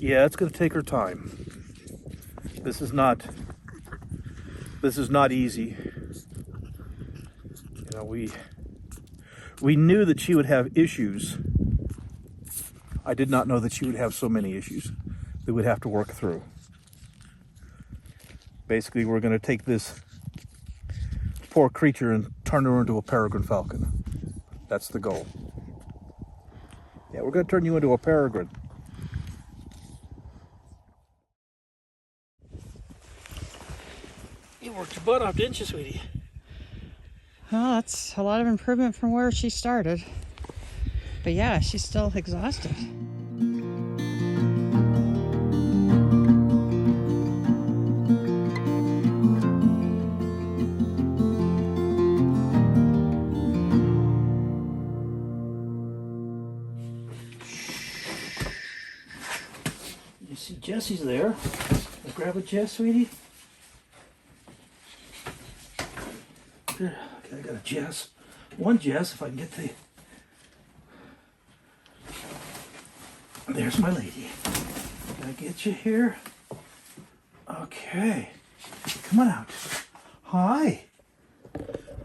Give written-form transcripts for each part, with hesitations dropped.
Yeah, it's going to take her time. This is not easy. You know, we knew that she would have issues. I did not know that she would have so many issues that we'd have to work through. Basically, we're going to take this poor creature and turn her into a peregrine falcon. That's the goal. Yeah, we're going to turn you into a peregrine. You worked your butt off, didn't you, sweetie? Well, that's a lot of improvement from where she started. But yeah, she's still exhausted. You see Jesse's there. Let's grab a Jess, sweetie. Okay, I got a Jess. One Jess, if I can get the... There's my lady. Can I get you here? Okay. Come on out. Hi.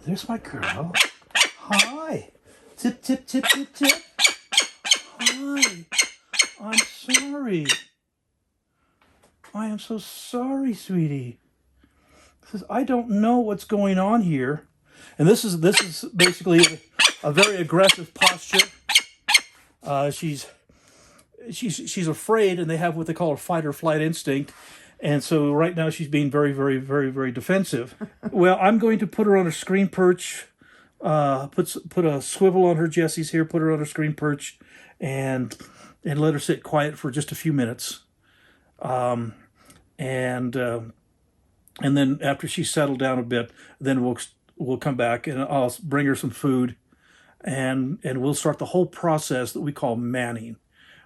There's my girl. Hi. Tip, tip, tip, tip, tip. Hi. I'm sorry. I am so sorry, sweetie. Says, I don't know what's going on here. And this is basically a very aggressive posture. She's afraid, and they have what they call a fight or flight instinct. And so right now she's being very, very, very, very defensive. Well, I'm going to put her on a screen perch, put a swivel on her Jessie's here, put her on a screen perch, and let her sit quiet for just a few minutes. And then after she's settled down a bit, then we'll come back and I'll bring her some food, and we'll start the whole process that we call manning,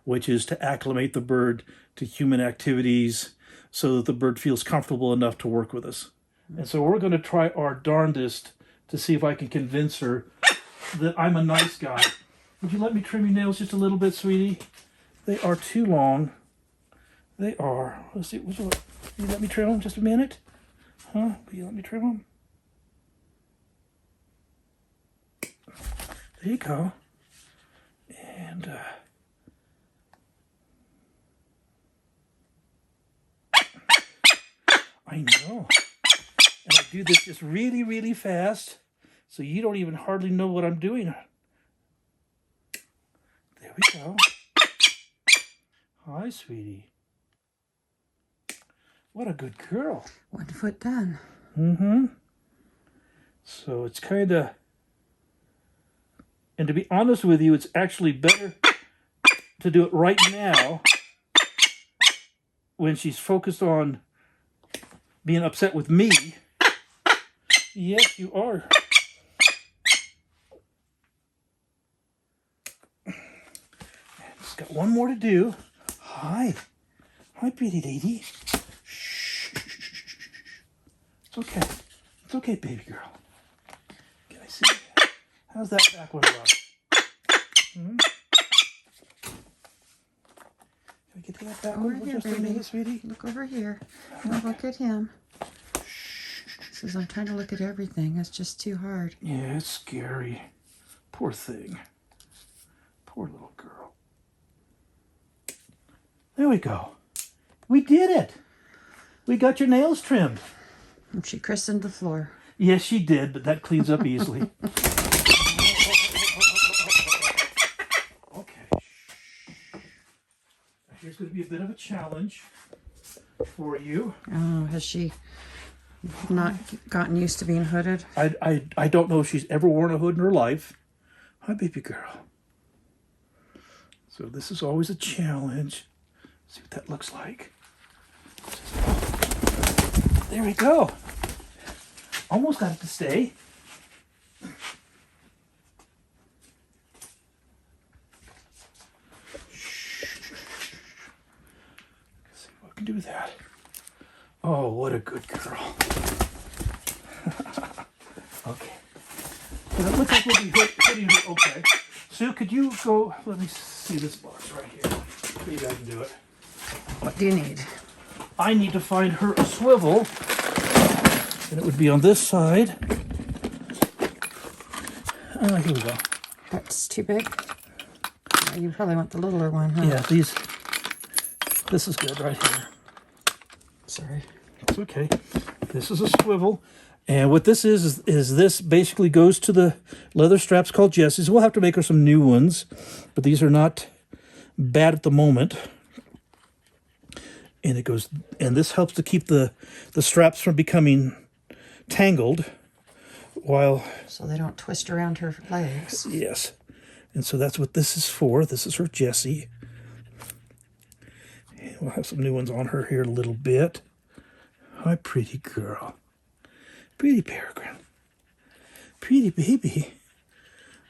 which is to acclimate the bird to human activities so that the bird feels comfortable enough to work with us. And so we're going to try our darndest to see if I can convince her that I'm a nice guy. Would you let me trim your nails just a little bit, sweetie? They are too long. They are. Let's see. Will you let me trim them just a minute? Huh? Will you let me trim them? There you go. And I know. And I do this just really, really fast, so you don't even hardly know what I'm doing. There we go. Hi, sweetie. What a good girl. 1 foot done. Mm-hmm. So it's kind of... And to be honest with you, it's actually better to do it right now when she's focused on being upset with me. Yes, you are. Just got one more to do. Hi. Hi, pretty lady. Shh. It's okay. It's okay, baby girl. Can I see? How's that back one look? Hmm? Can I get to that back Over one here, just a baby. minute, sweetie? Look over here. Don't look at him. Says I'm trying to look at everything. It's just too hard. Yeah, it's scary. Poor thing. Poor little girl. There we go. We did it. We got your nails trimmed. And she christened the floor. Yes, she did, but that cleans up easily. Okay. Here's going to be a bit of a challenge for you. Oh, has she not gotten used to being hooded? I don't know if she's ever worn a hood in her life. Hi, baby girl. So this is always a challenge. See what that looks like. There we go. Almost got it to stay. Let's see if I can do that. Oh, what a good girl. Okay. So it looks like we'll be hitting her okay. Sue, could you go, let me see this box right here. Maybe I can do it. What do you need? I need to find her a swivel, and it would be on this side. Here we go. That's too big. You probably want the littler one, huh? Yeah, this is good right here. Sorry. It's okay. This is a swivel. And what this is this basically goes to the leather straps called Jessie's. We'll have to make her some new ones, but these are not bad at the moment. And it goes, and this helps to keep the straps from becoming tangled while... So they don't twist around her legs. Yes. And so that's what this is for. This is her Jessie. And we'll have some new ones on her here in a little bit. Hi, pretty girl. Pretty Peregrine. Pretty baby.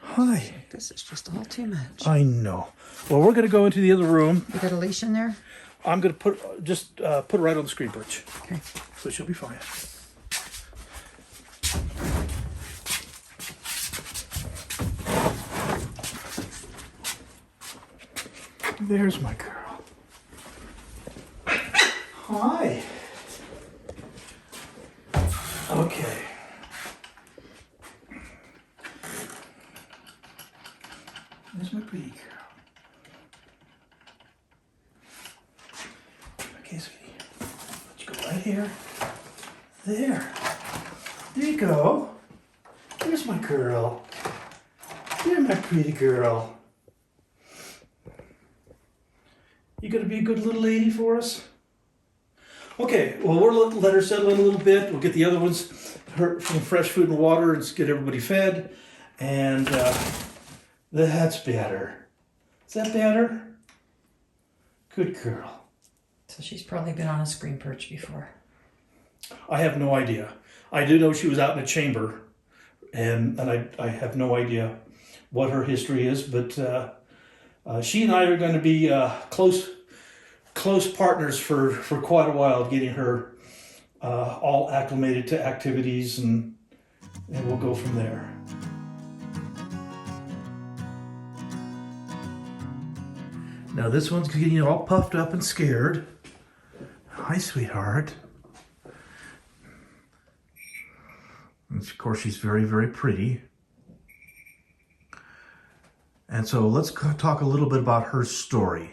Hi. This is just all too much. I know. Well, we're going to go into the other room. You got a leash in there? I'm going to put it right on the screen perch. Okay. So she'll be fine. There's my girl. Hi. Okay. There's my pretty girl. Okay, sweetie. Let you go right here. There. There you go. There's my girl. There's my pretty girl. You gonna be a good little lady for us? Okay, well, we'll let her settle in a little bit. We'll get the other ones her some fresh food and water and get everybody fed. And that's better. Is that better? Good girl. So she's probably been on a screen perch before. I have no idea. I do know she was out in a chamber, and I have no idea what her history is, but she and I are going to be close partners for quite a while, getting her all acclimated to activities, and we'll go from there. Now this one's getting all puffed up and scared. Hi, sweetheart. And of course, she's very, very pretty. And so let's talk a little bit about her story.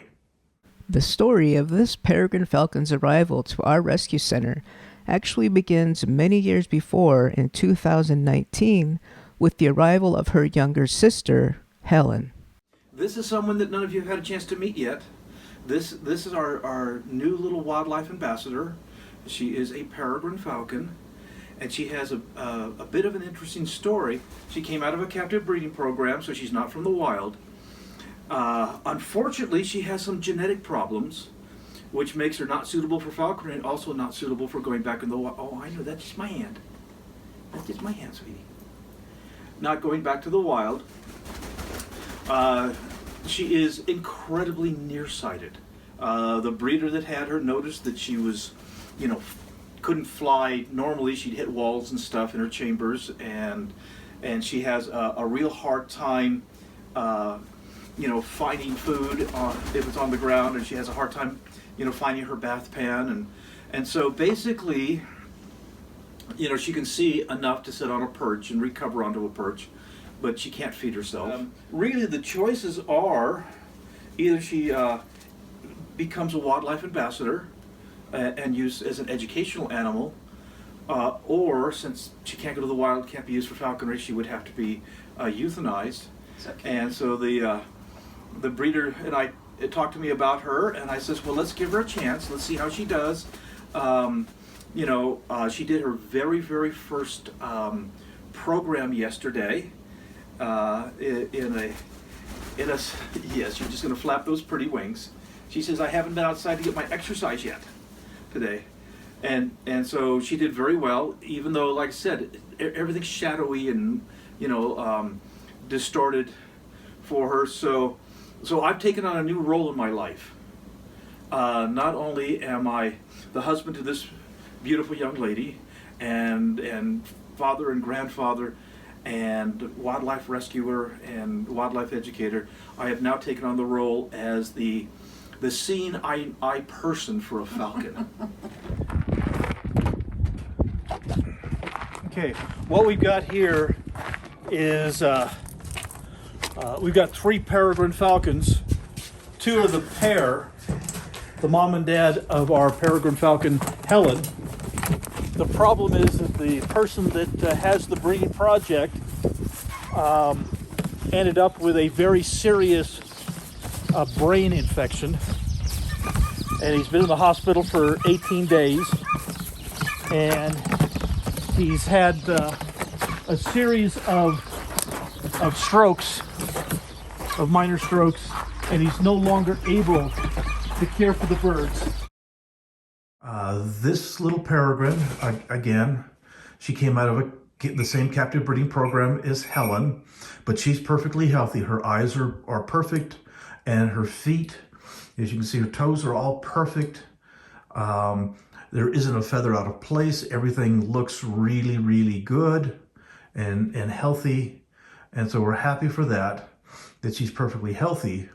The story of this peregrine falcon's arrival to our rescue center actually begins many years before, in 2019, with the arrival of her younger sister, Helen. This is someone that none of you have had a chance to meet yet. This is our new little wildlife ambassador. She is a peregrine falcon, and she has a bit of an interesting story. She came out of a captive breeding program, so she's not from the wild. Unfortunately, she has some genetic problems, which makes her not suitable for falconry and also not suitable for going back in the wild. Oh, I know, that's just my hand. That's just my hand, sweetie. Not going back to the wild. She is incredibly nearsighted. The breeder that had her noticed that she was, couldn't fly normally. She'd hit walls and stuff in her chambers, and she has a real hard time, finding food if it's on the ground, and she has a hard time, finding her bath pan, and so basically, she can see enough to sit on a perch and recover onto a perch, but she can't feed herself. Really, the choices are either she becomes a wildlife ambassador and used as an educational animal, or since she can't go to the wild, can't be used for falconry, she would have to be euthanized. And so the breeder and I talked to me about her, and I says, well, let's give her a chance. Let's see how she does. She did her very, very first program yesterday. Yes, you're just going to flap those pretty wings. She says, I haven't been outside to get my exercise yet today. And so she did very well, even though, like I said, everything's shadowy and, distorted for her. So I've taken on a new role in my life. Not only am I the husband to this beautiful young lady and father and grandfather and wildlife rescuer and wildlife educator, I have now taken on the role as the the seeing eye person for a falcon. Okay, what we've got here is we've got 3 peregrine falcons. 2 of the pair, the mom and dad of our peregrine falcon, Helen. The problem is that the person that has the breeding project ended up with a very serious brain infection, and he's been in the hospital for 18 days, and he's had a series of strokes, of minor strokes, and he's no longer able to care for the birds. This little peregrine, again, she came out of the same captive breeding program as Helen, but she's perfectly healthy. Her eyes are perfect, and her feet, as you can see, her toes are all perfect. There isn't a feather out of place. Everything looks really, really good and healthy. And so we're happy for that she's perfectly healthy.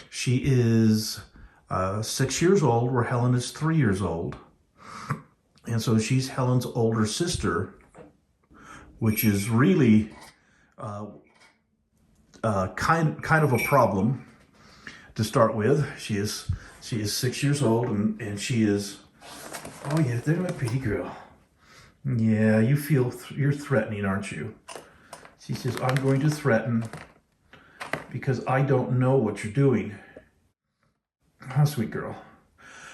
She is 6 years old, where Helen is 3 years old. And so she's Helen's older sister, which is really kind of a problem to start with. She is 6 years old, and she is, oh yeah, there's my pretty girl. Yeah, you feel you're threatening, aren't you? She says, I'm going to threaten because I don't know what you're doing. How sweet girl.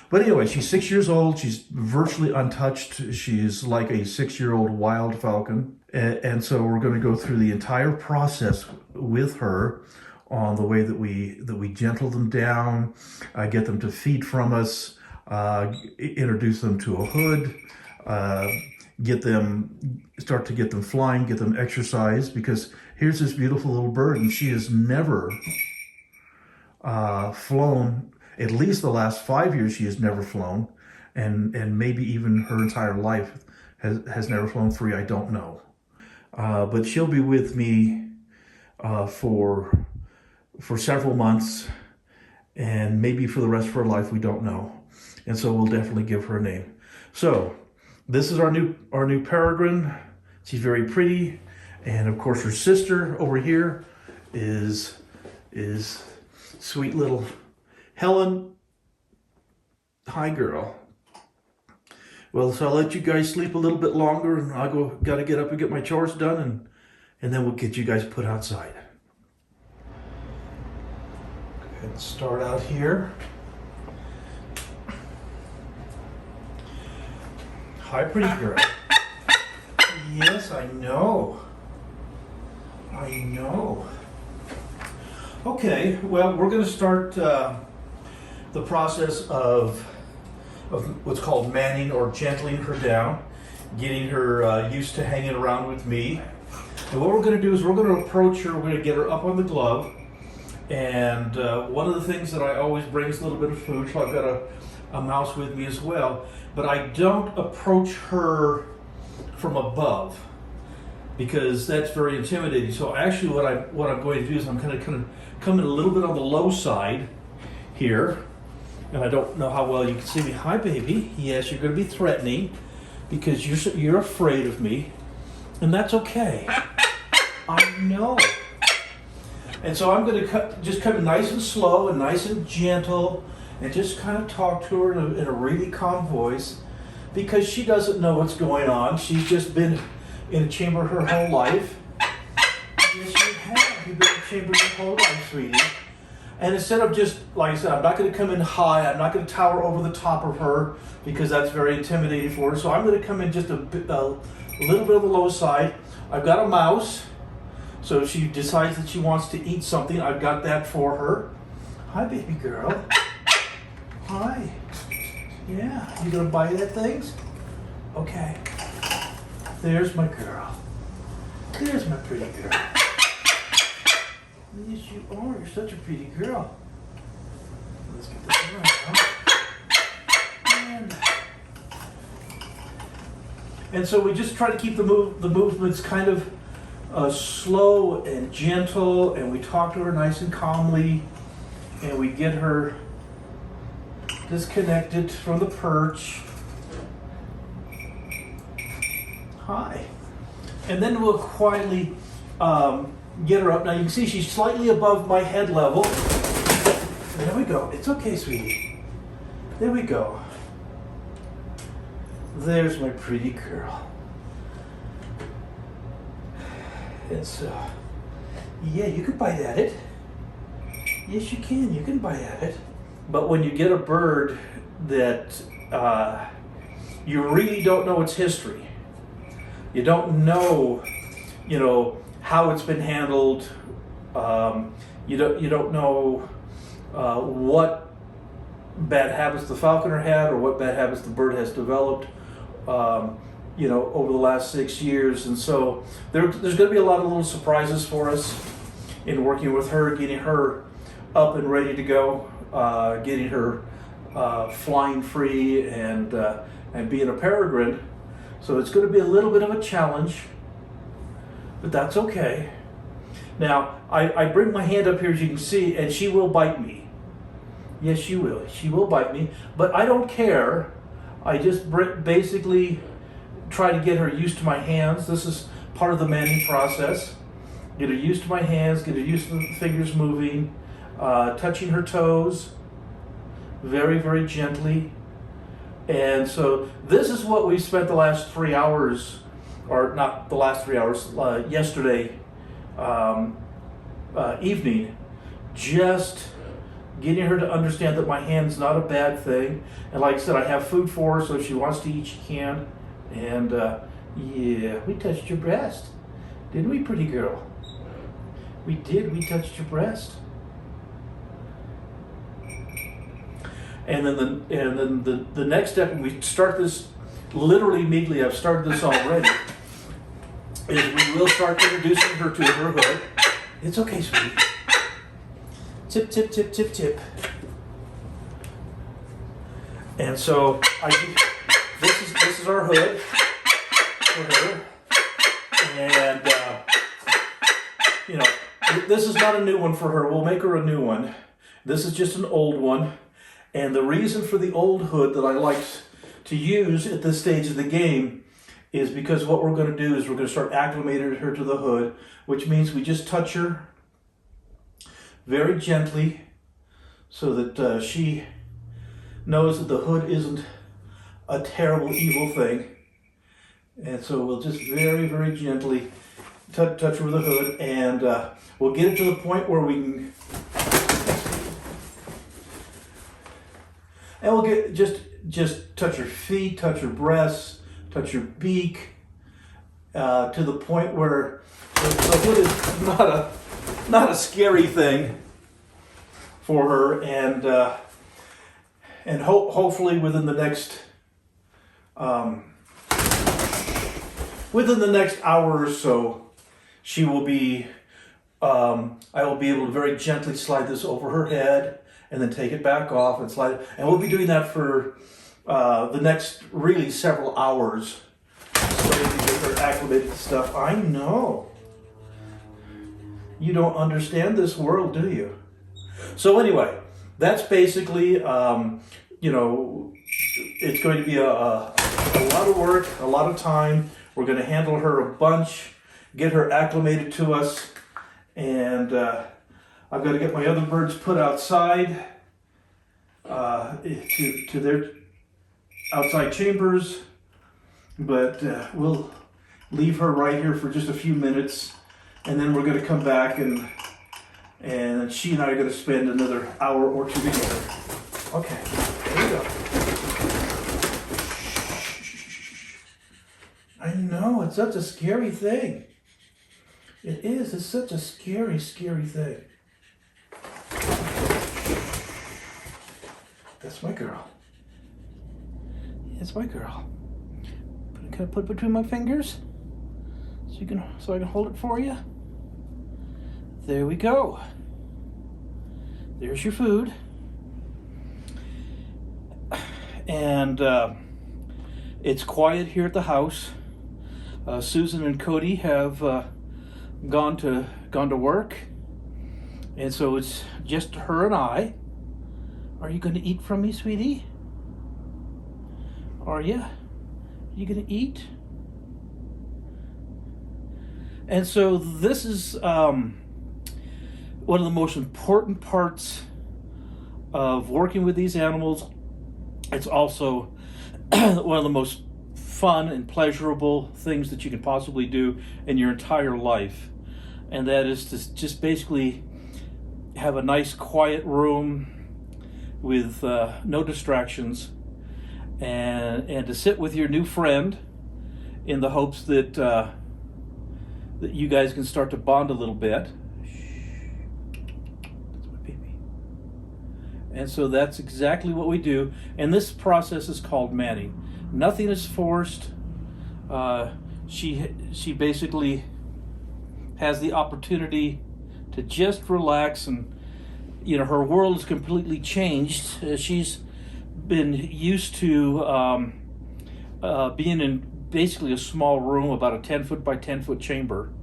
But anyway, she's 6 years old. She's virtually untouched. She's like a 6-year-old wild falcon. And so we're going to go through the entire process with her on the way that we gentle them down, get them to feed from us, introduce them to a hood, start to get them flying, get them exercise, because here's this beautiful little bird, and she has never flown. At least the last 5 years she has never flown, and maybe even her entire life has never flown free. I don't know. But she'll be with me for several months, and maybe for the rest of her life, we don't know. And so we'll definitely give her a name. So this is our new peregrine. She's very pretty, and of course her sister over here is sweet little Helen. Hi, girl. Well, so I'll let you guys sleep a little bit longer, and gotta get up and get my chores done, and then we'll get you guys put outside. Go ahead and start out here. Hi, pretty girl. Yes, I know. Okay, well, we're going to start the process of what's called manning, or gentling her down, getting her used to hanging around with me. And what we're going to do is we're going to approach her, we're going to get her up on the glove, and one of the things that I always bring is a little bit of food, so I've got a mouse with me as well, but I don't approach her from above, because that's very intimidating. So actually what I'm going to do is I'm kind of coming a little bit on the low side here, and I don't know how well you can see me. Hi, baby. Yes, you're going to be threatening because you're afraid of me, and that's okay. I know. And so I'm going to just come nice and slow and nice and gentle, and just kind of talk to her in a really calm voice, because she doesn't know what's going on. She's just been in a chamber her whole life. Yes, you have. You've been in a chamber your whole life, sweetie. And instead of just, like I said, I'm not going to come in high. I'm not going to tower over the top of her, because that's very intimidating for her. So I'm going to come in just a little bit on the low side. I've got a mouse, so if she decides that she wants to eat something, I've got that for her. Hi, baby girl. Hi. Yeah, you gonna bite at things? Okay. There's my girl. There's my pretty girl. Yes, you are. You're such a pretty girl. Let's get this around. And so we just try to keep the movements kind of slow and gentle, and we talk to her nice and calmly, and we get her disconnected from the perch. Hi. And then we'll quietly get her up. Now you can see she's slightly above my head level. There we go. It's okay, sweetie. There we go. There's my pretty girl. And so, yeah, you can bite at it. Yes, you can. You can bite at it. But when you get a bird that you really don't know its history, you don't know, how it's been handled. You don't know what bad habits the falconer had or what bad habits the bird has developed. Over the last 6 years, and so there's going to be a lot of little surprises for us in working with her, getting her up and ready to go, getting her flying free and being a peregrine. So it's going to be a little bit of a challenge, but that's okay. Now I bring my hand up here, as you can see, and she will bite me. Yes, she will. She will bite me, but I don't care. I just basically try to get her used to my hands. This is part of the manning process. Get her used to my hands, get her used to the fingers moving, touching her toes very, very gently. And so this is what we spent the last 3 hours, or not the last 3 hours, yesterday evening, just getting her to understand that my hand's not a bad thing. And like I said, I have food for her, so if she wants to eat, she can. And yeah, we touched your breast. Didn't we, pretty girl? We did, we touched your breast. And then the next step, we start this literally immediately, I've started this already, is we will start introducing her to her hood. It's okay, sweetie. Tip, tip, tip, tip, tip. And so this is our hood for her. And this is not a new one for her. We'll make her a new one. This is just an old one. And the reason for the old hood that I like to use at this stage of the game is because what we're going to do is we're going to start acclimating her to the hood, which means we just touch her very gently so that she knows that the hood isn't a terrible, evil thing. And so we'll just very, very gently touch her with the hood, and we'll get it to the point where we can, and we'll get just touch her feet, touch her breasts, touch her beak, to the point where the hood is not a scary thing for her, and hopefully within the next hour or so, she will be. I will be able to very gently slide this over her head and then take it back off and slide it. And we'll be doing that for the next really several hours, so we can get her acclimated to stuff. I know. You don't understand this world, do you? So anyway, that's basically, it's going to be a lot of work, a lot of time. We're going to handle her a bunch, get her acclimated to us, and I've got to get my other birds put outside to their outside chambers, but we'll leave her right here for just a few minutes, and then we're going to come back and she and I are going to spend another hour or two together. Okay, there we go. I know, it's such a scary thing. It is, it's such a scary, scary thing. That's my girl. That's my girl. Can I put it between my fingers? So I can hold it for you? There we go. There's your food. And it's quiet here at the house. Susan and Cody have gone to work, and so it's just her and I. Are you going to eat from me, sweetie? Are you? Are you going to eat? And so this is one of the most important parts of working with these animals. It's also one of the most fun and pleasurable things that you can possibly do in your entire life. And that is to just basically have a nice quiet room with no distractions, and to sit with your new friend in the hopes that that you guys can start to bond a little bit. That's my baby. And so that's exactly what we do. And this process is called manning. Nothing is forced. She basically has the opportunity to just relax, and her world is completely changed. She's been used to being in basically a small room, about a 10-foot by 10-foot chamber,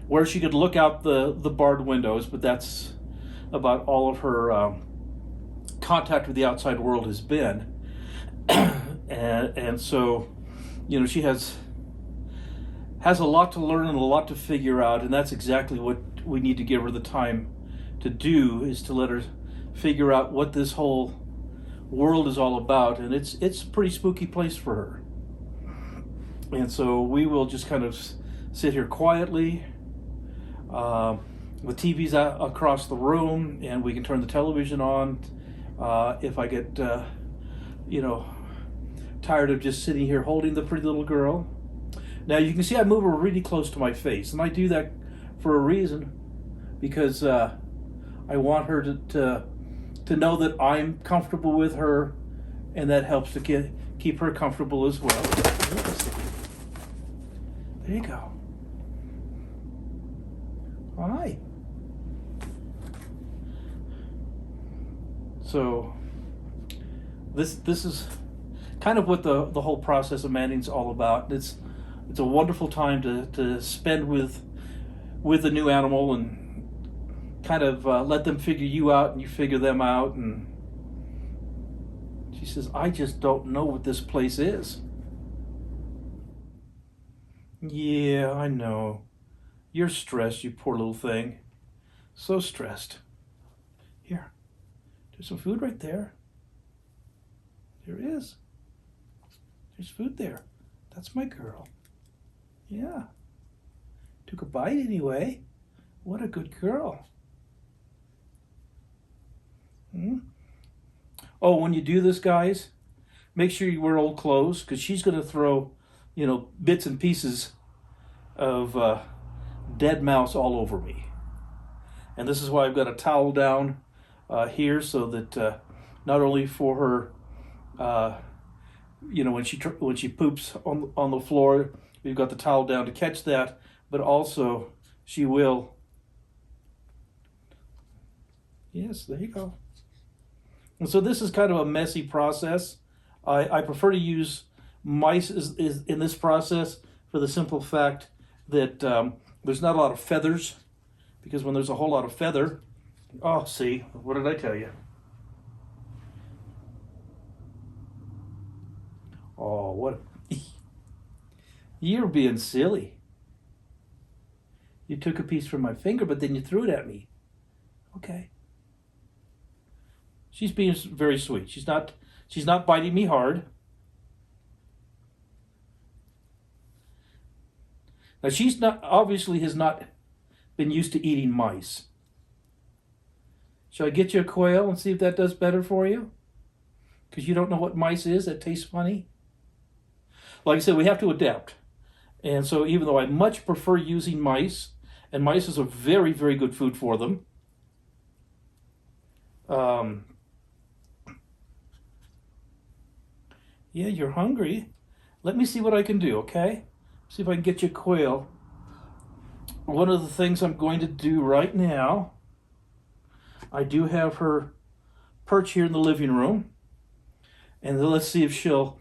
where she could look out the barred windows, but that's about all of her contact with the outside world has been. and so, she has a lot to learn and a lot to figure out, and that's exactly what we need to give her the time to do, is to let her figure out what this whole world is all about. And it's a pretty spooky place for her. And so we will just kind of sit here quietly. The TV's out across the room, and we can turn the television on. If I get tired of just sitting here holding the pretty little girl. Now you can see I move her really close to my face, and I do that for a reason, because I want her to know that I'm comfortable with her, and that helps to keep her comfortable as well. There you go. Hi. So this is kind of what the whole process of manning is all about. It's a wonderful time to spend with a new animal, and kind of let them figure you out and you figure them out. And she says, I just don't know what this place is. Yeah, I know. You're stressed, you poor little thing. So stressed. Here, there's some food right there. There is. There's food there. That's my girl. Yeah. Took a bite anyway. What a good girl. Oh, when you do this, guys, make sure you wear old clothes, because she's going to throw, bits and pieces of dead mouse all over me. And this is why I've got a towel down here, so that not only for her, when she poops on the floor, we've got the towel down to catch that, but also she will. Yes, there you go. And so this is kind of a messy process. I prefer to use mice is in this process, for the simple fact that there's not a lot of feathers, because when there's a whole lot of feather, see, what did I tell you? Oh, what? You're being silly. You took a piece from my finger, but then you threw it at me. Okay. She's being very sweet. She's not biting me hard. Now she's obviously has not been used to eating mice. Shall I get you a quail and see if that does better for you? Because you don't know what mice is, that tastes funny. Like I said, we have to adapt. And so even though I much prefer using mice, and mice is a very, very good food for them, yeah, you're hungry. Let me see what I can do, okay? See if I can get you a quail. One of the things I'm going to do right now, I do have her perch here in the living room. And then let's see if she'll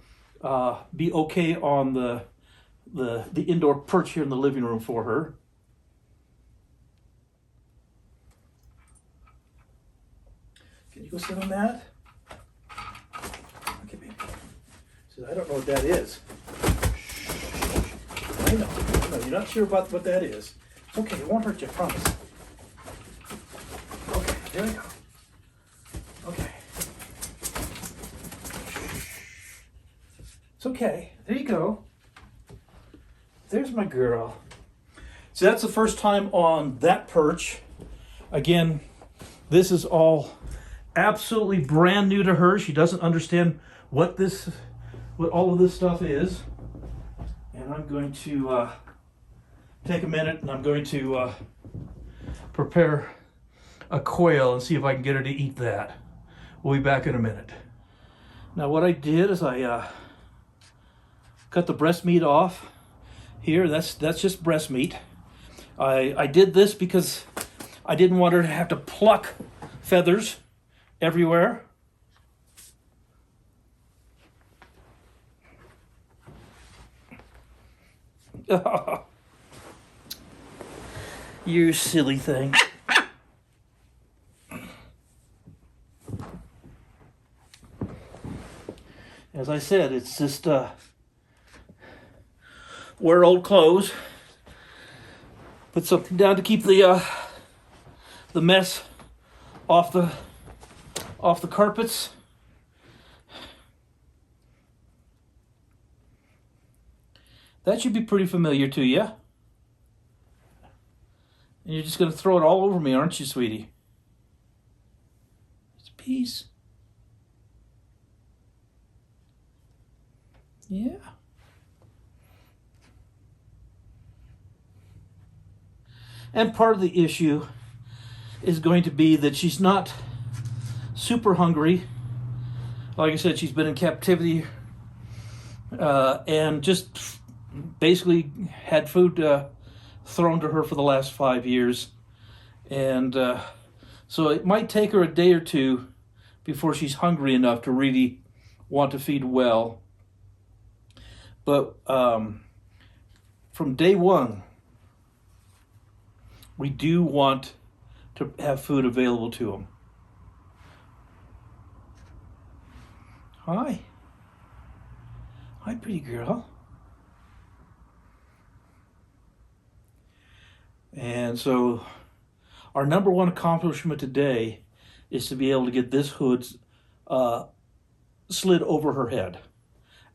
be okay on the indoor perch here in the living room for her. Can you go sit on that? Okay, baby. She says, I don't know what that is. I know. You're not sure about what that is. It's okay. It won't hurt you, I promise. Okay, there we go. Okay. It's okay. There you go. There's my girl. So that's the first time on that perch. Again, this is all absolutely brand new to her. She doesn't understand what all of this stuff is. And I'm going to take a minute and I'm going to prepare a quail and see if I can get her to eat that. We'll be back in a minute. Now what I did is I cut the breast meat off. Here, that's just breast meat. I did this because I didn't want her to have to pluck feathers everywhere. You silly thing. As I said, it's just wear old clothes. Put something down to keep the mess off the carpets. That should be pretty familiar to you. And you're just going to throw it all over me, aren't you, sweetie? It's peace. Yeah. And part of the issue is going to be that she's not super hungry. Like I said, she's been in captivity and just basically had food thrown to her for the last 5 years. And so it might take her a day or two before she's hungry enough to really want to feed well. But from day one, we do want to have food available to them. Hi. Hi, pretty girl. And so our number one accomplishment today is to be able to get this hood slid over her head.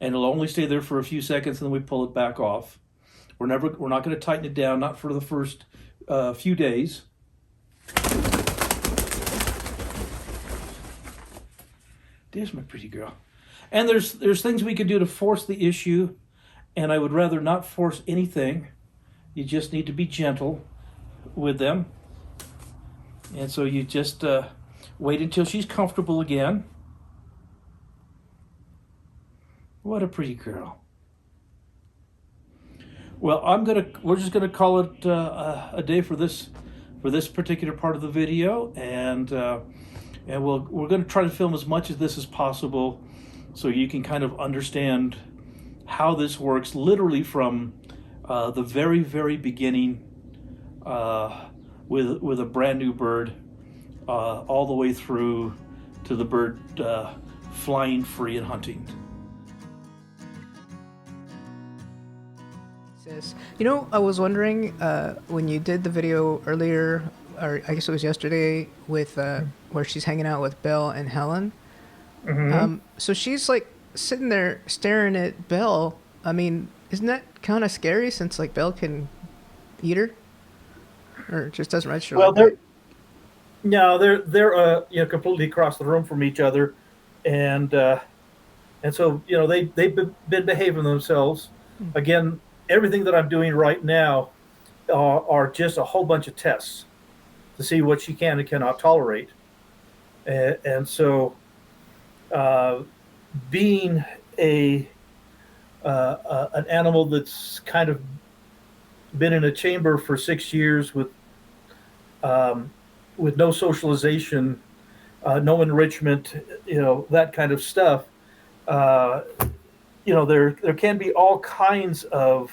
And it'll only stay there for a few seconds and then we pull it back off. We're not going to tighten it down, not for the first few days. There's my pretty girl. And there's things we can do to force the issue, and I would rather not force anything. You just need to be gentle with them. And so you just wait until she's comfortable again. What a pretty girl. Well, we're just gonna call it a day for this particular part of the video, and we're gonna try to film as much of this as possible, so you can kind of understand how this works, literally from the very, very beginning, with a brand new bird, all the way through to the bird flying free and hunting. You know, I was wondering when you did the video earlier, or I guess it was yesterday, with where she's hanging out with Belle and Helen. Mm-hmm. So she's like sitting there staring at Belle. I mean, isn't that kind of scary since like Belle can eat her, or it just doesn't register? Well, like they're completely across the room from each other, and so they've been behaving themselves. Mm-hmm. Again, everything that I'm doing right now are just a whole bunch of tests to see what she can and cannot tolerate. And so being an animal that's kind of been in a chamber for 6 years with no socialization, no enrichment, that kind of stuff, there can be all kinds of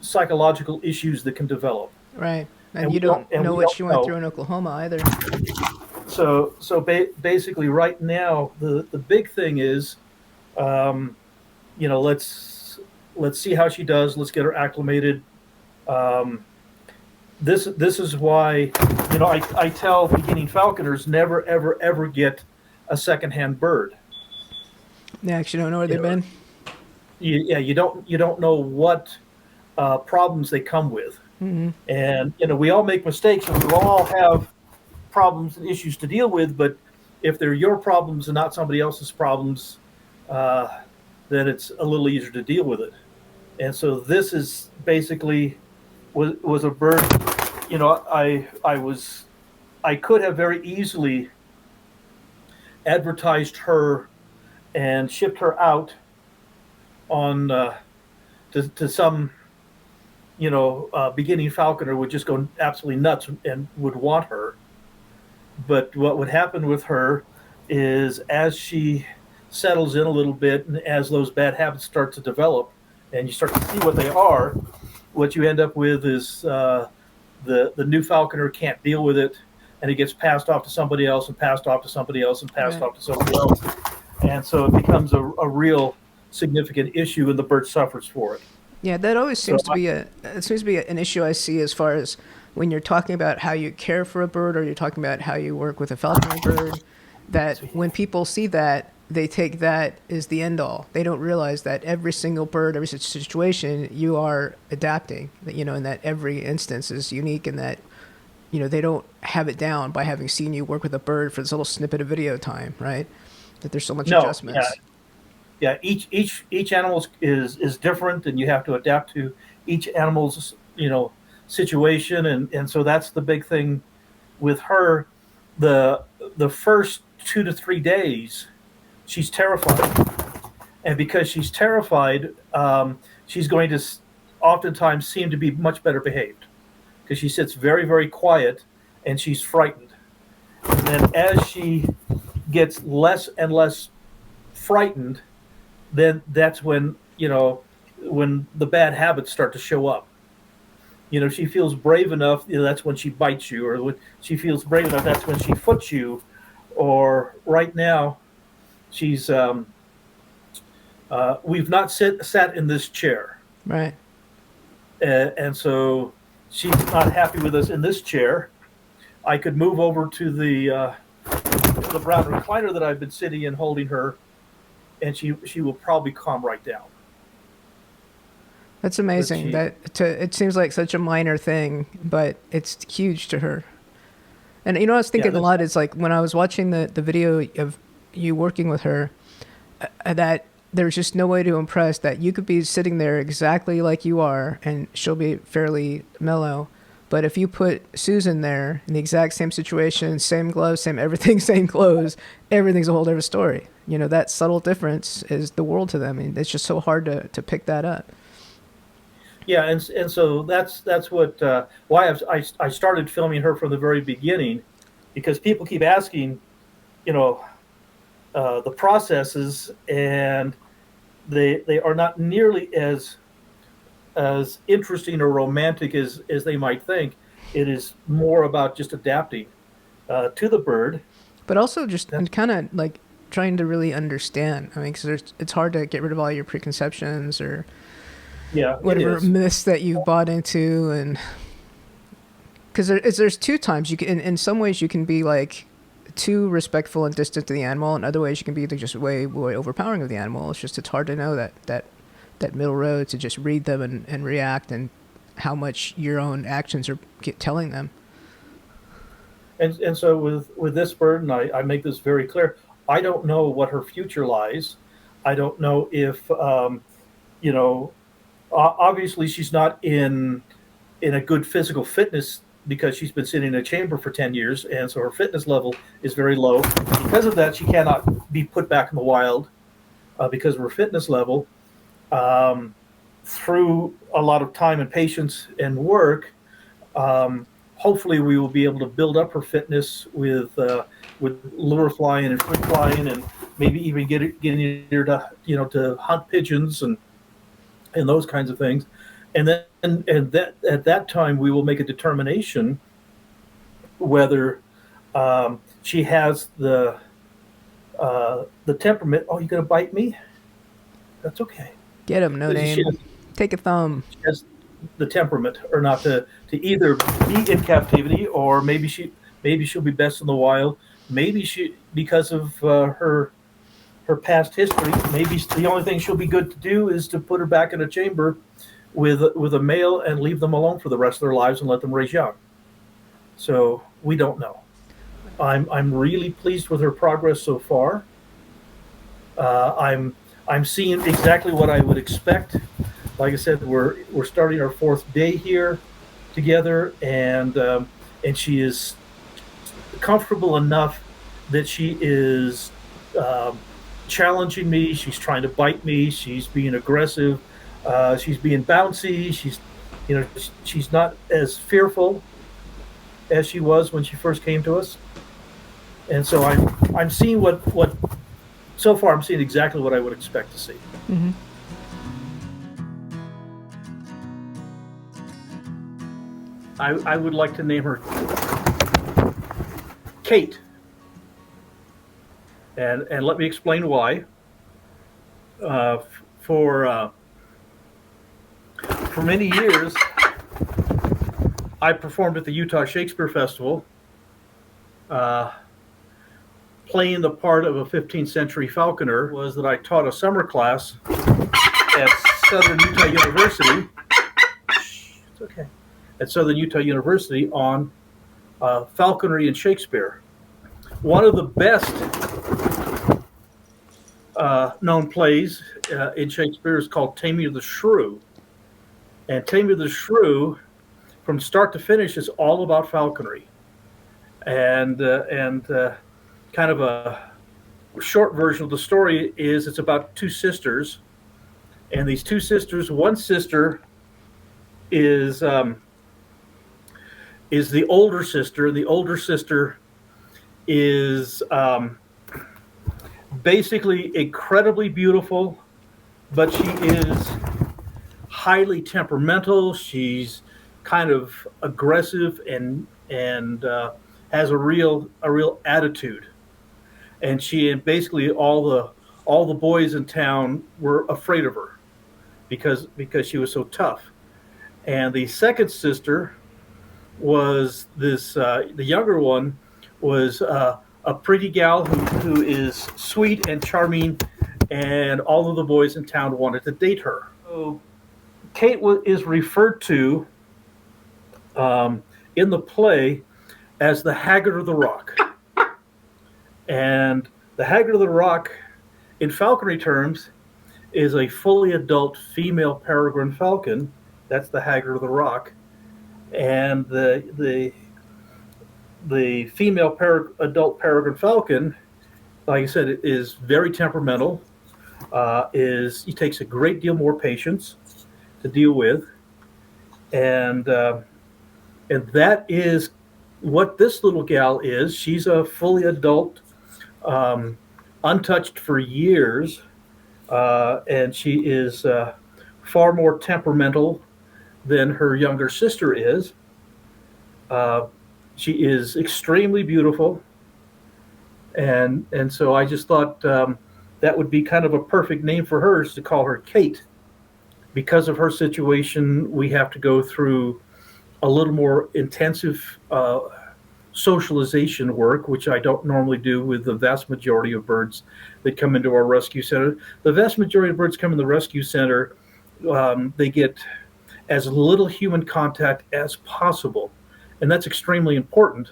psychological issues that can develop. Right. And you don't know what she went through in Oklahoma either. Basically, right now, the big thing is, um, let's see how she does. Let's get her acclimated. Um, this is why, I tell beginning falconers never ever ever get a secondhand bird. They actually don't know where You they've know, been. you don't know what problems they come with, Hmm. and we all make mistakes, and we all have problems and issues to deal with. But if they're your problems and not somebody else's problems, uh, then it's a little easier to deal with it. And so this is basically was a bird. I could have very easily advertised her and shipped her out on to some beginning falconer would just go absolutely nuts and would want her. But what would happen with her is, as she settles in a little bit and as those bad habits start to develop and you start to see what they are, what you end up with is the new falconer can't deal with it, and it gets passed off to somebody else and passed off to somebody else and passed Right. off to somebody else. And so it becomes a real significant issue, and the bird suffers for it. Yeah, that always So seems to be an issue I see as far as when you're talking about how you care for a bird or you're talking about how you work with a falconry bird. That when people see that, they take that as the end all. They don't realize that every single bird, every situation, you are adapting. And that every instance is unique, and that they don't have it down by having seen you work with a bird for this little snippet of video time, right? That there's so much no, adjustments. yeah, each animal is different, and you have to adapt to each animal's situation, and so that's the big thing with her. The first 2 to 3 days, she's terrified, and because she's terrified, she's going to oftentimes seem to be much better behaved because she sits very very quiet and she's frightened. And then as she gets less and less frightened, then that's when the bad habits start to show up. She feels brave enough, that's when she bites you, or when she feels brave enough, that's when she foots you. Or right now, she's we've not sat in this chair, Right. and so she's not happy with us in this chair. I could move over to the brown recliner that I've been sitting in, holding her, and she will probably calm right down. That's But amazing. It seems like such a minor thing, but it's huge to her. And I was Yeah, thinking a lot is like when I was watching the video of you working with her, that there's just no way to impress that you could be sitting there exactly like you are and she'll be fairly mellow. But if you put Susan there in the exact same situation, same gloves, same everything, same clothes, everything's a whole different story. That subtle difference is the world to them. I mean, it's just so hard to pick that up. yeah, and so that's what why I started filming her from the very beginning, because people keep asking, you know, the processes, and they are not nearly as interesting or romantic as they might think. It is more about just adapting to the bird. But also just That's, kind of like trying to really understand. I mean, because it's hard to get rid of all your preconceptions or yeah, it whatever is. myths that you've bought into, and because there's two times you can in some ways you can be like too respectful and distant to the animal, and other ways you can be just way overpowering of the animal. It's hard to know that middle road to just read them and react, and how much your own actions are telling them. And so with this bird, and I make this very clear, I don't know what her future lies. I don't know if you know obviously she's not in a good physical fitness, because she's been sitting in a chamber for 10 years, and so her fitness level is very low. Because of that, she cannot be put back in the wild because of her fitness level. Through a lot of time and patience and work, hopefully we will be able to build up her fitness with lure flying and free flying, and maybe even getting her to to hunt pigeons and those kinds of things. And then and that at that time we will make a determination whether she has the temperament. Oh, you gonna bite me? That's okay. Get him, no She name. Take a thumb. has the temperament, or not to either be in captivity, or maybe she'll be best in the wild. Maybe she, because of her past history, maybe the only thing she'll be good to do is to put her back in a chamber with a male and leave them alone for the rest of their lives and let them raise young. So we don't know. I'm really pleased with her progress so far. I'm seeing exactly what I would expect. Like I said, we're starting our fourth day here together, and she is comfortable enough that she is challenging me. She's trying to bite me. She's being aggressive. She's being bouncy. She's not as fearful as she was when she first came to us. And so I'm seeing what so far I'm seeing exactly what I would expect to see. Mm-hmm. I would like to name her Kate. And let me explain why. For many years, I performed at the Utah Shakespeare Festival, playing the part of a 15th century falconer. Was that I taught a summer class at Southern Utah University. It's okay. At Southern Utah University on falconry and Shakespeare. One of the best known plays in Shakespeare is called Taming of the Shrew. And Taming of the Shrew, from start to finish, is all about falconry. And kind of a short version of the story is it's about two sisters. And these two sisters, one sister is the older sister, and the older sister is basically incredibly beautiful, but she is highly temperamental. She's kind of aggressive and has a real attitude. And basically all the boys in town were afraid of her because she was so tough. And the second sister was the younger one was a pretty gal who is sweet and charming, and all of the boys in town wanted to date her. So Kate is referred to in the play as the Haggard of the Rock. And the Haggard of the Rock, in falconry terms, is a fully adult female peregrine falcon. That's the Haggard of the Rock. And the female adult peregrine falcon, like I said, is very temperamental. It takes a great deal more patience to deal with, and that is what this little gal is. She's a fully adult, untouched for years, and she is far more temperamental than her younger sister is. She is extremely beautiful, and so I just thought that would be kind of a perfect name for her, is to call her Kate. Because of her situation, we have to go through a little more intensive socialization work, which I don't normally do with the vast majority of birds that come into our rescue center. The vast majority of birds come in the rescue center, they get as little human contact as possible. And that's extremely important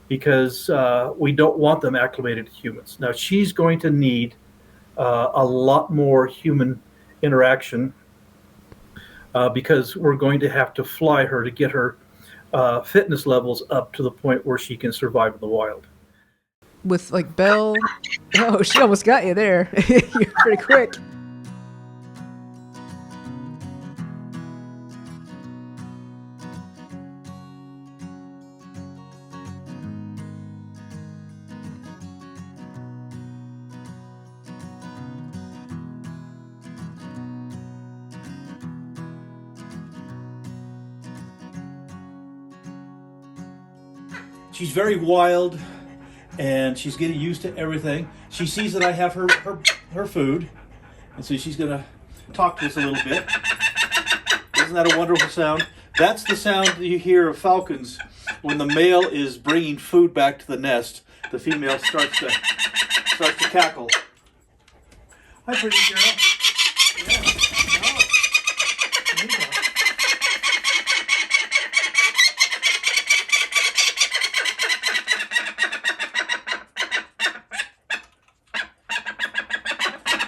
because we don't want them acclimated to humans. Now, she's going to need a lot more human interaction because we're going to have to fly her to get her fitness levels up to the point where she can survive in the wild. With like Belle, oh, she almost got you there. You're pretty quick. She's very wild, and she's getting used to everything. She sees that I have her food, and so she's gonna talk to us a little bit. Isn't that a wonderful sound? That's the sound that you hear of falcons when the male is bringing food back to the nest. The female starts to cackle. Hi, pretty girl. Yeah. Oh. There you go.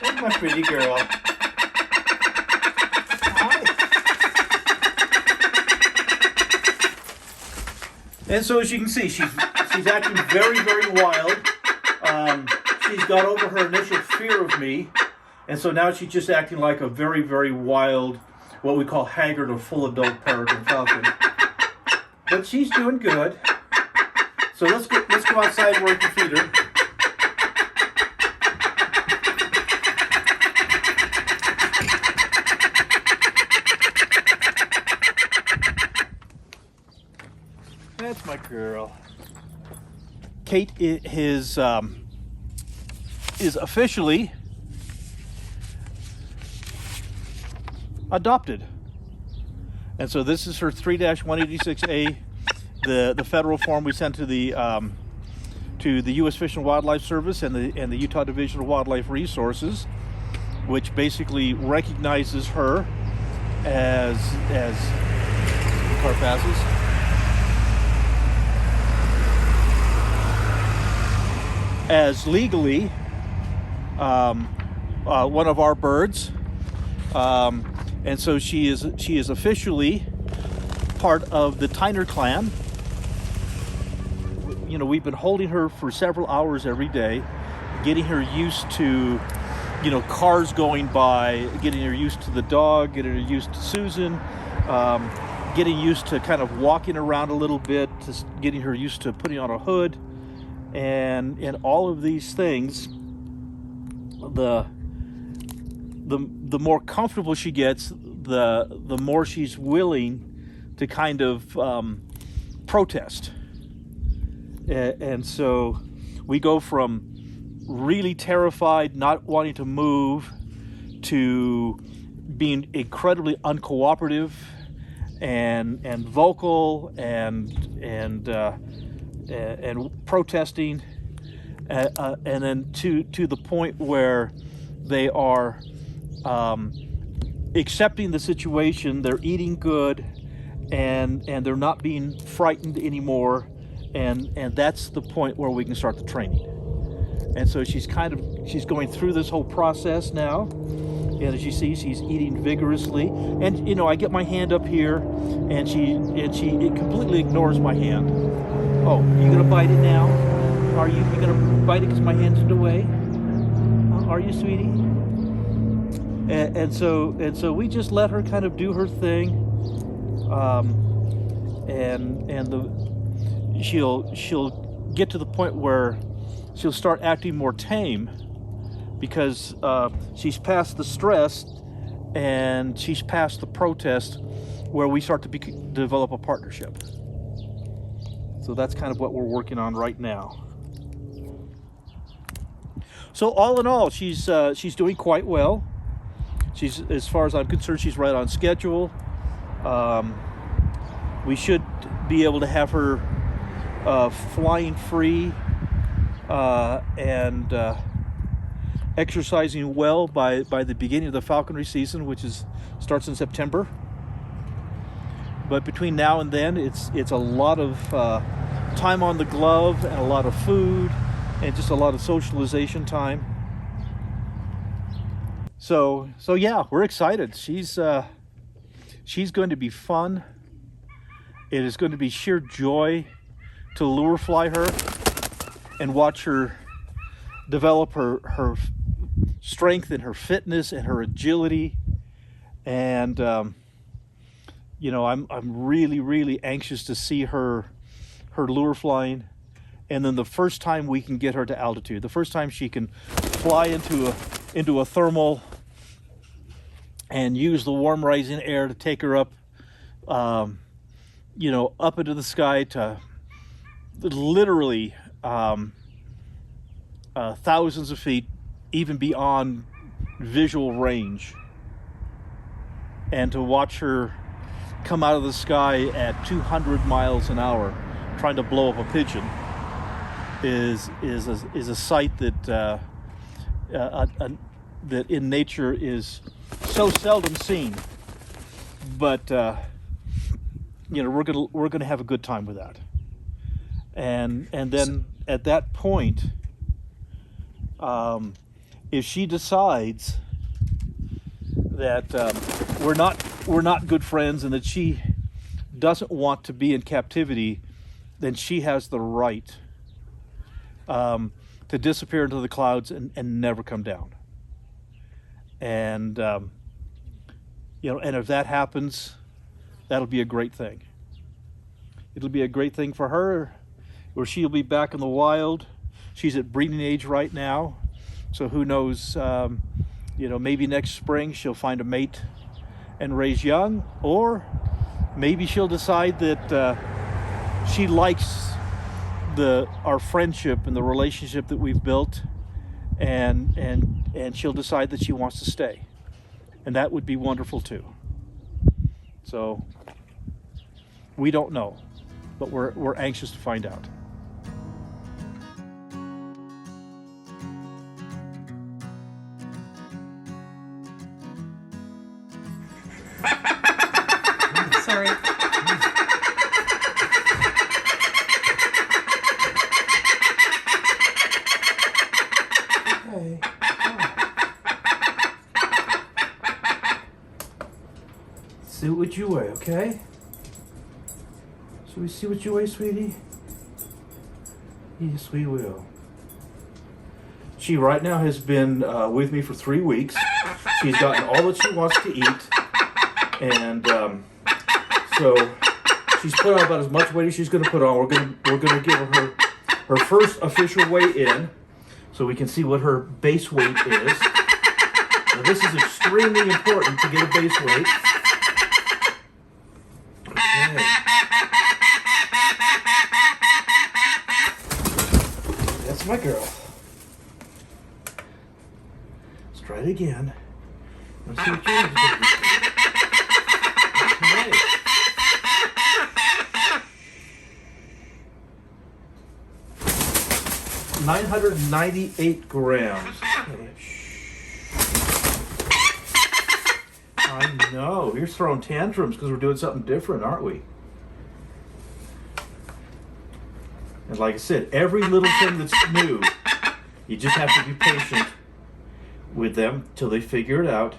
There's my pretty girl. Hi. And so as you can see, she's acting very, very wild. She's got over her initial fear of me, and so now she's just acting like a very, very wild, what we call haggard or full adult peregrine falcon. But she's doing good. So let's go outside where we can feed her. That's my girl. Kate is officially adopted, and so this is her 3-186A, the federal form we sent to the U.S. Fish and Wildlife Service and the Utah Division of Wildlife Resources, which basically recognizes her as the car passes. As legally one of our birds, and so she is officially part of the Tyner clan. You know, we've been holding her for several hours every day, getting her used to, you know, cars going by, getting her used to the dog, getting her used to Susan, getting used to kind of walking around a little bit, just getting her used to putting on a hood. And all of these things, the more comfortable she gets, the more she's willing to kind of protest. And so we go from really terrified, not wanting to move, to being incredibly uncooperative and vocal and protesting, and then to the point where they are accepting the situation. They're eating good, and they're not being frightened anymore, and that's the point where we can start the training. And so she's going through this whole process now, and as you see, she's eating vigorously. And you know, I get my hand up here, and she completely ignores my hand. Oh, you gonna bite it now? Are you gonna bite it because my hand's in the way? Are you, sweetie? And so we just let her kind of do her thing, she'll get to the point where she'll start acting more tame, because she's past the stress and she's past the protest, where we start to develop a partnership. So that's kind of what we're working on right now. So all in all, she's doing quite well. She's, as far as I'm concerned, she's right on schedule. We should be able to have her flying free and exercising well by the beginning of the falconry season, which starts in September. But between now and then, it's a lot of time on the glove, and a lot of food, and just a lot of socialization time. So yeah, we're excited. She's going to be fun. It is going to be sheer joy to lure fly her and watch her develop her strength and her fitness and her agility. And you know, I'm really, really anxious to see her lure flying. And then the first time we can get her to altitude, the first time she can fly into a thermal and use the warm rising air to take her up, you know, up into the sky to literally thousands of feet, even beyond visual range. And to watch her come out of the sky at 200 miles an hour trying to blow up a pigeon is a sight that that in nature is so seldom seen. But we're gonna have a good time with that. And then at that point, if she decides that we're not good friends and that she doesn't want to be in captivity, then she has the right to disappear into the clouds and never come down. And and if that happens, that'll be a great thing. It'll be a great thing for her, where she'll be back in the wild. She's at breeding age right now, so who knows? Maybe next spring she'll find a mate and raise young, or maybe she'll decide that she likes our friendship and the relationship that we've built, and she'll decide that she wants to stay, and that would be wonderful too. So we don't know, but we're anxious to find out. Sorry. Okay. See what you weigh, okay? Should we see what you weigh, sweetie? Yes, we will. She right now has been with me for 3 weeks. She's gotten all that she wants to eat. And so she's put on about as much weight as she's going to put on. We're gonna give her first official weigh-in, so we can see what her base weight is. Now, this is extremely important to get a base weight. Okay. That's my girl. Let's try it again. Let's see what yours is going to be. 998 grams. Okay. I know. You're throwing tantrums because we're doing something different, aren't we? And like I said, every little thing that's new, you just have to be patient with them till they figure it out.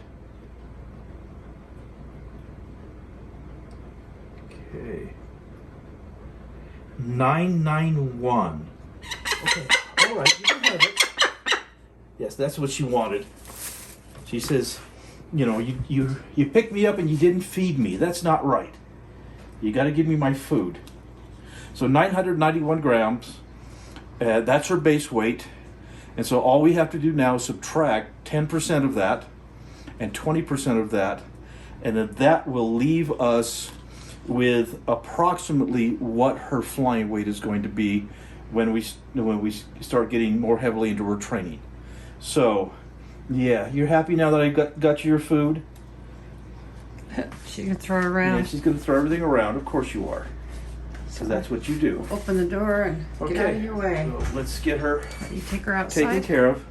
Okay. 991. Okay. All right, you can have it. Yes, that's what she wanted. She says, you picked me up and you didn't feed me. That's not right. You got to give me my food. So 991 grams. That's her base weight. And so all we have to do now is subtract 10% of that and 20% of that. And then that will leave us with approximately what her flying weight is going to be when we start getting more heavily into her training. So, yeah, you're happy now that I got you your food? She can throw it around. Yeah, she's going to throw everything around. Of course you are. Because that's what you do. Open the door and get out of your way. So let's get her You take her outside. taken care of.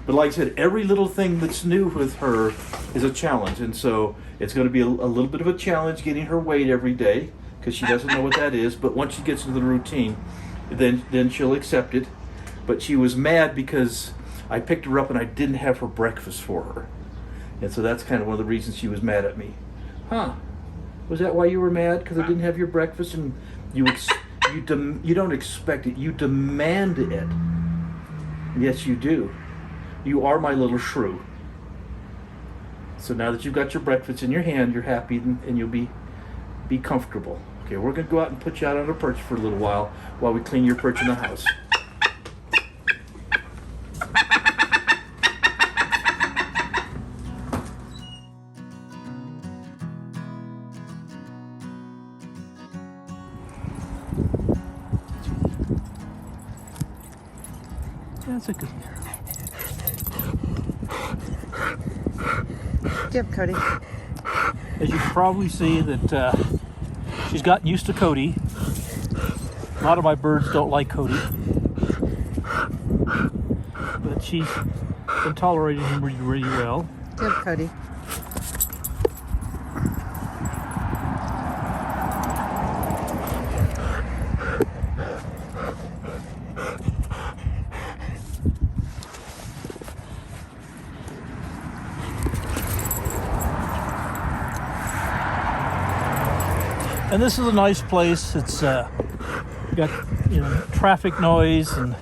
But like I said, every little thing that's new with her is a challenge. And so it's going to be a little bit of a challenge getting her weight every day because she doesn't know what that is. But once she gets into the routine, then she'll accept it. But she was mad because I picked her up and I didn't have her breakfast for her. And so that's kind of one of the reasons she was mad at me. Huh. Was that why you were mad? Because I didn't have your breakfast? And you don't expect it. You demand it. Yes, you do. You are my little shrew. So now that you've got your breakfast in your hand, you're happy and you'll be comfortable. Okay, we're going to go out and put you out on a perch for a little while we clean your perch in the house. That's a good. Give Cody. As you can probably see that she's gotten used to Cody. A lot of my birds don't like Cody, but she's been tolerating him really, really well. Give Cody. And this is a nice place. It's got traffic noise and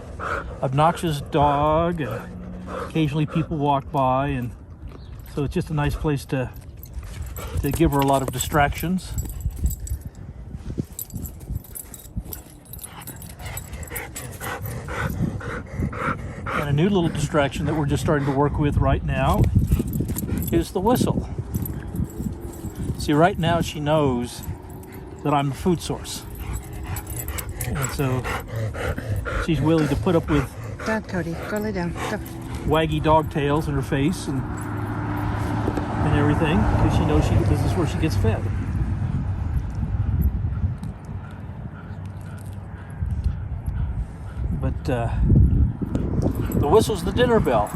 obnoxious dog, and occasionally people walk by, and so it's just a nice place to give her a lot of distractions. And a new little distraction that we're just starting to work with right now is the whistle. See, right now she knows that I'm the food source. And so she's willing to put up with Down, Cody. Go lay down. Go. waggy dog tails in her face and everything, because she knows this is where she gets fed. But the whistle's the dinner bell.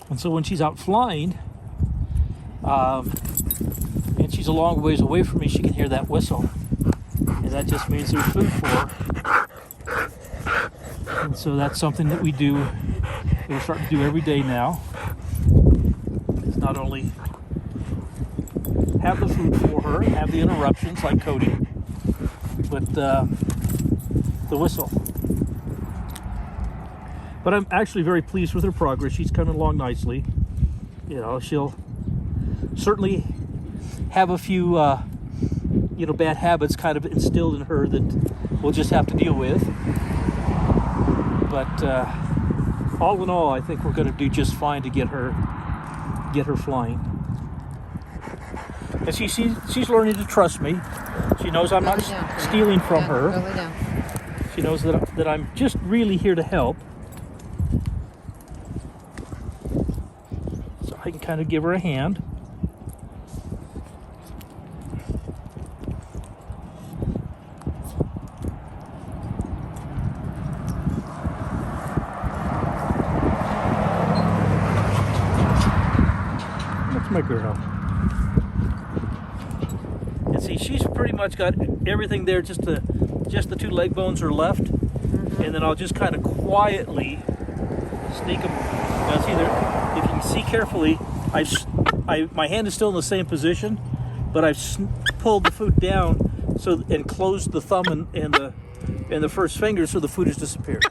And so when she's out flying, and she's a long ways away from me, she can hear that whistle. And that just means there's food for her. And so that's something that we're starting to do every day now. Is not only have the food for her, have the interruptions like Cody, but the whistle. But I'm actually very pleased with her progress. She's coming along nicely. She'll certainly have a few, bad habits kind of instilled in her that we'll just have to deal with. But all in all, I think we're going to do just fine to get her flying. And she's learning to trust me. She knows I'm not stealing from her. Go lay down. She knows that I'm just really here to help. I can kind of give her a hand. That's my girl. And see, she's pretty much got everything there. Just the two leg bones are left, and then I'll just kind of quietly sneak them. Now, see there. If you can see carefully, my hand is still in the same position, but I've pulled the food down and closed the thumb and the first finger, so the food has disappeared.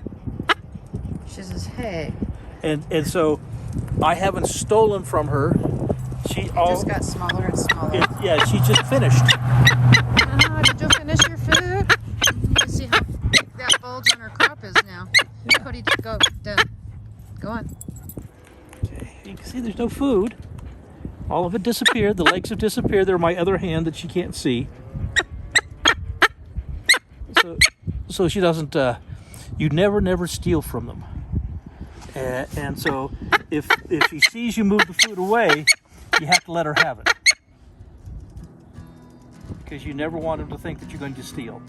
She says, "Hey." And so I haven't stolen from her. She just got smaller and smaller. She just finished. Did you finish your food? You can see how big that bulge on her crop is now. Yeah. Cody, go on. You can see there's no food. All of it disappeared. The legs have disappeared. They're my other hand that she can't see. So she doesn't. You never steal from them. And so if she sees you move the food away, you have to let her have it, because you never want them to think that you're going to steal.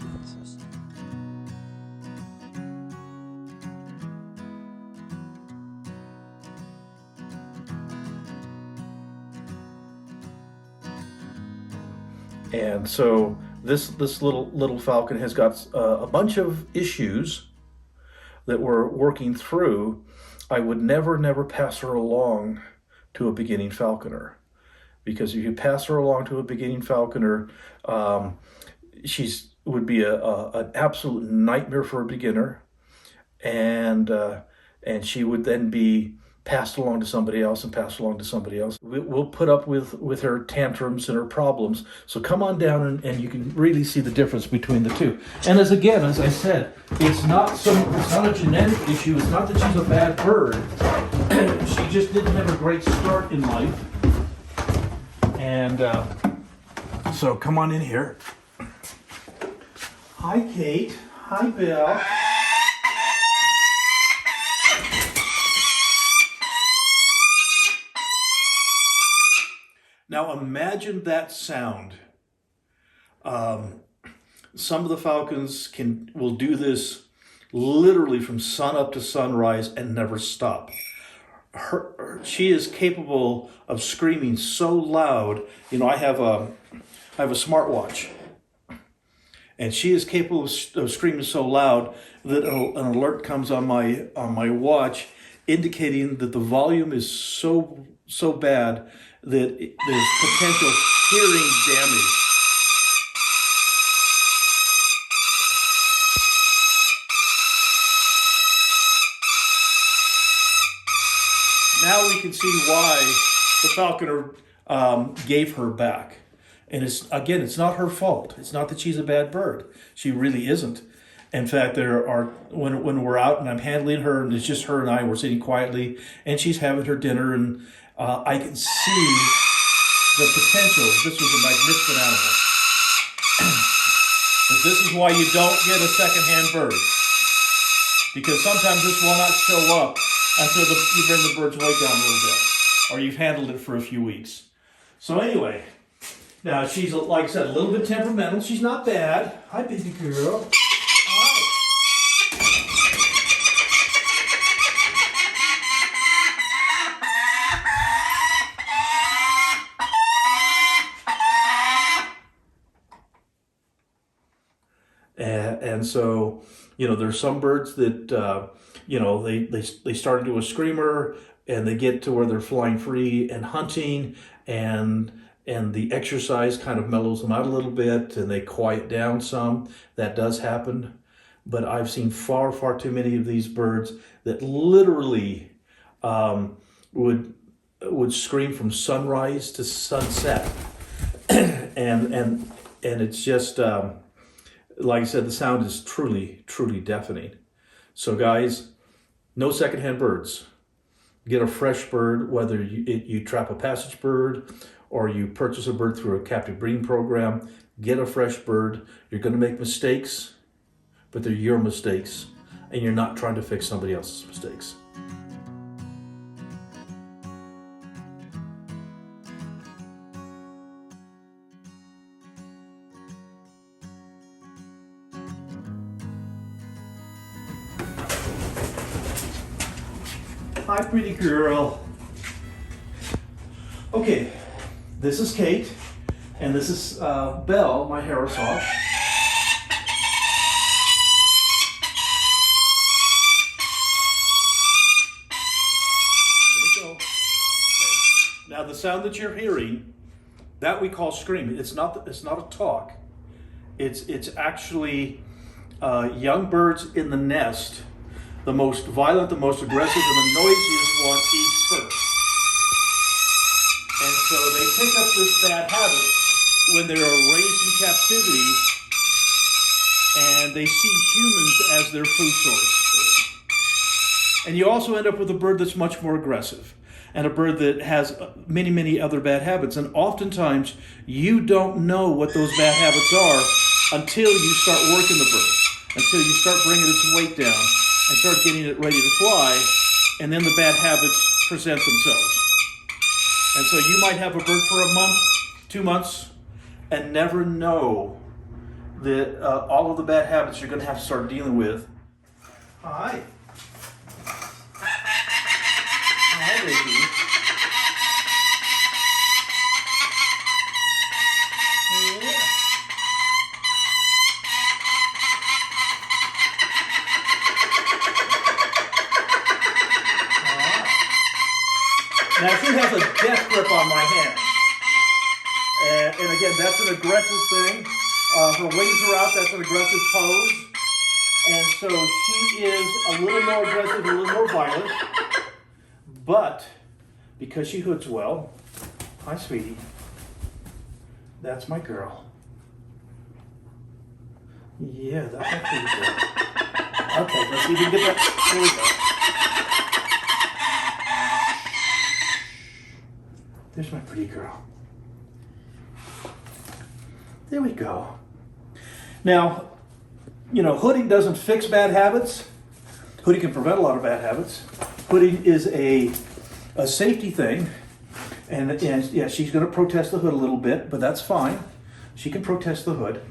And so this little falcon has got a bunch of issues that we're working through. I would never pass her along to a beginning falconer, because if you pass her along to a beginning falconer, she's would be an absolute nightmare for a beginner, and she would then be passed along to somebody else and passed along to somebody else. We'll put up with her tantrums and her problems. So come on down and you can really see the difference between the two. And as I said, it's not a genetic issue. It's not that she's a bad bird. She just didn't have a great start in life. And so come on in here. Hi, Kate. Hi, Bill. Now imagine that sound. Some of the falcons will do this literally from sun up to sunrise and never stop. She is capable of screaming so loud. You know, I have a smartwatch, and she is capable of screaming so loud that an alert comes on my watch, indicating that the volume is so bad that there's potential hearing damage. Now we can see why the falconer gave her back. And it's not her fault. It's not that she's a bad bird. She really isn't. In fact, there are when we're out and I'm handling her and it's just her and I, we're sitting quietly and she's having her dinner and I can see the potential. This was a magnificent animal. But this is why you don't get a second-hand bird. Because sometimes this will not show up until you bring the bird's weight down a little bit. Or you've handled it for a few weeks. So anyway, now she's, like I said, a little bit temperamental. She's not bad. Hi, baby girl. And so, you know, there's some birds that, you know, they start into a screamer and they get to where they're flying free and hunting and the exercise kind of mellows them out a little bit and they quiet down some. That does happen. But I've seen far, far too many of these birds that literally would scream from sunrise to sunset. and it's just... like I said, the sound is truly, truly deafening. So guys, no secondhand birds. Get a fresh bird, whether you trap a passage bird or you purchase a bird through a captive breeding program. Get a fresh bird. You're going to make mistakes, but they're your mistakes, and you're not trying to fix somebody else's mistakes. Hi, pretty girl. Okay, this is Kate, and this is Belle, my Harris hawk. There we go. Okay. Now, the sound that you're hearing, that we call screaming. It's not a talk. It's actually young birds in the nest. The most violent, the most aggressive, and the noisiest one eats first. And so they pick up this bad habit when they're raised in captivity and they see humans as their food source. And you also end up with a bird that's much more aggressive and a bird that has many, many other bad habits. And oftentimes you don't know what those bad habits are until you start working the bird, until you start bringing its weight down and start getting it ready to fly, and then the bad habits present themselves. And so you might have a bird for a month, 2 months, and never know that all of the bad habits you're going to have to start dealing with. Hi. Hi, baby. Yeah. Now she has a death grip on my hand. And again, that's an aggressive thing. Her wings are out, that's an aggressive pose. And so she is a little more aggressive, a little more violent. But because she hoods well, hi sweetie, that's my girl. Yeah, that's my pretty girl. Okay, let's see if we can get that. There we go. There's my pretty girl. There we go. Now, you know, hooding doesn't fix bad habits. Hooding can prevent a lot of bad habits. Hooding is a safety thing. And yeah, she's going to protest the hood a little bit, but that's fine. She can protest the hood.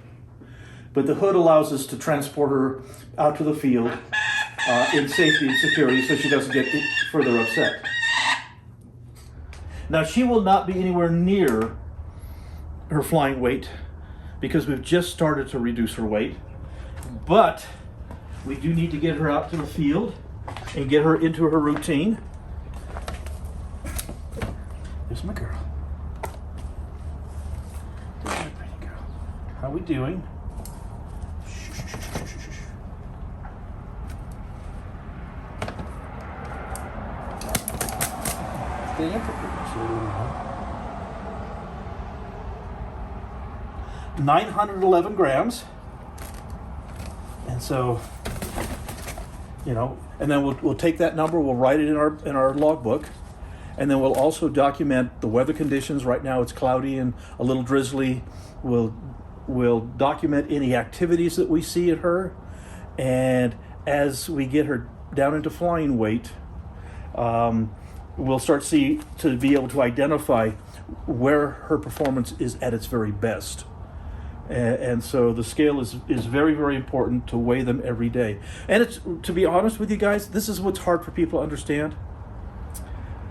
But the hood allows us to transport her out to the field in safety and security so she doesn't get further upset. Now, she will not be anywhere near her flying weight because we've just started to reduce her weight. But we do need to get her out to the field and get her into her routine. There's my girl. There's my pretty girl. How are we doing? Stay in for 911 grams. And so, you know, and then we'll take that number, we'll write it in our logbook, and then we'll also document the weather conditions. Right now it's cloudy and a little drizzly. We'll document any activities that we see at her, and as we get her down into flying weight, we'll start to be able to identify where her performance is at its very best. And so the scale is very, very important to weigh them every day. And it's, to be honest with you guys, this is what's hard for people to understand.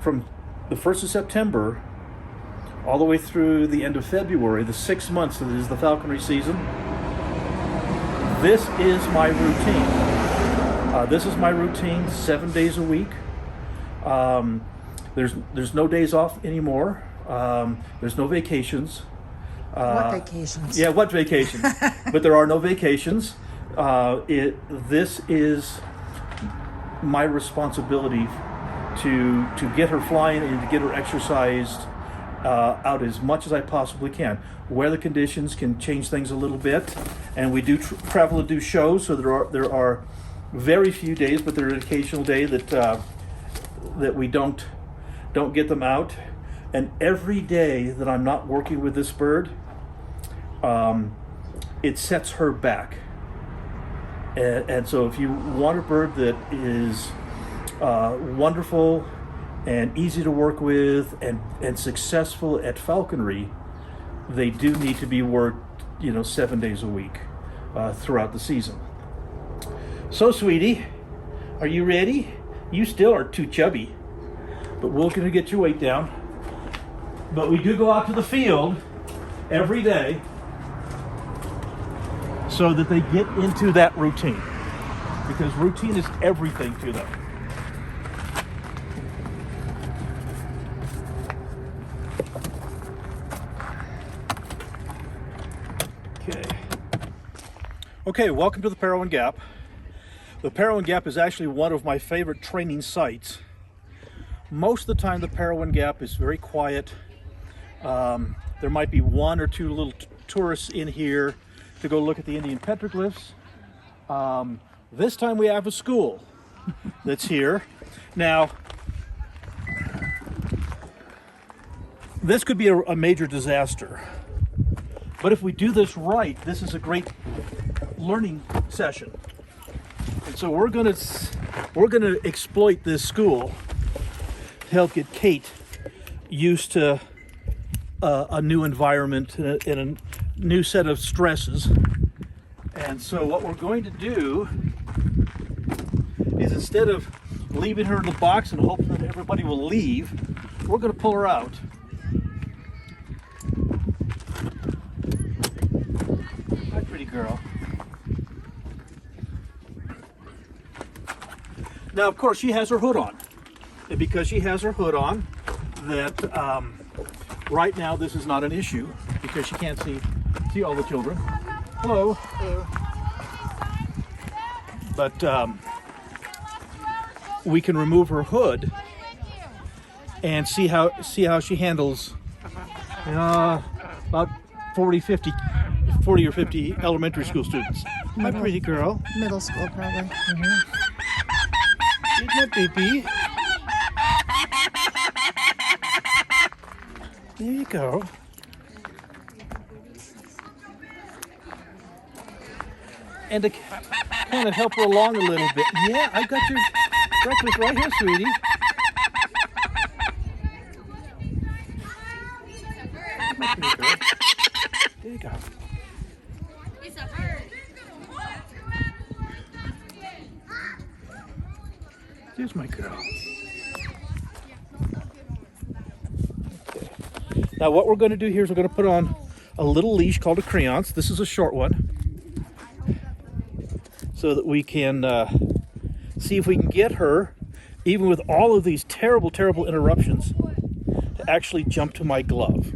From the 1st of September all the way through the end of February, the 6 months that is the falconry season, this is my routine. This is my routine 7 days a week. There's no days off anymore. There's no vacations. What vacations? Yeah, what vacations? But there are no vacations. This is my responsibility to get her flying and to get her exercised out as much as I possibly can. Weather conditions can change things a little bit, and we do travel to do shows, so there are very few days, but there are an occasional day that we don't get them out. And every day that I'm not working with this bird, it sets her back. And so if you want a bird that is wonderful and easy to work with and successful at falconry, they do need to be worked, 7 days a week throughout the season. So, sweetie, are you ready? You still are too chubby, but we're going to get your weight down. But we do go out to the field every day so that they get into that routine, because routine is everything to them. Okay, welcome to the Parowan Gap. The Parowan Gap is actually one of my favorite training sites. Most of the time the Parowan Gap is very quiet. There might be one or two little tourists in here to go look at the Indian petroglyphs. This time we have a school that's here. Now, this could be a major disaster. But if we do this right, this is a great learning session. And so we're gonna exploit this school to help get Kate used to a new environment and a new set of stresses. And so what we're going to do is, instead of leaving her in the box and hoping that everybody will leave, we're going to pull her out. Hi, pretty girl. Now, of course, she has her hood on. And because she has her hood on, that right now this is not an issue, because she can't see all the children. Hello. Hello. But we can remove her hood and see how she handles about 40 or 50 elementary school students. My pretty girl. Middle school, probably. Here's my baby. There you go. And to kind of help her along a little bit. Yeah, I got your breakfast right here, sweetie. There you go. It's a bird. There's my girl. Okay. Now what we're going to do here is we're going to put on a little leash called a Creance. This is a short one, so that we can see if we can get her, even with all of these terrible, terrible interruptions, to actually jump to my glove.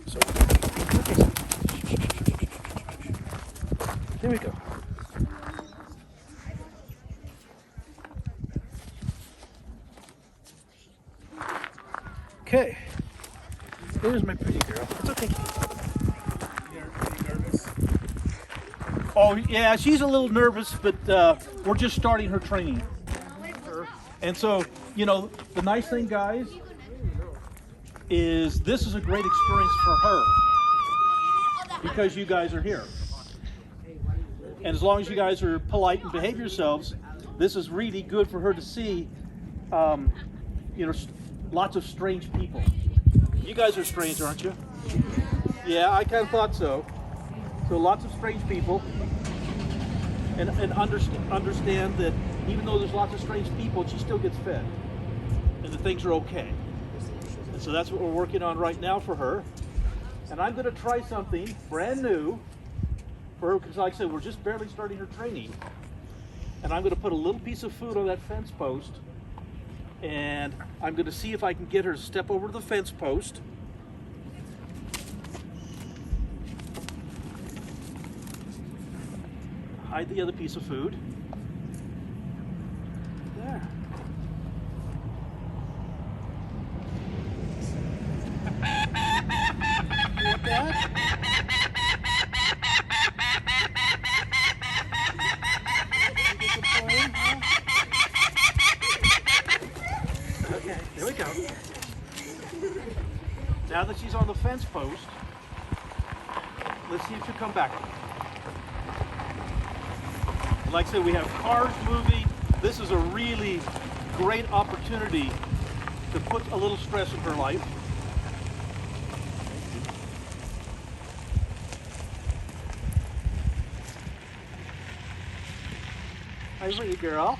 So, there we go. Okay, there's my pretty girl. It's okay. Oh yeah, she's a little nervous, but we're just starting her training. And so, you know, the nice thing, guys, is this is a great experience for her because you guys are here. And as long as you guys are polite and behave yourselves, this is really good for her to see, you know, lots of strange people. You guys are strange, aren't you? Yeah, I kind of thought so. So lots of strange people. And understand that even though there's lots of strange people, she still gets fed. And the things are okay. And so that's what we're working on right now for her. And I'm going to try something brand new for her, because like I said, we're just barely starting her training. And I'm going to put a little piece of food on that fence post. And I'm going to see if I can get her to step over to the fence post. Hide the other piece of food. There. You want that? Okay, here we go. Now that she's on the fence post, let's see if she'll come back. Like I said, we have cars moving. This is a really great opportunity to put a little stress in her life. Hi, pretty girl.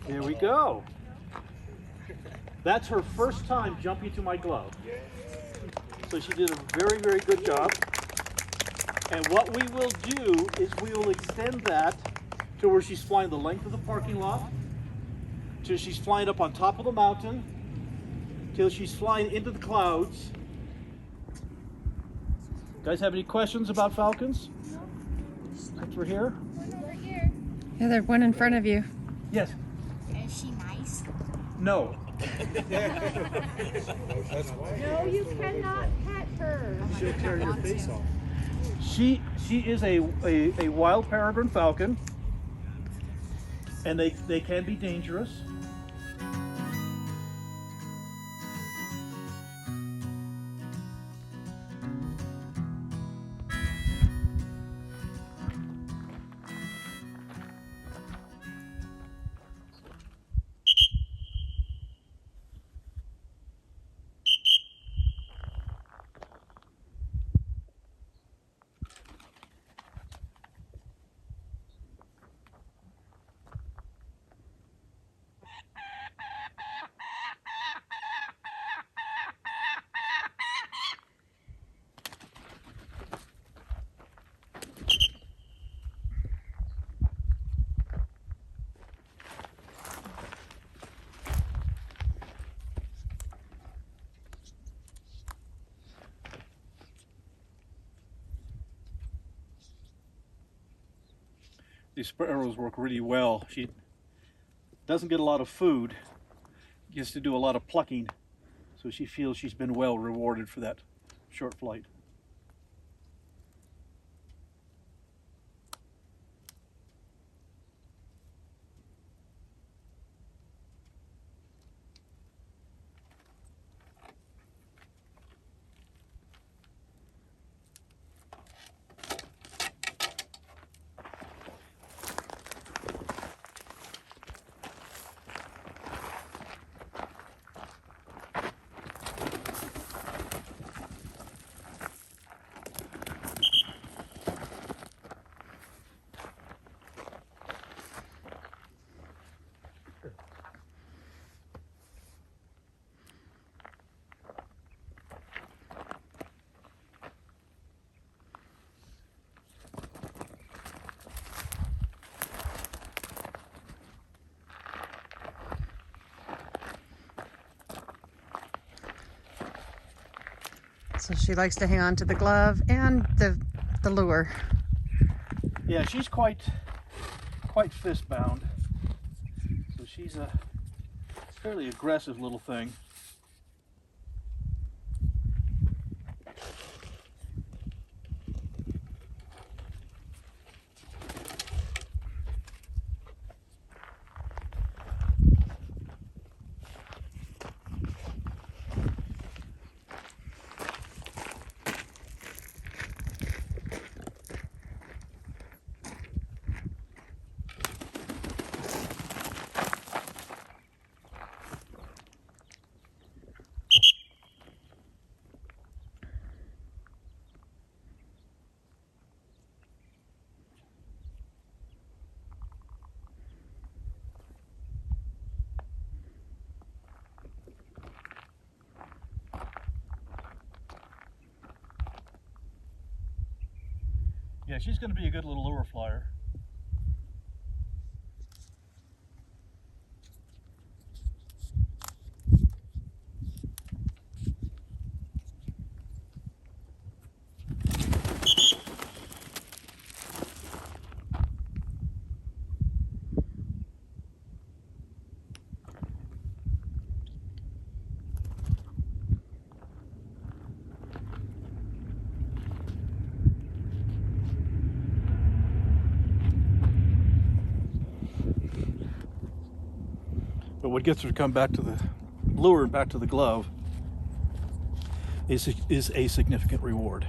There we go. That's her first time jumping to my glove. So she did a very, very good job. And what we will do is we will extend that to where she's flying the length of the parking lot, till she's flying up on top of the mountain, till she's flying into the clouds. Guys have any questions about falcons? Since we're here? We're here. Yeah, there's one in front of you. Yes. Is she nice? No. No, you cannot pet her. She'll tear your face off. She is a wild peregrine falcon, and they can be dangerous. these sparrows work really well. She doesn't get a lot of food, gets to do a lot of plucking, so she feels she's been well rewarded for that short flight. So she likes to hang on to the glove and the lure. Yeah, she's quite fist bound, so she's a fairly aggressive little thing. Yeah, she's going to be a good little lure flyer. But what gets her to come back to the lure and back to the glove is a significant reward.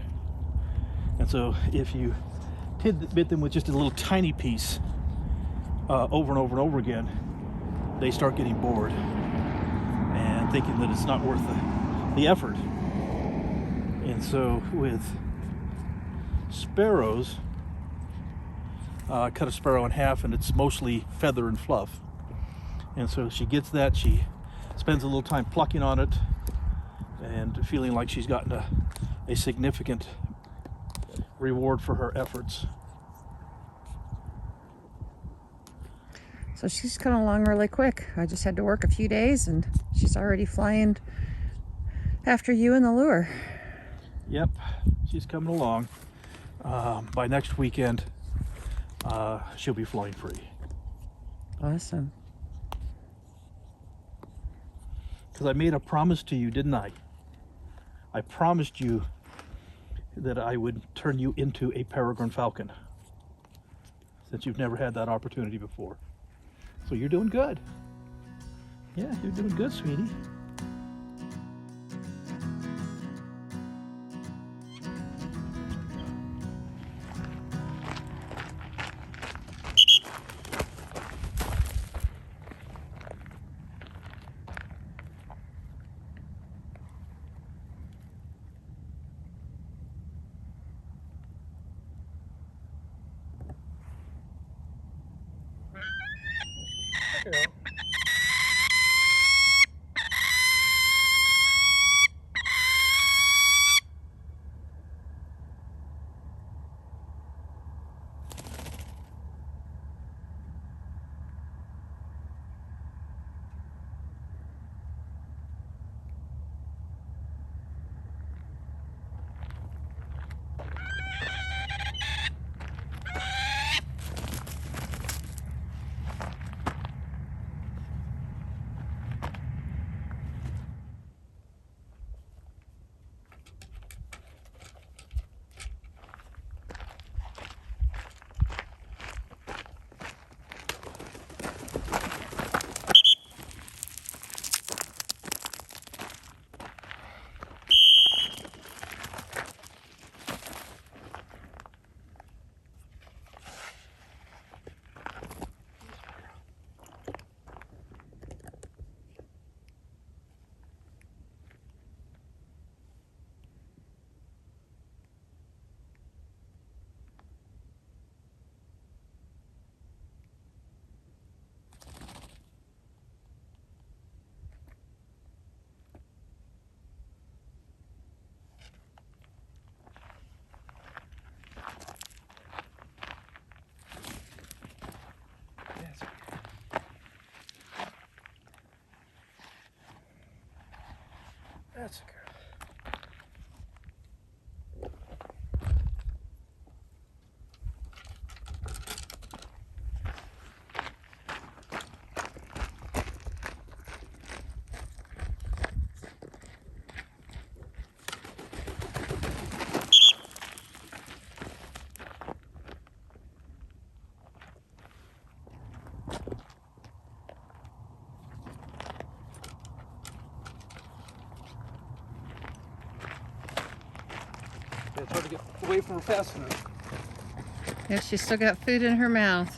And so if you tidbit them with just a little tiny piece over and over and over again, they start getting bored and thinking that it's not worth the effort. And so with sparrows, I cut a sparrow in half and it's mostly feather and fluff. And so she gets that, she spends a little time plucking on it and feeling like she's gotten a significant reward for her efforts. So she's coming along really quick. I just had to work a few days and she's already flying after you and the lure. Yep, she's coming along. By next weekend, she'll be flying free. Awesome. Because I made a promise to you, didn't I? I promised you that I would turn you into a peregrine falcon, since you've never had that opportunity before. So you're doing good. Yeah, you're doing good, sweetie. That's a girl. It's hard to get away from her fast enough. Yeah, she's still got food in her mouth.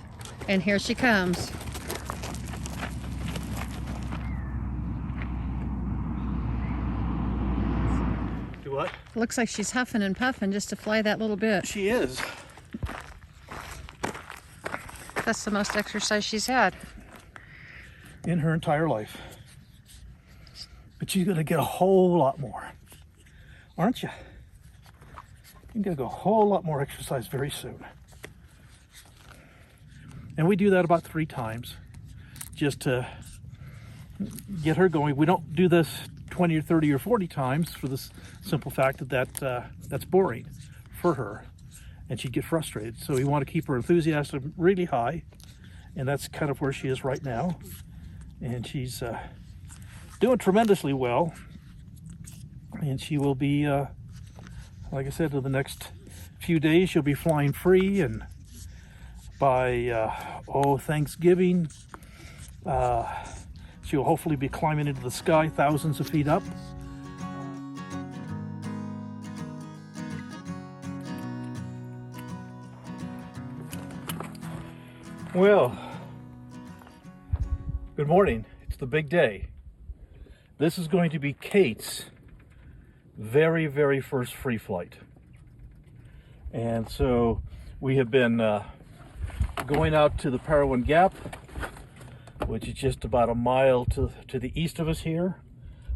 And here she comes. Do what? Looks like she's huffing and puffing just to fly that little bit. She is. That's the most exercise she's had. In her entire life. But she's going to get a whole lot more. Aren't you? You're going to get a whole lot more exercise very soon. And we do that about 3 times just to get her going. We don't do this 20 or 30 or 40 times for the simple fact that that's boring for her and she'd get frustrated. So we want to keep her enthusiasm really high, and that's kind of where she is right now. And she's doing tremendously well, and she will be, like I said, in the next few days she'll be flying free, and by Thanksgiving she'll hopefully be climbing into the sky thousands of feet up. Well, good morning. It's the big day. This is going to be Kate's very, very first free flight. And so we have been going out to the Parowan Gap, which is just about a mile to the east of us here,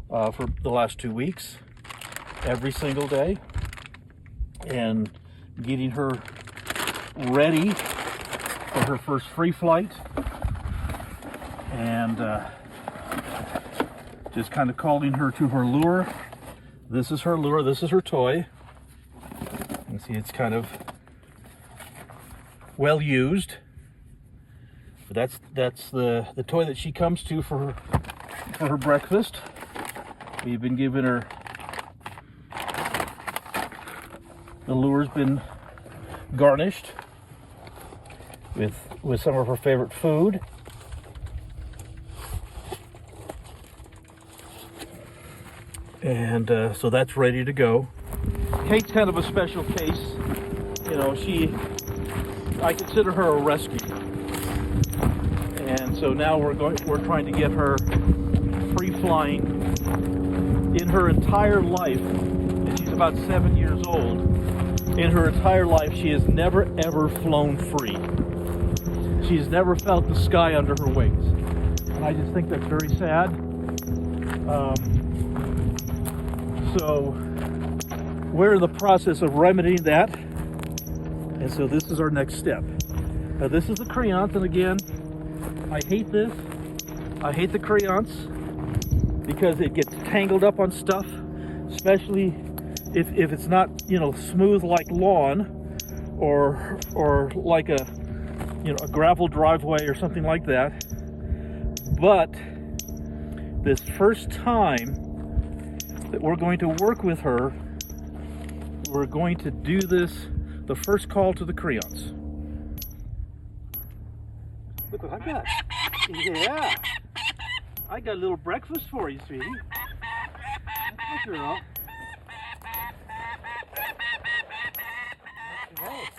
for the last 2 weeks, every single day, and getting her ready for her first free flight, and just kind of calling her to her lure. This is her lure, this is her toy. You can see it's kind of well used. But that's the toy that she comes to for her breakfast. We've been giving her, the lure's been garnished with some of her favorite food. And so that's ready to go. Kate's kind of a special case. You know, I consider her a rescue. And so now we're trying to get her free flying. In her entire life, and she's about 7 years old, in her entire life she has never ever flown free. She's never felt the sky under her wings. And I just think that's very sad. So we're in the process of remedying that. And so this is our next step. Now this is the Creance, and again, I hate this. I hate the Creance because it gets tangled up on stuff, especially if it's not, you know, smooth like lawn or like a gravel driveway or something like that. But this first time that we're going to work with her, we're going to do this, the first call to the Creance. Look what I got. Yeah. I got a little breakfast for you, sweetie. Good girl. Okay.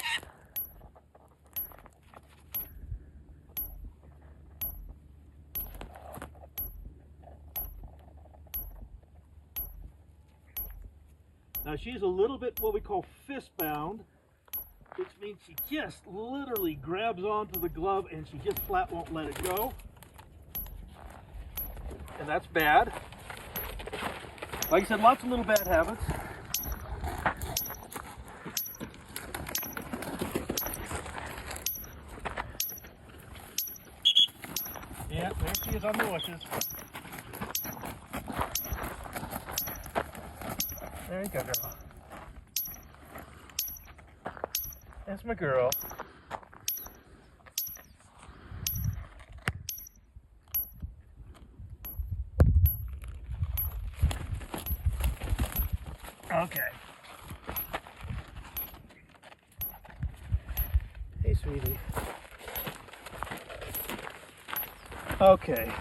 Now she's a little bit what we call fist bound, which means she just literally grabs onto the glove and she just flat won't let it go. And that's bad. Like I said, lots of little bad habits. Yeah, there she is on the bushes. There you go, girl. That's my girl. Okay. Hey, sweetie. Okay.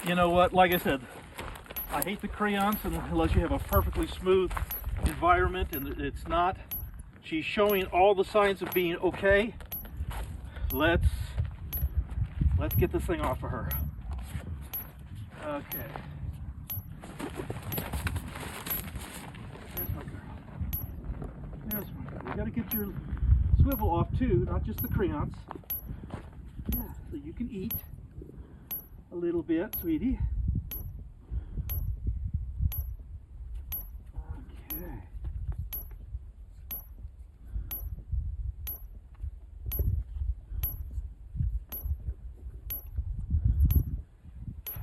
You know what? Like I said, I hate the Creance unless you have a perfectly smooth environment, and it's not. She's showing all the signs of being okay. Let's get this thing off of her. Okay. There's my girl. There's my girl. You gotta get your swivel off too, not just the Creance. Yeah, so you can eat a little bit, sweetie. Okay.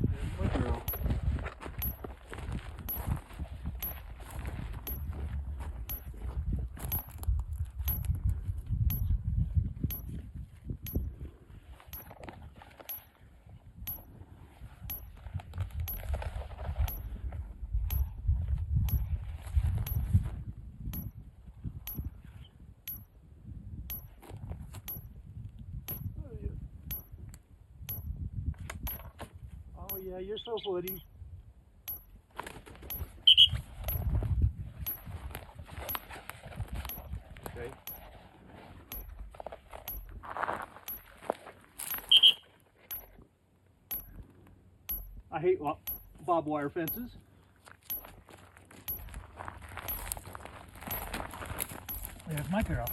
There's my girl. Oh yeah, you're so woody. Okay. I hate barbed wire fences. There's my girl.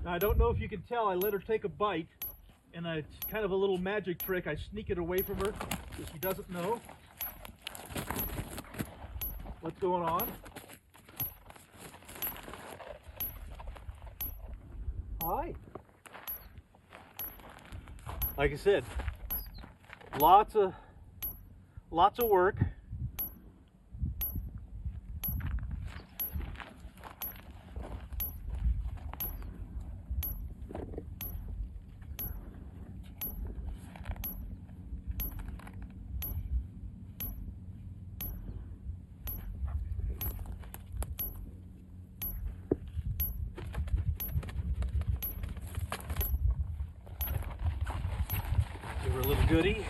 Now, I don't know if you can tell, I let her take a bite, and it's kind of a little magic trick. I sneak it away from her so she doesn't know what's going on. Hi. Like I said, lots of work. Give her a little goodie.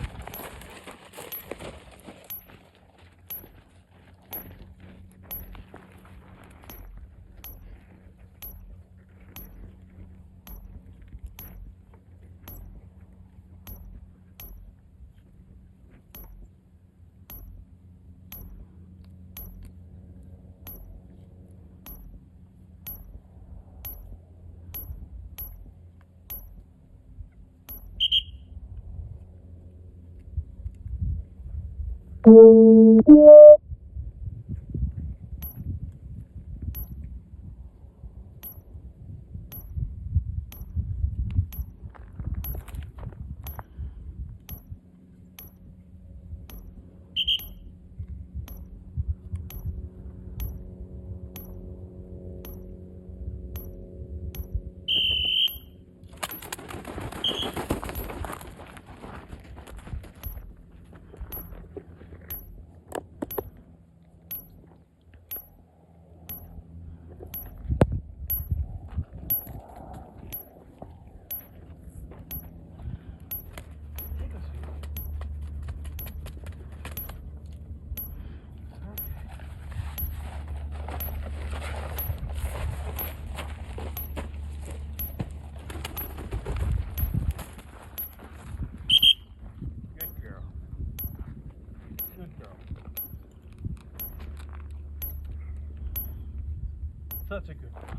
Such a good girl.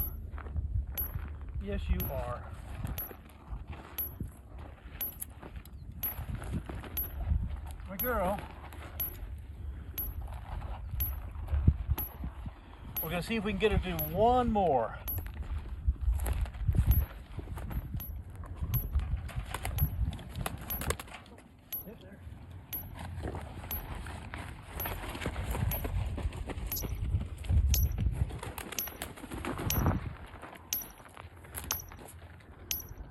Yes, you are. My girl. We're going to see if we can get her to do one more.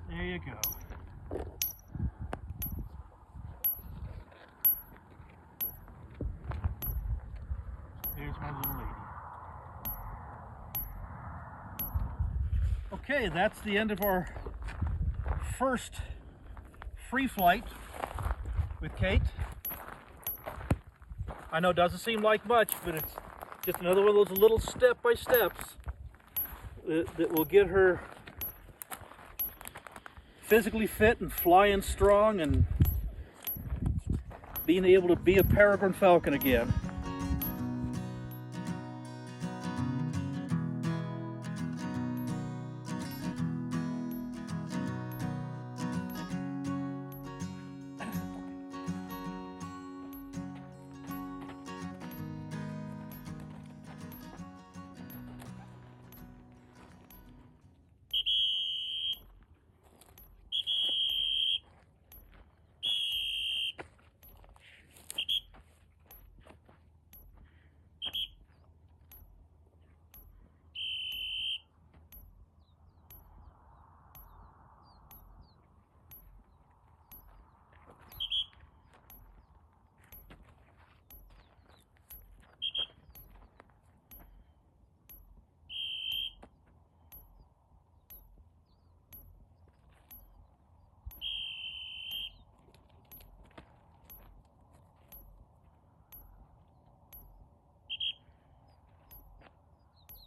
There you go. There's my little lady. Okay, that's the end of our first free flight with Kate. I know it doesn't seem like much, but it's just another one of those little step-by-steps that will get her physically fit and flying strong and being able to be a peregrine falcon again.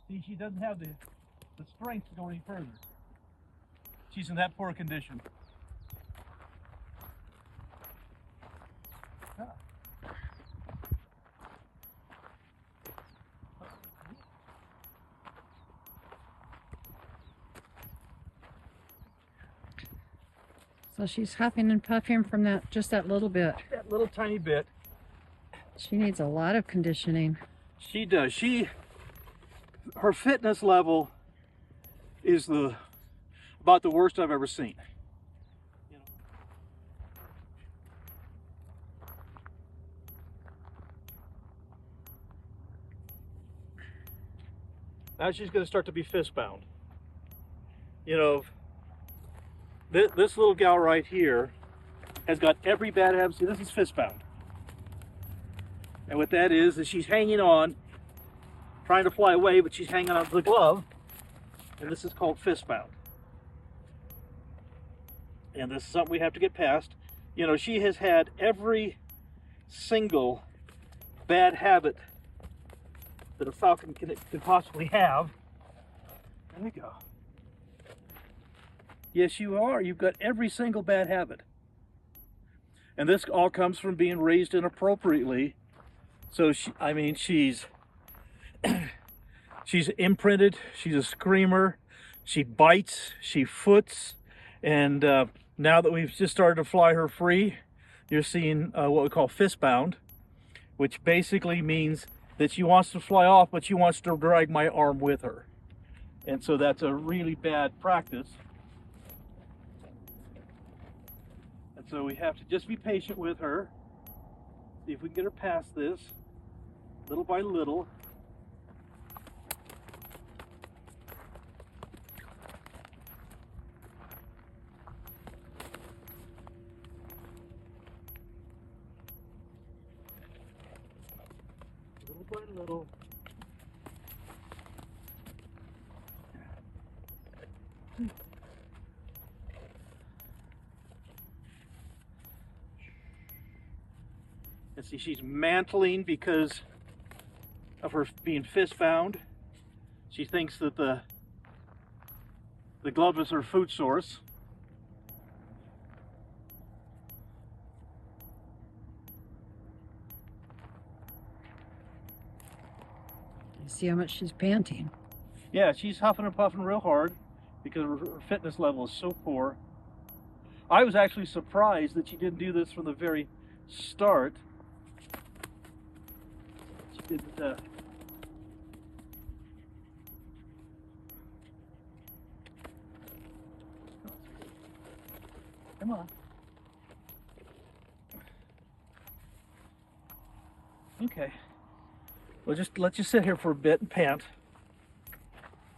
See, she doesn't have the strength to go any further. She's in that poor condition. Ah. So she's huffing and puffing from that, just that little bit. That little tiny bit. She needs a lot of conditioning. She does. Her fitness level is about the worst I've ever seen. You know. Now she's going to start to be fist bound. You know, this little gal right here has got every bad habit. See, this is fist bound. And what that is she's hanging on, trying to fly away, but she's hanging on to the glove. And this is called fist bound. And this is something we have to get past. You know, she has had every single bad habit that a falcon can possibly have. There we go. Yes, you are. You've got every single bad habit. And this all comes from being raised inappropriately. So, she's imprinted. She's a screamer. She bites. She foots. And now that we've just started to fly her free, you're seeing what we call fist bound, which basically means that she wants to fly off, but she wants to drag my arm with her. And so that's a really bad practice. And so we have to just be patient with her. See if we can get her past this, little by little. Little by little. And see, she's mantling because of her being fist bound. She thinks that the glove is her food source. See how much she's panting. Yeah, she's huffing and puffing real hard because her fitness level is so poor. I was actually surprised that she didn't do this from the very start. She didn't Come on. Okay. Well, just let you sit here for a bit and pant.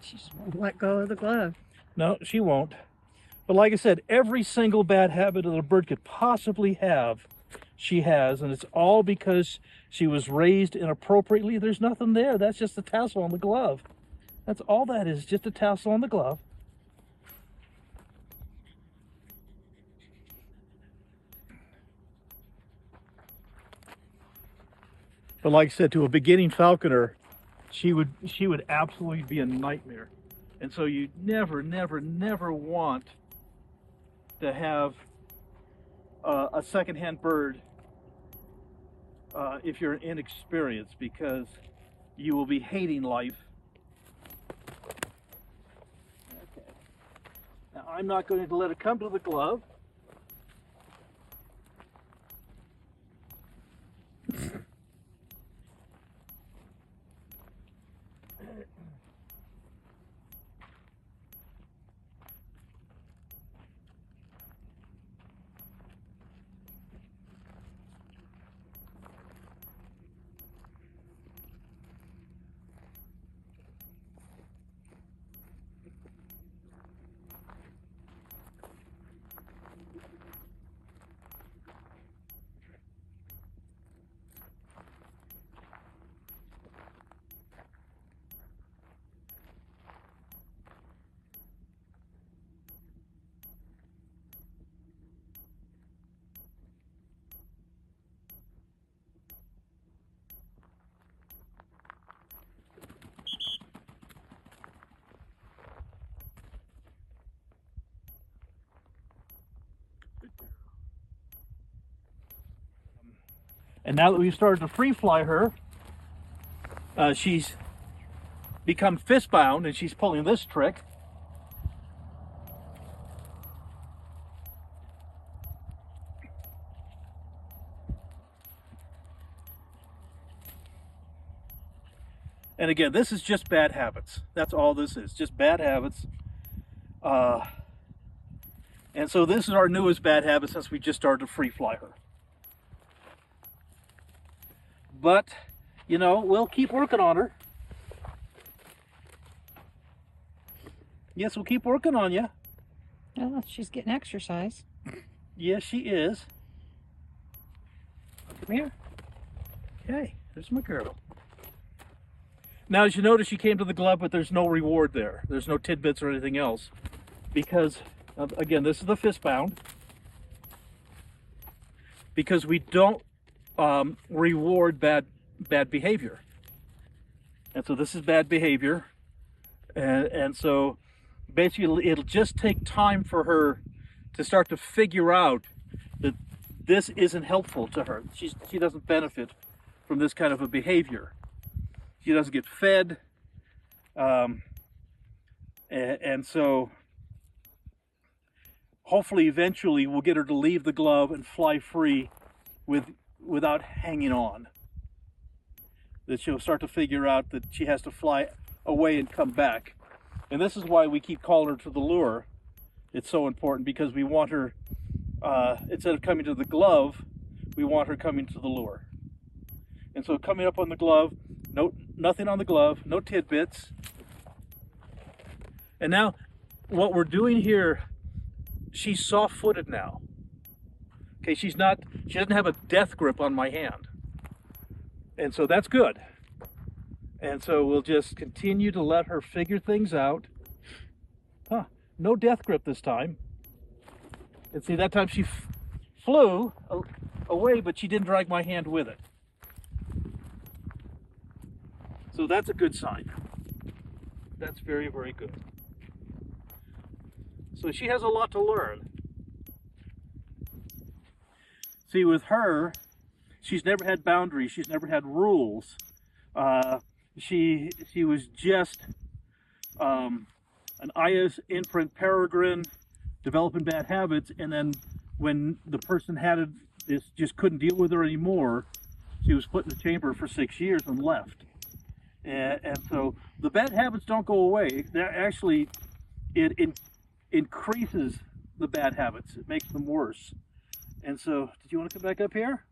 She just won't let go of the glove. No, she won't. But like I said, every single bad habit that a bird could possibly have, she has, and it's all because she was raised inappropriately. There's nothing there. That's just a tassel on the glove. That's all that is, just a tassel on the glove. But like I said, to a beginning falconer, she would absolutely be a nightmare. And so you never want to have a secondhand bird if you're inexperienced, because you will be hating life. Okay. Now I'm not going to let it come to the glove. And now that we've started to free fly her, she's become fist bound, and she's pulling this trick. And again, this is just bad habits. That's all this is, just bad habits. And so this is our newest bad habit since we just started to free fly her. But, you know, we'll keep working on her. Yes, we'll keep working on you. Well, she's getting exercise. Yes, she is. Come here. Okay, there's my girl. Now, as you notice, she came to the glove, but there's no reward there. There's no tidbits or anything else. Because, again, this is the fist bound. Because we don't reward bad behavior. And so this is bad behavior. And so basically it'll just take time for her to start to figure out that this isn't helpful to her. She doesn't benefit from this kind of a behavior. She doesn't get fed. And so hopefully eventually we'll get her to leave the glove and fly free without hanging on. That she'll start to figure out that she has to fly away and come back. And this is why we keep calling her to the lure. It's so important, because we want her, instead of coming to the glove, we want her coming to the lure. And so coming up on the glove, nothing on the glove, no tidbits. And now what we're doing here, she's soft-footed now. Okay, she doesn't have a death grip on my hand. And so that's good. And so we'll just continue to let her figure things out. No death grip this time. And see, that time she flew away, but she didn't drag my hand with it. So that's a good sign. That's very, very good. So she has a lot to learn. See, with her, she's never had boundaries. She's never had rules. She was just an IS imprint peregrine, developing bad habits, and then when the person had it, just couldn't deal with her anymore, she was put in the chamber for 6 years and left. And so the bad habits don't go away. They're actually, it increases the bad habits. It makes them worse. And so, did you want to come back up here?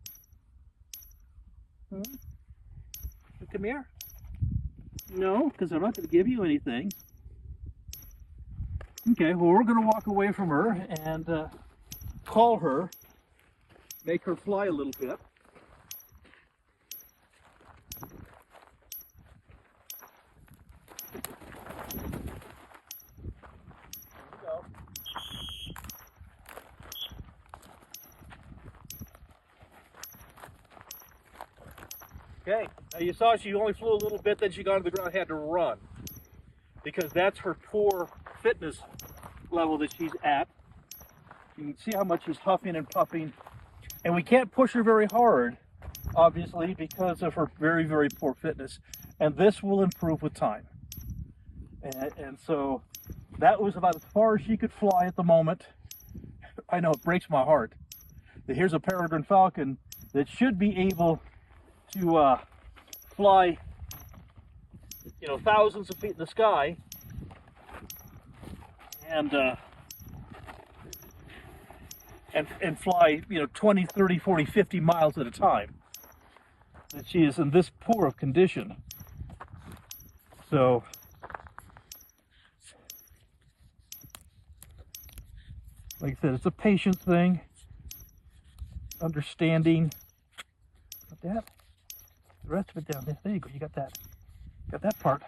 Hmm? Come here. No, because I'm not going to give you anything. Okay, well, we're going to walk away from her and call her, make her fly a little bit. Okay, now you saw she only flew a little bit, then she got to the ground and had to run. Because that's her poor fitness level that she's at. You can see how much she's huffing and puffing. And we can't push her very hard, obviously, because of her very, very poor fitness. And this will improve with time. And so that was about as far as she could fly at the moment. I know, it breaks my heart. Here's a peregrine falcon that should be able to fly, you know, thousands of feet in the sky, and fly, you know, 20, 30, 40, 50 miles at a time. That she is in this poor of condition. So like I said, it's a patience thing, understanding. But that, the rest of it down there. There you go. You got that part.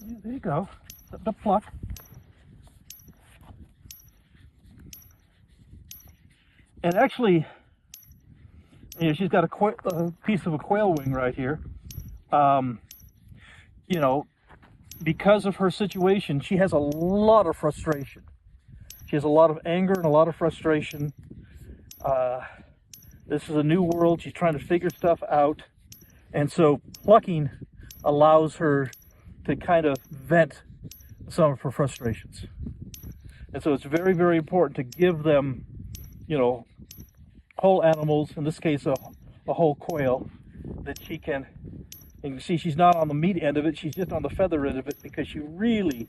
Yeah, there you go. The pluck. And actually, you know, she's got a piece of a quail wing right here. You know, because of her situation, she has a lot of frustration. She has a lot of anger and a lot of frustration. This is a new world. She's trying to figure stuff out. And so plucking allows her to kind of vent some of her frustrations. And so it's very, very important to give them, you know, whole animals, in this case a whole quail, that she can, and you can see she's not on the meat end of it, she's just on the feather end of it, because she really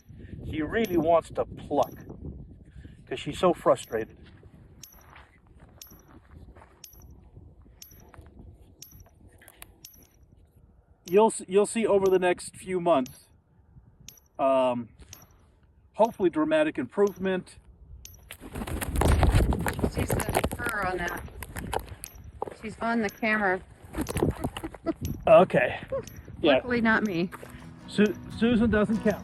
wants to pluck, because she's so frustrated. You'll see over the next few months, hopefully dramatic improvement. See the fur on that. She's on the camera. Okay. Yeah. Luckily not me. Susan doesn't count.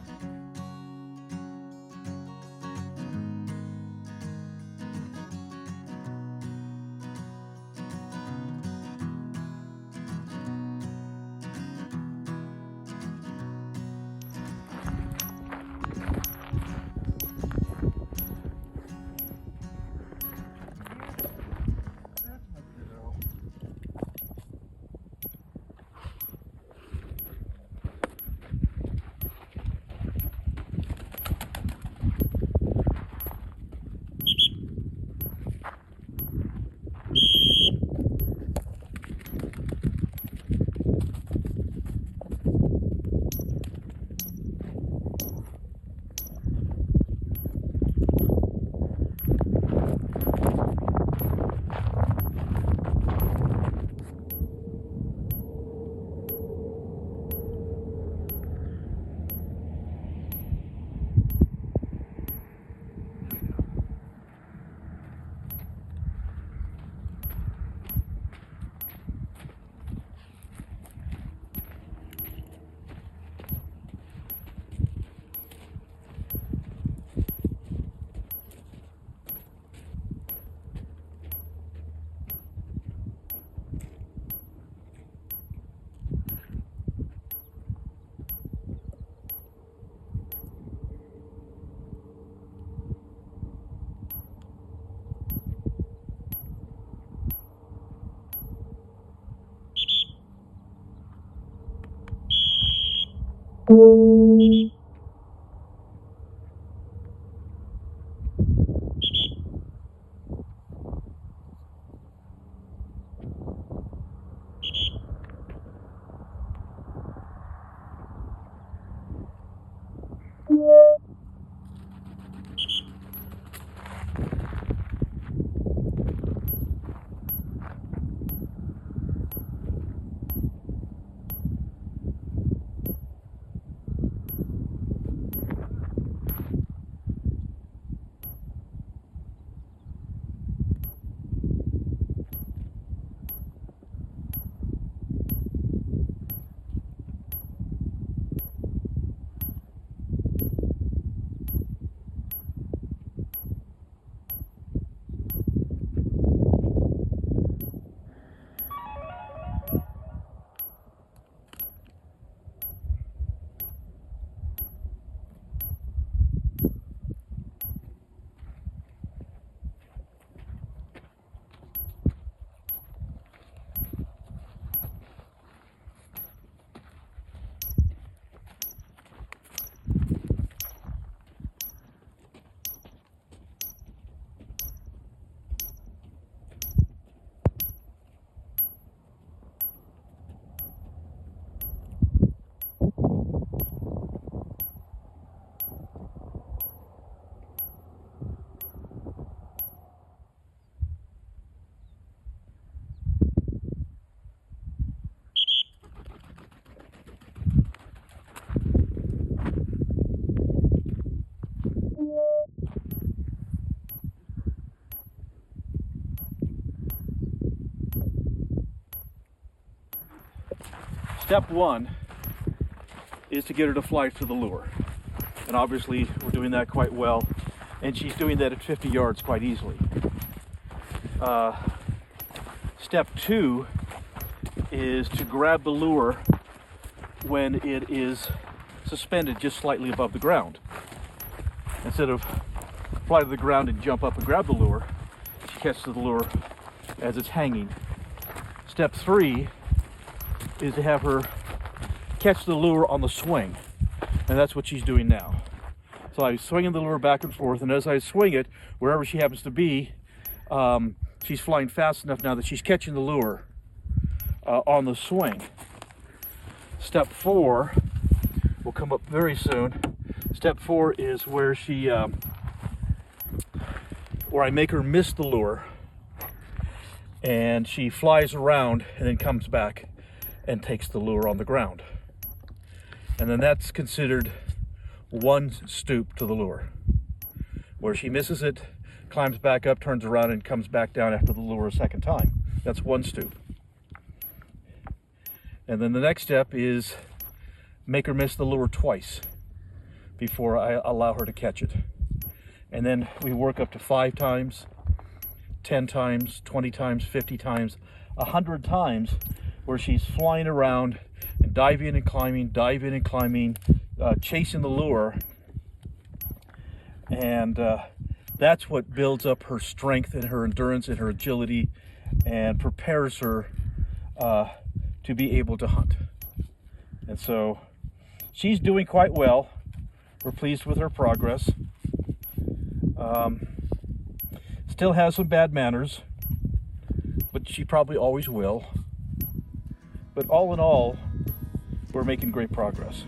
step one is to get her to fly to the lure. And obviously we're doing that quite well. And she's doing that at 50 yards quite easily. Step two is to grab the lure when it is suspended just slightly above the ground. Instead of fly to the ground and jump up and grab the lure, she catches the lure as it's hanging. Step three is to have her catch the lure on the swing, and that's what she's doing now. So I'm swinging the lure back and forth, and as I swing it, wherever she happens to be, she's flying fast enough now that she's catching the lure on the swing. Step four will come up very soon. Step four is where where I make her miss the lure, and she flies around and then comes back and takes the lure on the ground. And then that's considered one stoop to the lure, where she misses it, climbs back up, turns around, and comes back down after the lure a second time. That's one stoop. And then the next step is make her miss the lure twice before I allow her to catch it. And then we work up to 5 times, 10 times, 20 times, 50 times, 100 times, where she's flying around and diving in and climbing, chasing the lure. And that's what builds up her strength and her endurance and her agility and prepares her to be able to hunt. And so she's doing quite well. We're pleased with her progress. Still has some bad manners, but she probably always will. But all in all, we're making great progress.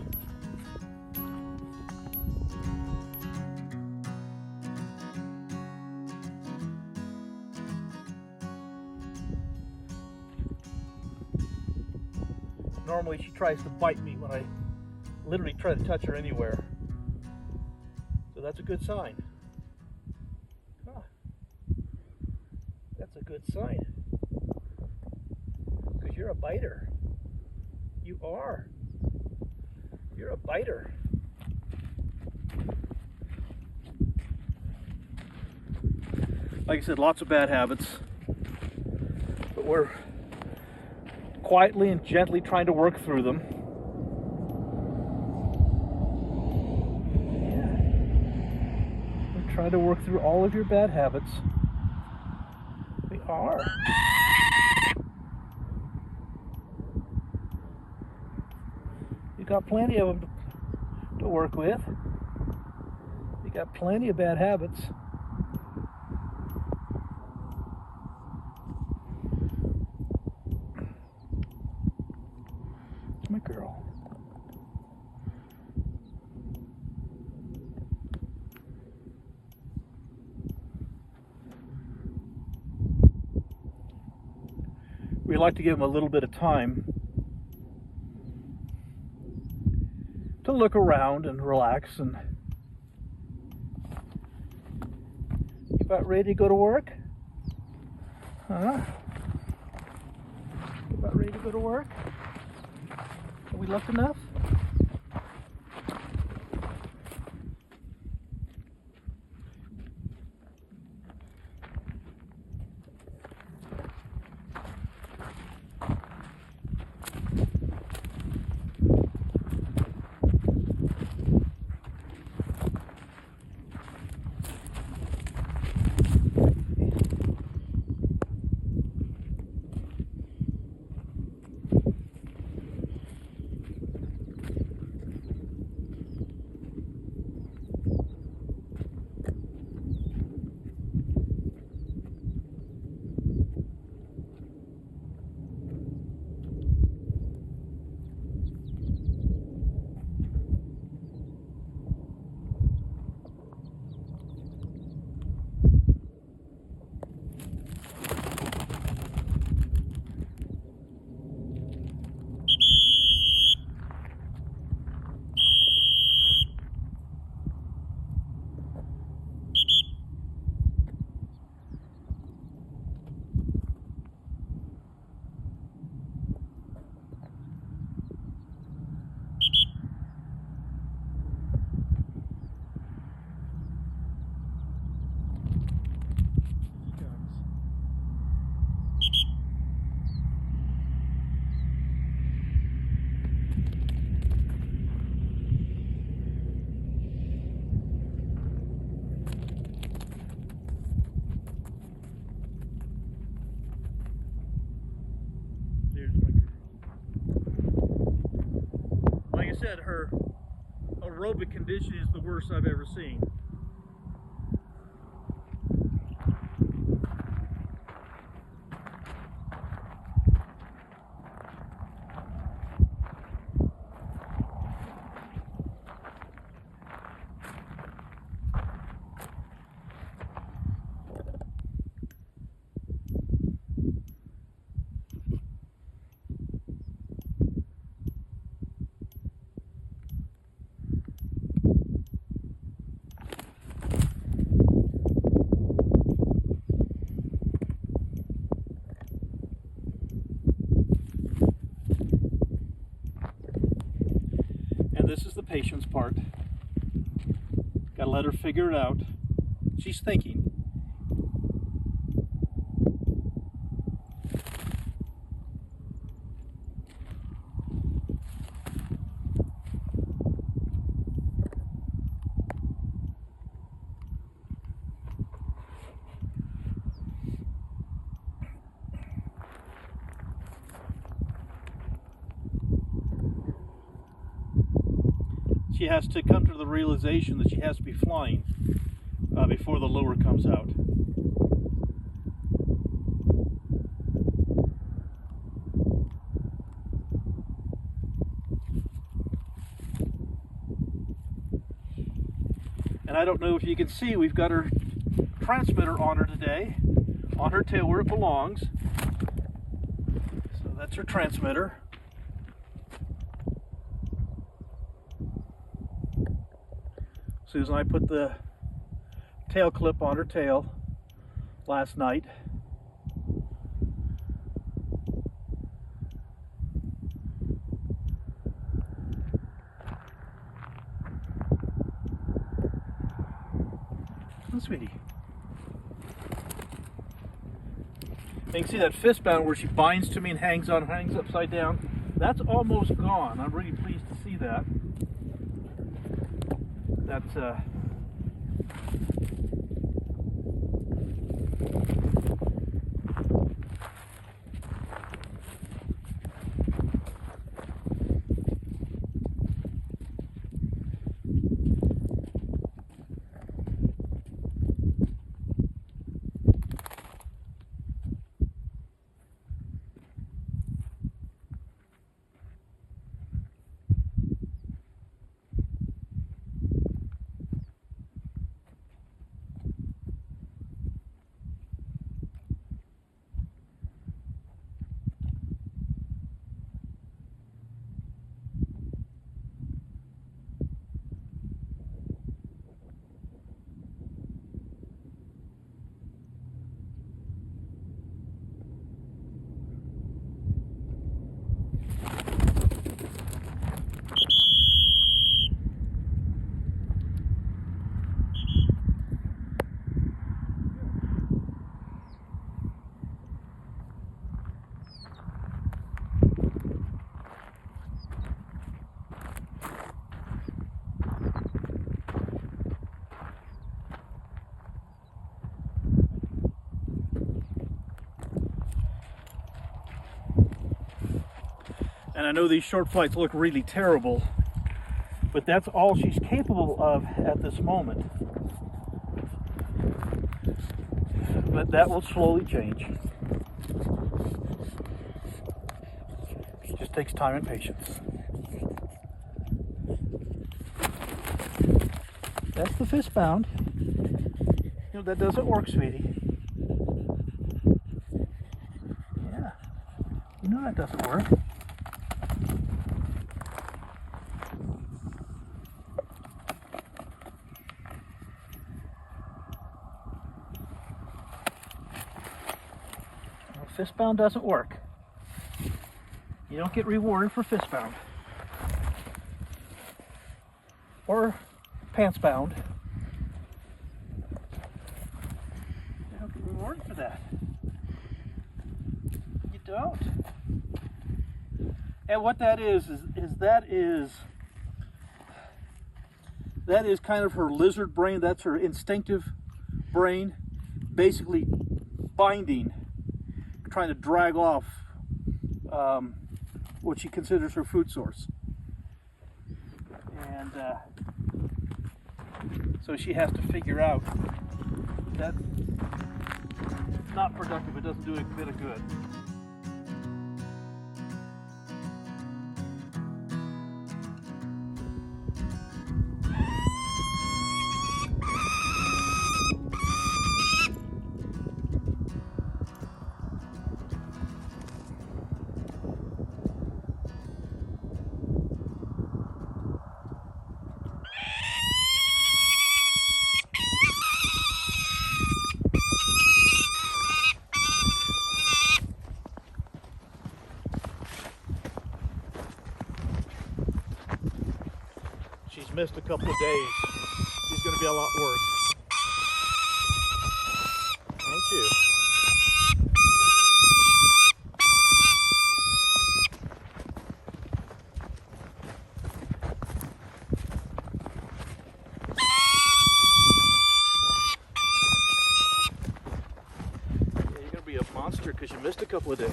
Normally she tries to bite me when I literally try to touch her anywhere. So that's a good sign. Huh. That's a good sign. Because you're a biter. You are. You're a biter. Like I said, lots of bad habits. But we're quietly and gently trying to work through them. We're trying to work through all of your bad habits. We are. You got plenty of them to work with. You got plenty of bad habits. My girl. We like to give them a little bit of time to look around and relax. And you about ready to go to work? Huh? You about ready to go to work? Are we looked enough? aerobic condition is the worst I've ever seen. This is the patience part. Gotta let her figure it out. She's thinking. She has to come to the realization that she has to be flying before the lure comes out. And I don't know if you can see, we've got her transmitter on her today, on her tail where it belongs. So that's her transmitter. Susan and I put the tail clip on her tail last night. Oh, sweetie. You can see that fist bound where she binds to me and hangs upside down. That's almost gone. I'm really pleased to see that. That's and I know these short flights look really terrible, but that's all she's capable of at this moment. But that will slowly change. It just takes time and patience. That's the fist bound. You know, that doesn't work, sweetie. Yeah, you know that doesn't work. Fistbound doesn't work. You don't get rewarded for fistbound. Or pantsbound. You don't get rewarded for that. You don't. And what that is that is kind of her lizard brain. That's her instinctive brain, basically binding, trying to drag off what she considers her food source. And So she has to figure out that not productive, it doesn't do a bit of good. She's missed a couple of days. She's going to be a lot worse. Aren't you? Yeah, you're going to be a monster because you missed a couple of days.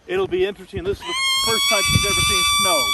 It'll be interesting. This is the first time she's ever seen snow.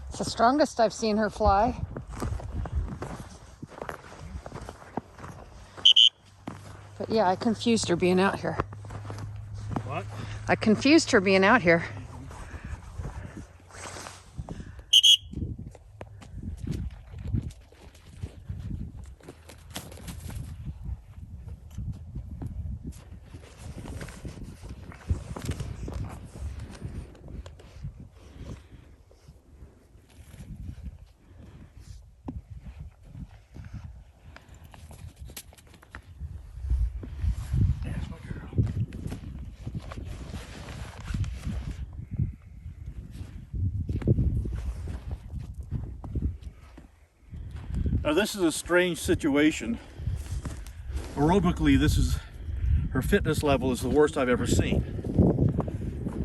It's the strongest I've seen her fly. But yeah, I confused her being out here. What? I confused her being out here. Now this is a strange situation. Aerobically, this is, her fitness level is the worst I've ever seen.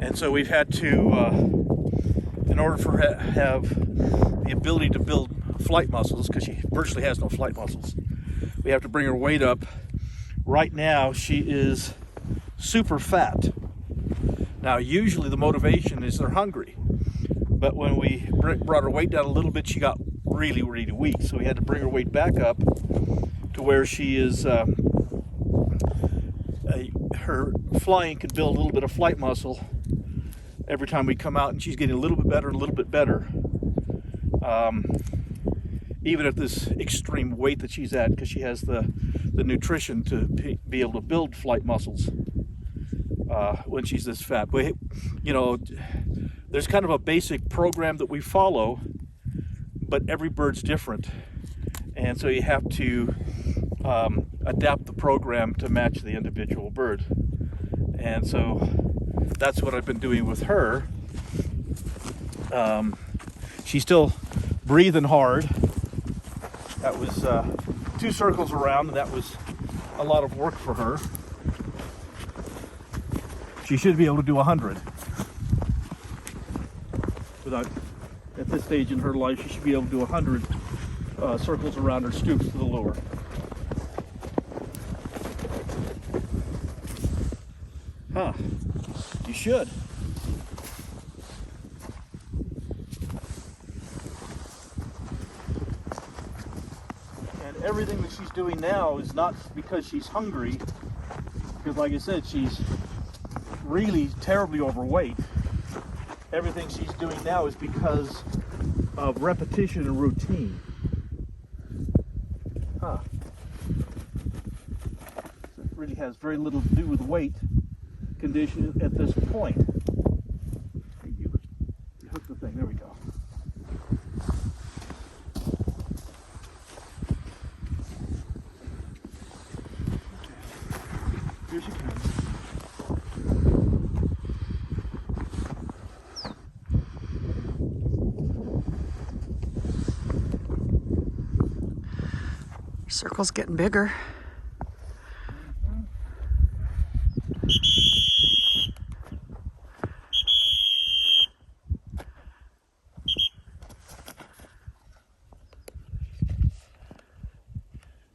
And so we've had to, in order for her to have the ability to build flight muscles, because she virtually has no flight muscles, we have to bring her weight up. Right now, she is super fat. Now, usually the motivation is they're hungry. But when we brought her weight down a little bit, she got really, really weak. So we had to bring her weight back up to where she is her flying can build a little bit of flight muscle every time we come out, and she's getting a little bit better and a little bit better. Even at this extreme weight that she's at, because she has the nutrition to be able to build flight muscles when she's this fat. But you know, there's kind of a basic program that we follow, but every bird's different, and so you have to adapt the program to match the individual bird. And so that's what I've been doing with her. She's still breathing hard. That was 2 circles around, and that was a lot of work for her. She should be able to do 100. Without, at this stage in her life, she should be able to do 100 circles around her stoops to the lure. Huh, you should. Everything that she's doing now is not because she's hungry, because like I said, she's really terribly overweight. Everything she's doing now is because of repetition and routine. Huh. So it really has very little to do with weight condition at this point. You hook the thing, there we go. Here she comes. Circle's getting bigger.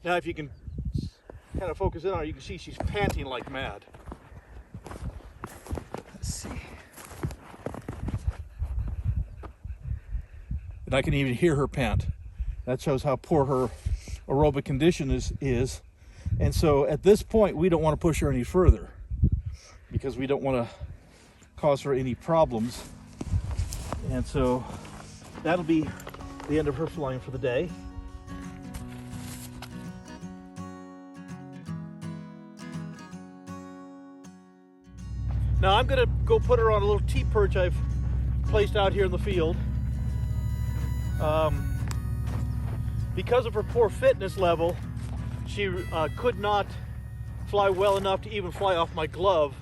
Now if you can kind of focus in on her, you can see she's panting like mad. Let's see. And I can even hear her pant. That shows how poor her aerobic condition is. And so at this point, we don't want to push her any further because we don't want to cause her any problems. And so that'll be the end of her flying for the day. Now I'm gonna go put her on a little T-Perch I've placed out here in the field. Because of her poor fitness level, she could not fly well enough to even fly off my glove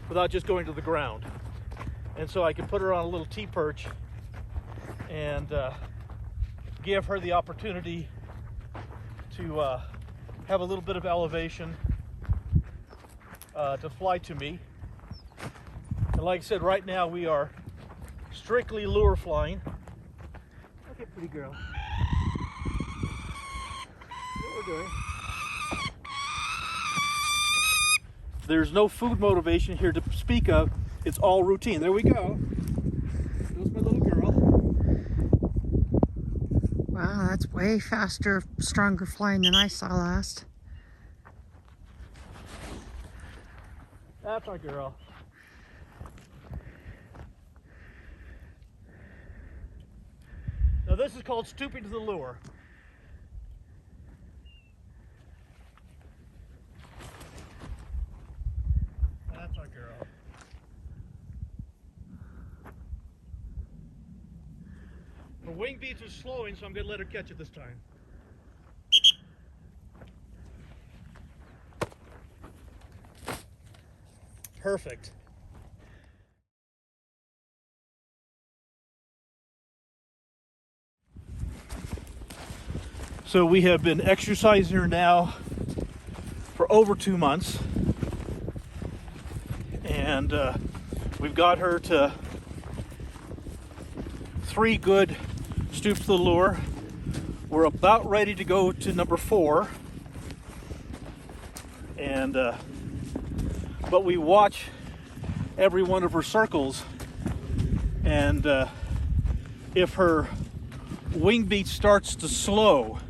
without just going to the ground. And so I can put her on a little T-Perch and give her the opportunity to have a little bit of elevation to fly to me. And like I said, right now we are strictly lure flying. Okay, pretty girl. What we're doing. There's no food motivation here to speak of. It's all routine. There we go. There's my little girl. Wow, that's way faster, stronger flying than I saw last. That's my girl. Now this is called stooping to the lure. That's our girl. Her wing beats are slowing, so I'm going to let her catch it this time. Perfect. So we have been exercising her now for over 2 months, and we've got her to 3 good stoops to the lure. We're about ready to go to number 4, and but we watch every one of her circles, and if her wing beat starts to slow,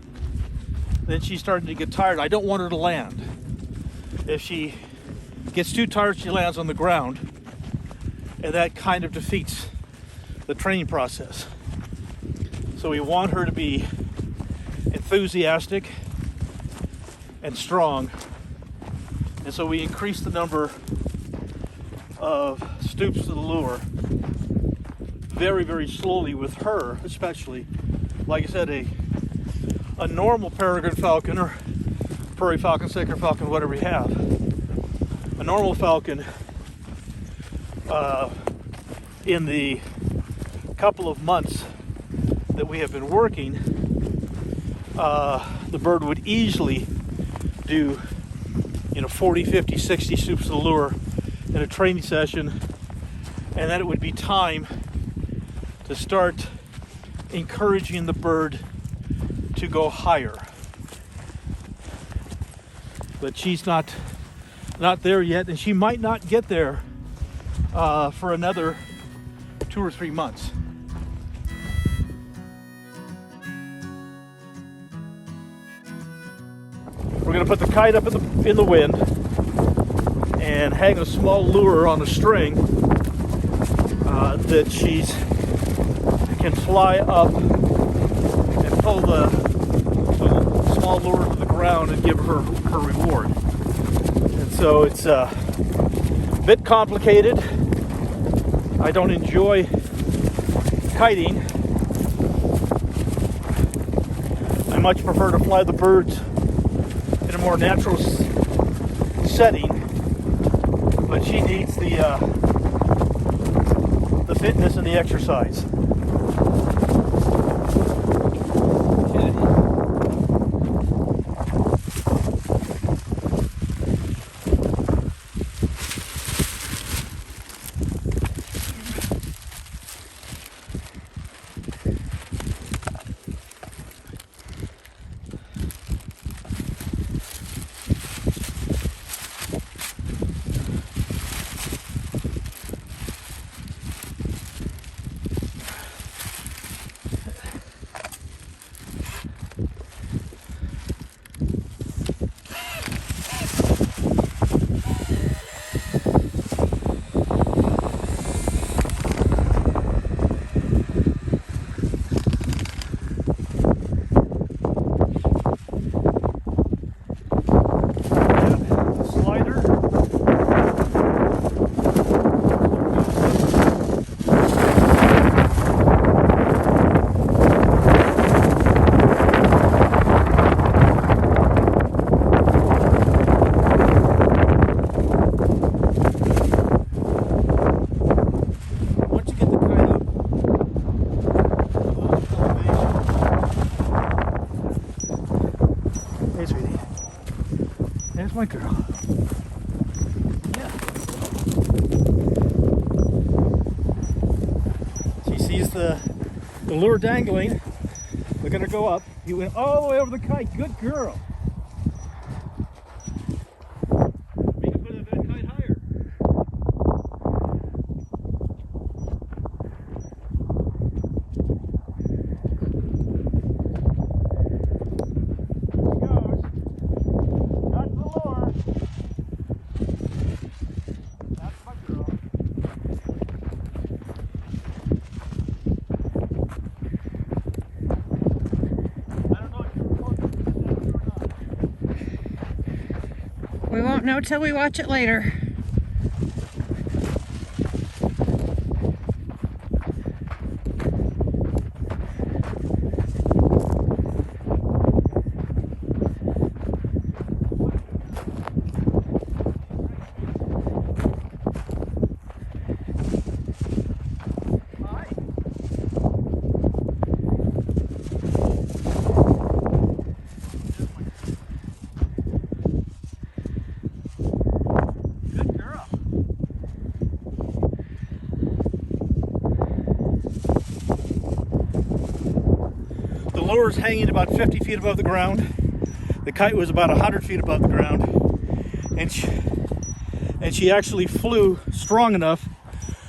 then she's starting to get tired. I don't want her to land. If she gets too tired, she lands on the ground, and that kind of defeats the training process. So we want her to be enthusiastic and strong, and so we increase the number of stoops to the lure very, very slowly with her, especially. Like I said, a normal peregrine falcon or prairie falcon, sacred falcon, whatever we have. A normal falcon, in the couple of months that we have been working, the bird would easily do 40, 50, 60 stoops to the lure in a training session, and then it would be time to start encouraging the bird to go higher. But she's not there yet, and she might not get there for another 2 or 3 months. We're going to put the kite up in the wind and hang a small lure on a string that she can fly up and pull the small lure to the ground and give her reward. And so it's a bit complicated. I don't enjoy kiting. I much prefer to fly the birds in a more natural setting, but she needs the fitness and the exercise. My girl. Yeah. She sees the lure dangling. Look at her go up. He went all the way over the kite. Good girl. We can put that kite higher. We won't know till we watch it later. The lure is hanging about 50 feet above the ground. The kite was about 100 feet above the ground, and she actually flew strong enough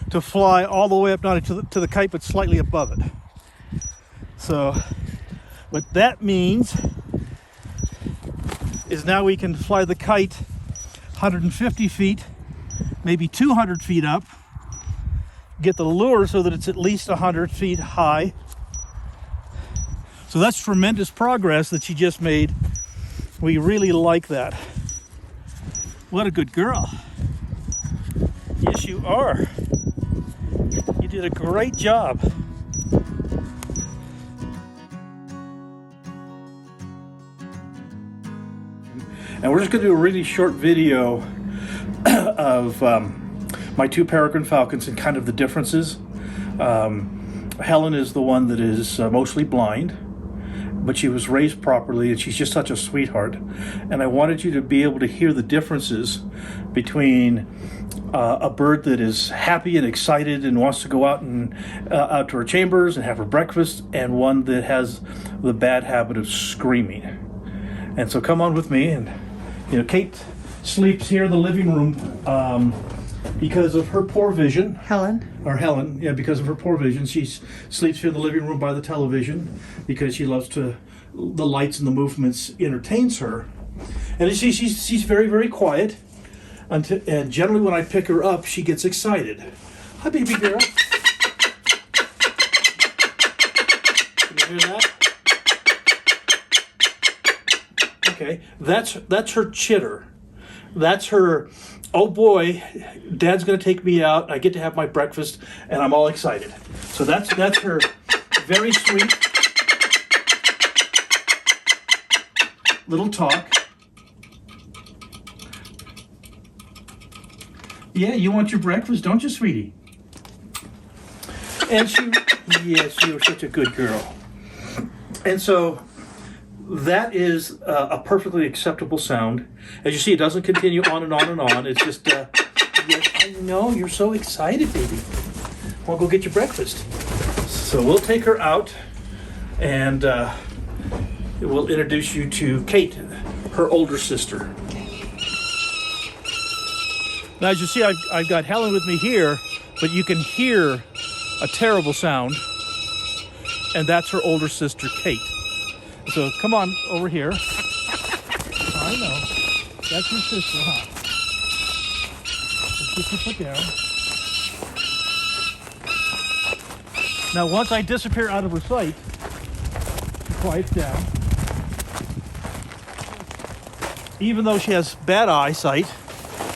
to fly all the way up, not to the kite, but slightly above it. So what that means is now we can fly the kite 150 feet, maybe 200 feet up. Get the lure so that it's at least 100 feet high. So that's tremendous progress that she just made. We really like that. What a good girl. Yes, you are. You did a great job. And we're just going to do a really short video of my two Parowan Falcons and kind of the differences. Helen is the one that is mostly blind, but she was raised properly, and she's just such a sweetheart. And I wanted you to be able to hear the differences between a bird that is happy and excited and wants to go out and out to her chambers and have her breakfast, and one that has the bad habit of screaming. And so come on with me. And Kate sleeps here in the living room because of her poor vision. Helen? Yeah, because of her poor vision. She sleeps here in the living room by the television because she loves the lights and the movements entertains her. And she's very, very quiet. And generally when I pick her up, she gets excited. Hi, baby girl. Can you hear that? Okay, that's her chitter. That's her, oh boy, Dad's gonna take me out. I get to have my breakfast, and I'm all excited. So that's her very sweet little talk. Yeah, you want your breakfast, don't you, sweetie? And yes, you are such a good girl. And so that is a perfectly acceptable sound. As you see, it doesn't continue on and on and on. It's just, yes, I know, you're so excited, baby. Well, go get your breakfast. So we'll take her out, and we'll introduce you to Kate, her older sister. Now, as you see, I've got Helen with me here, but you can hear a terrible sound, and that's her older sister, Kate. So come on over here. I know. That's your sister, huh? Let's get you put down. Now, once I disappear out of her sight, she quiets down. Even though she has bad eyesight,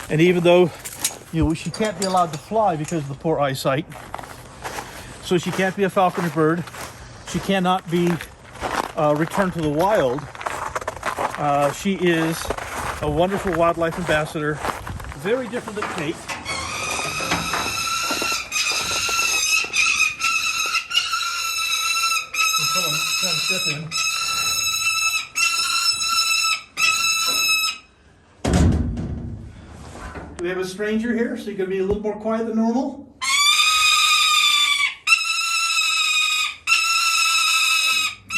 and even though she can't be allowed to fly because of the poor eyesight, so she can't be a falconer bird, she cannot be returned to the wild. She is a wonderful wildlife ambassador, very different than Kate. Come on, step in. Do we have a stranger here, so you can be a little more quiet than normal?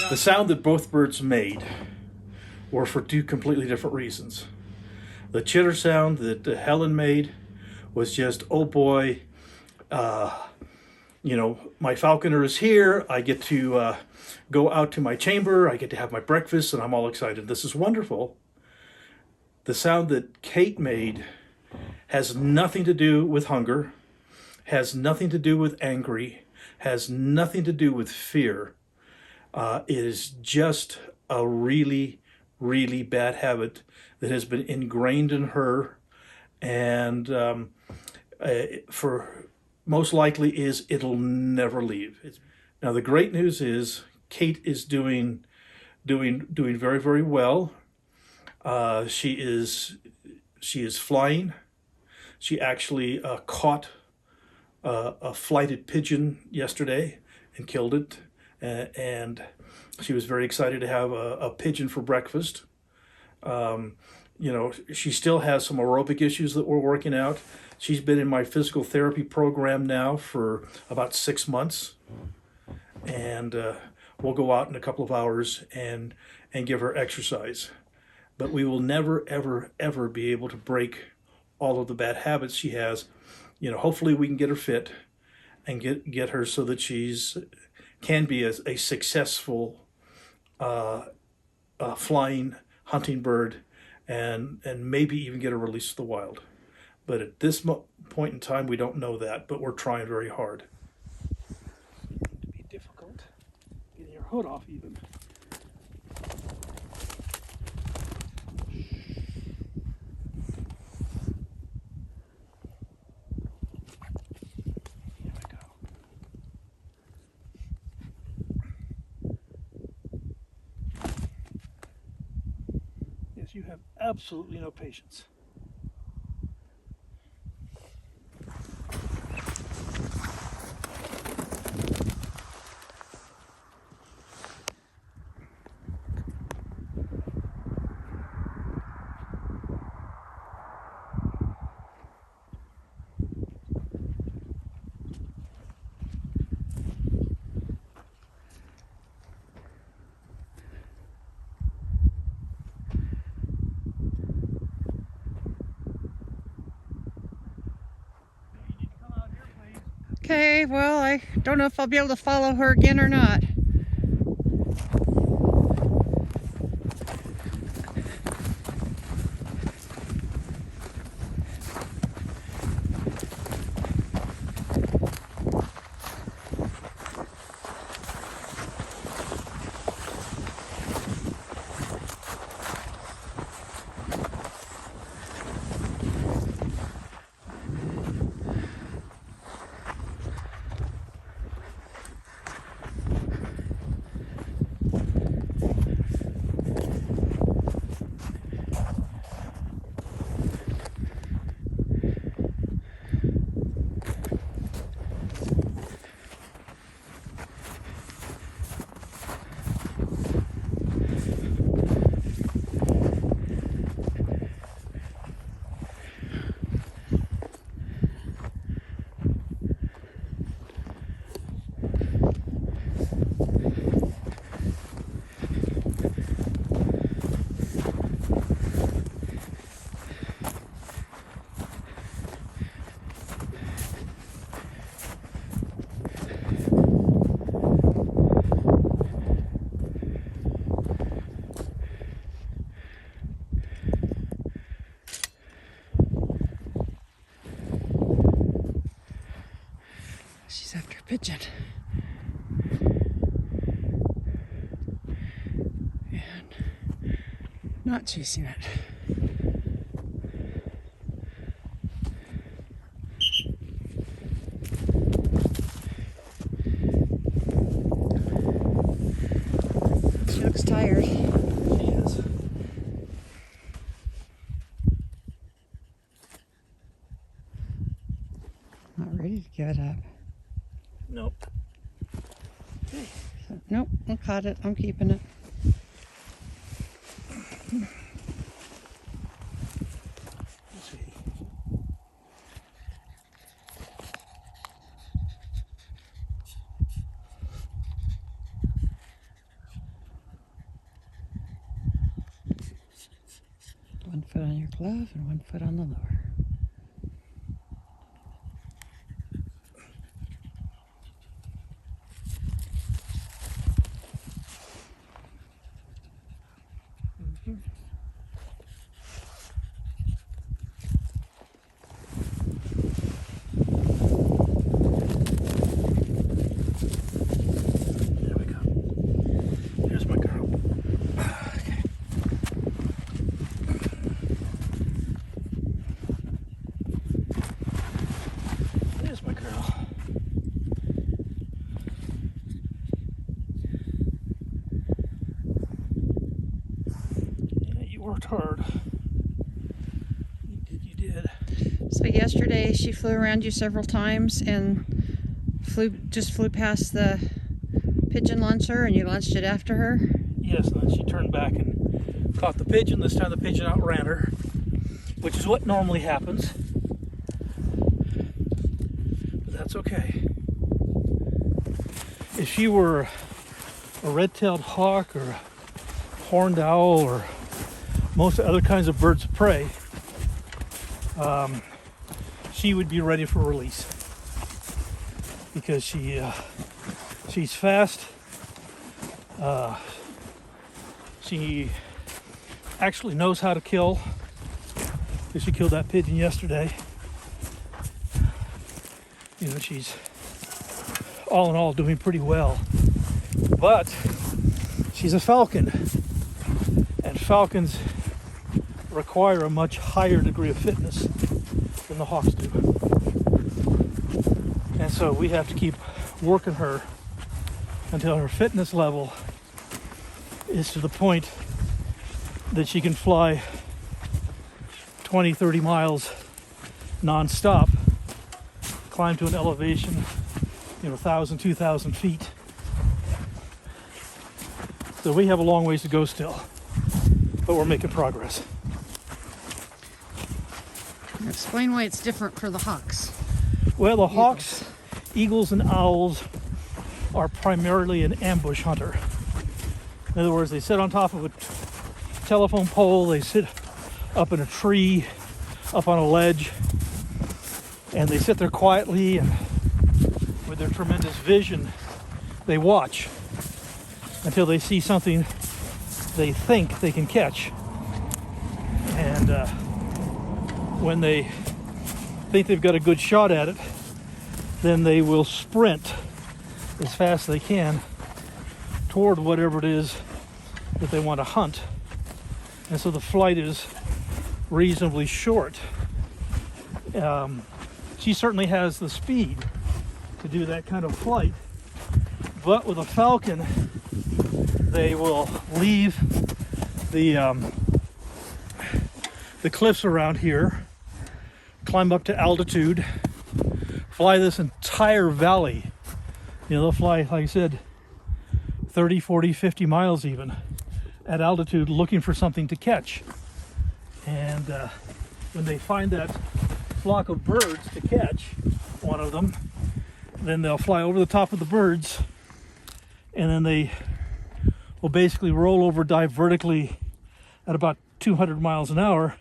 The sound that both birds made were for two completely different reasons. The chitter sound that Helen made was just, oh boy, my falconer is here. I get to go out to my chamber. I get to have my breakfast, and I'm all excited. This is wonderful. The sound that Kate made has nothing to do with hunger, has nothing to do with angry, has nothing to do with fear. It is just a really, really bad habit that has been ingrained in her, and for most likely it'll never leave. Now the great news is Kate is doing very, very well. She is flying. She actually caught a flighted pigeon yesterday and killed it. And she was very excited to have a pigeon for breakfast. She still has some aerobic issues that we're working out. She's been in my physical therapy program now for about 6 months. And we'll go out in a couple of hours and give her exercise. But we will never, ever, ever be able to break all of the bad habits she has. Hopefully we can get her fit and get her so that can be a successful flying hunting bird and maybe even get her released to the wild. But at this point in time, we don't know that, but we're trying very hard. To be difficult getting your hood off even. Here we go. Yes, you have absolutely no patience. Okay, well, I don't know if I'll be able to follow her again or not. She's after a pigeon. And not chasing it. She looks tired. She is. Not ready to give it up. Nope. Nope, I caught it. I'm keeping it. Let's see. One foot on your glove and one foot on the lure. There we go. There's my girl. Okay. There's my girl. Yeah, you worked hard. You did. So yesterday she flew around you several times and just flew past the pigeon launcher, and you launched it after her. Yes, and then she turned back and caught the pigeon. This time the pigeon outran her, which is what normally happens. But that's okay. If she were a red-tailed hawk or a horned owl or most other kinds of birds of prey, she would be ready for release because she's fast. She actually knows how to kill. She killed that pigeon yesterday. You know, she's all in all doing pretty well. But she's a falcon, and falcons require a much higher degree of fitness than the hawks do. And so we have to keep working her until her fitness level is to the point that she can fly 20, 30 miles non-stop, climb to an elevation, 1,000, 2,000 feet. So we have a long ways to go still, but we're making progress. Explain why it's different for the hawks. Well, the hawks, eagles, and owls are primarily an ambush hunter. In other words, they sit on top of a telephone pole, they sit up in a tree, up on a ledge, and they sit there quietly, and with their tremendous vision, they watch until they see something they think they can catch. And when they think they've got a good shot at it, then they will sprint as fast as they can toward whatever it is that they want to hunt. And so the flight is reasonably short. She certainly has the speed to do that kind of flight, but with a falcon, they will leave the cliffs around here, climb up to altitude, fly this entire valley. They'll fly, like I said, 30, 40, 50 miles even at altitude looking for something to catch. And when they find that flock of birds to catch, one of them, then they'll fly over the top of the birds, and then they will basically roll over, dive vertically at about 200 miles an hour,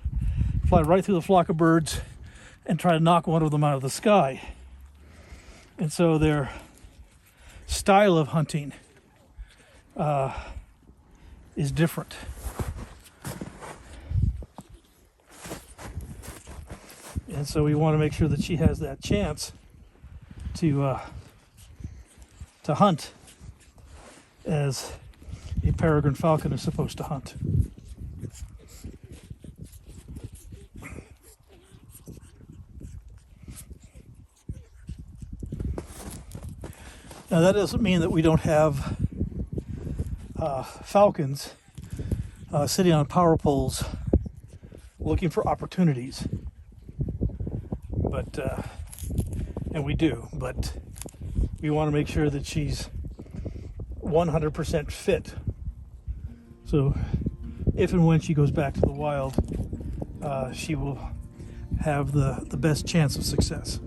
fly right through the flock of birds, and try to knock one of them out of the sky. And so their style of hunting is different. And so we want to make sure that she has that chance to hunt as a peregrine falcon is supposed to hunt. Now that doesn't mean that we don't have falcons sitting on power poles looking for opportunities. But and we do, but we want to make sure that she's 100% fit. So if and when she goes back to the wild, she will have the best chance of success.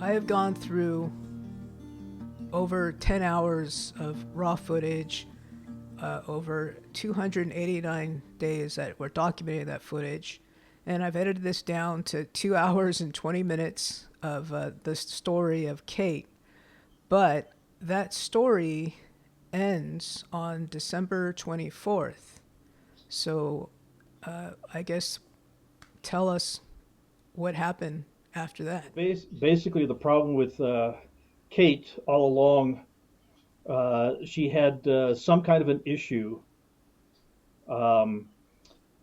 I have gone through over 10 hours of raw footage, over 289 days that we're documenting that footage, and I've edited this down to 2 hours and 20 minutes of the story of Kate. But that story ends on December 24th. So I guess tell us what happened after that. Basically, the problem with Kate all along, she had some kind of an issue.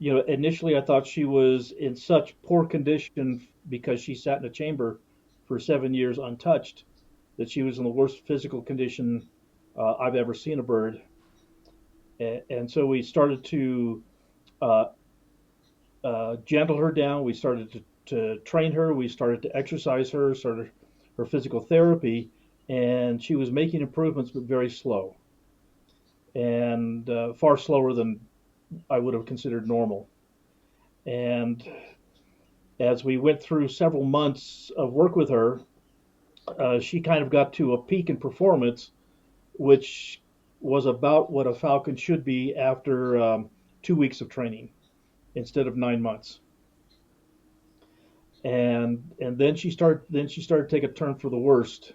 Initially I thought she was in such poor condition because she sat in a chamber for 7 years untouched that she was in the worst physical condition I've ever seen a bird. And so we started to gentle her down. We started to train her. We started to exercise her, started her physical therapy, and she was making improvements, but very slow, and far slower than I would have considered normal. And as we went through several months of work with her, she kind of got to a peak in performance, which was about what a Falcon should be after 2 weeks of training instead of 9 months. And then she started to take a turn for the worst,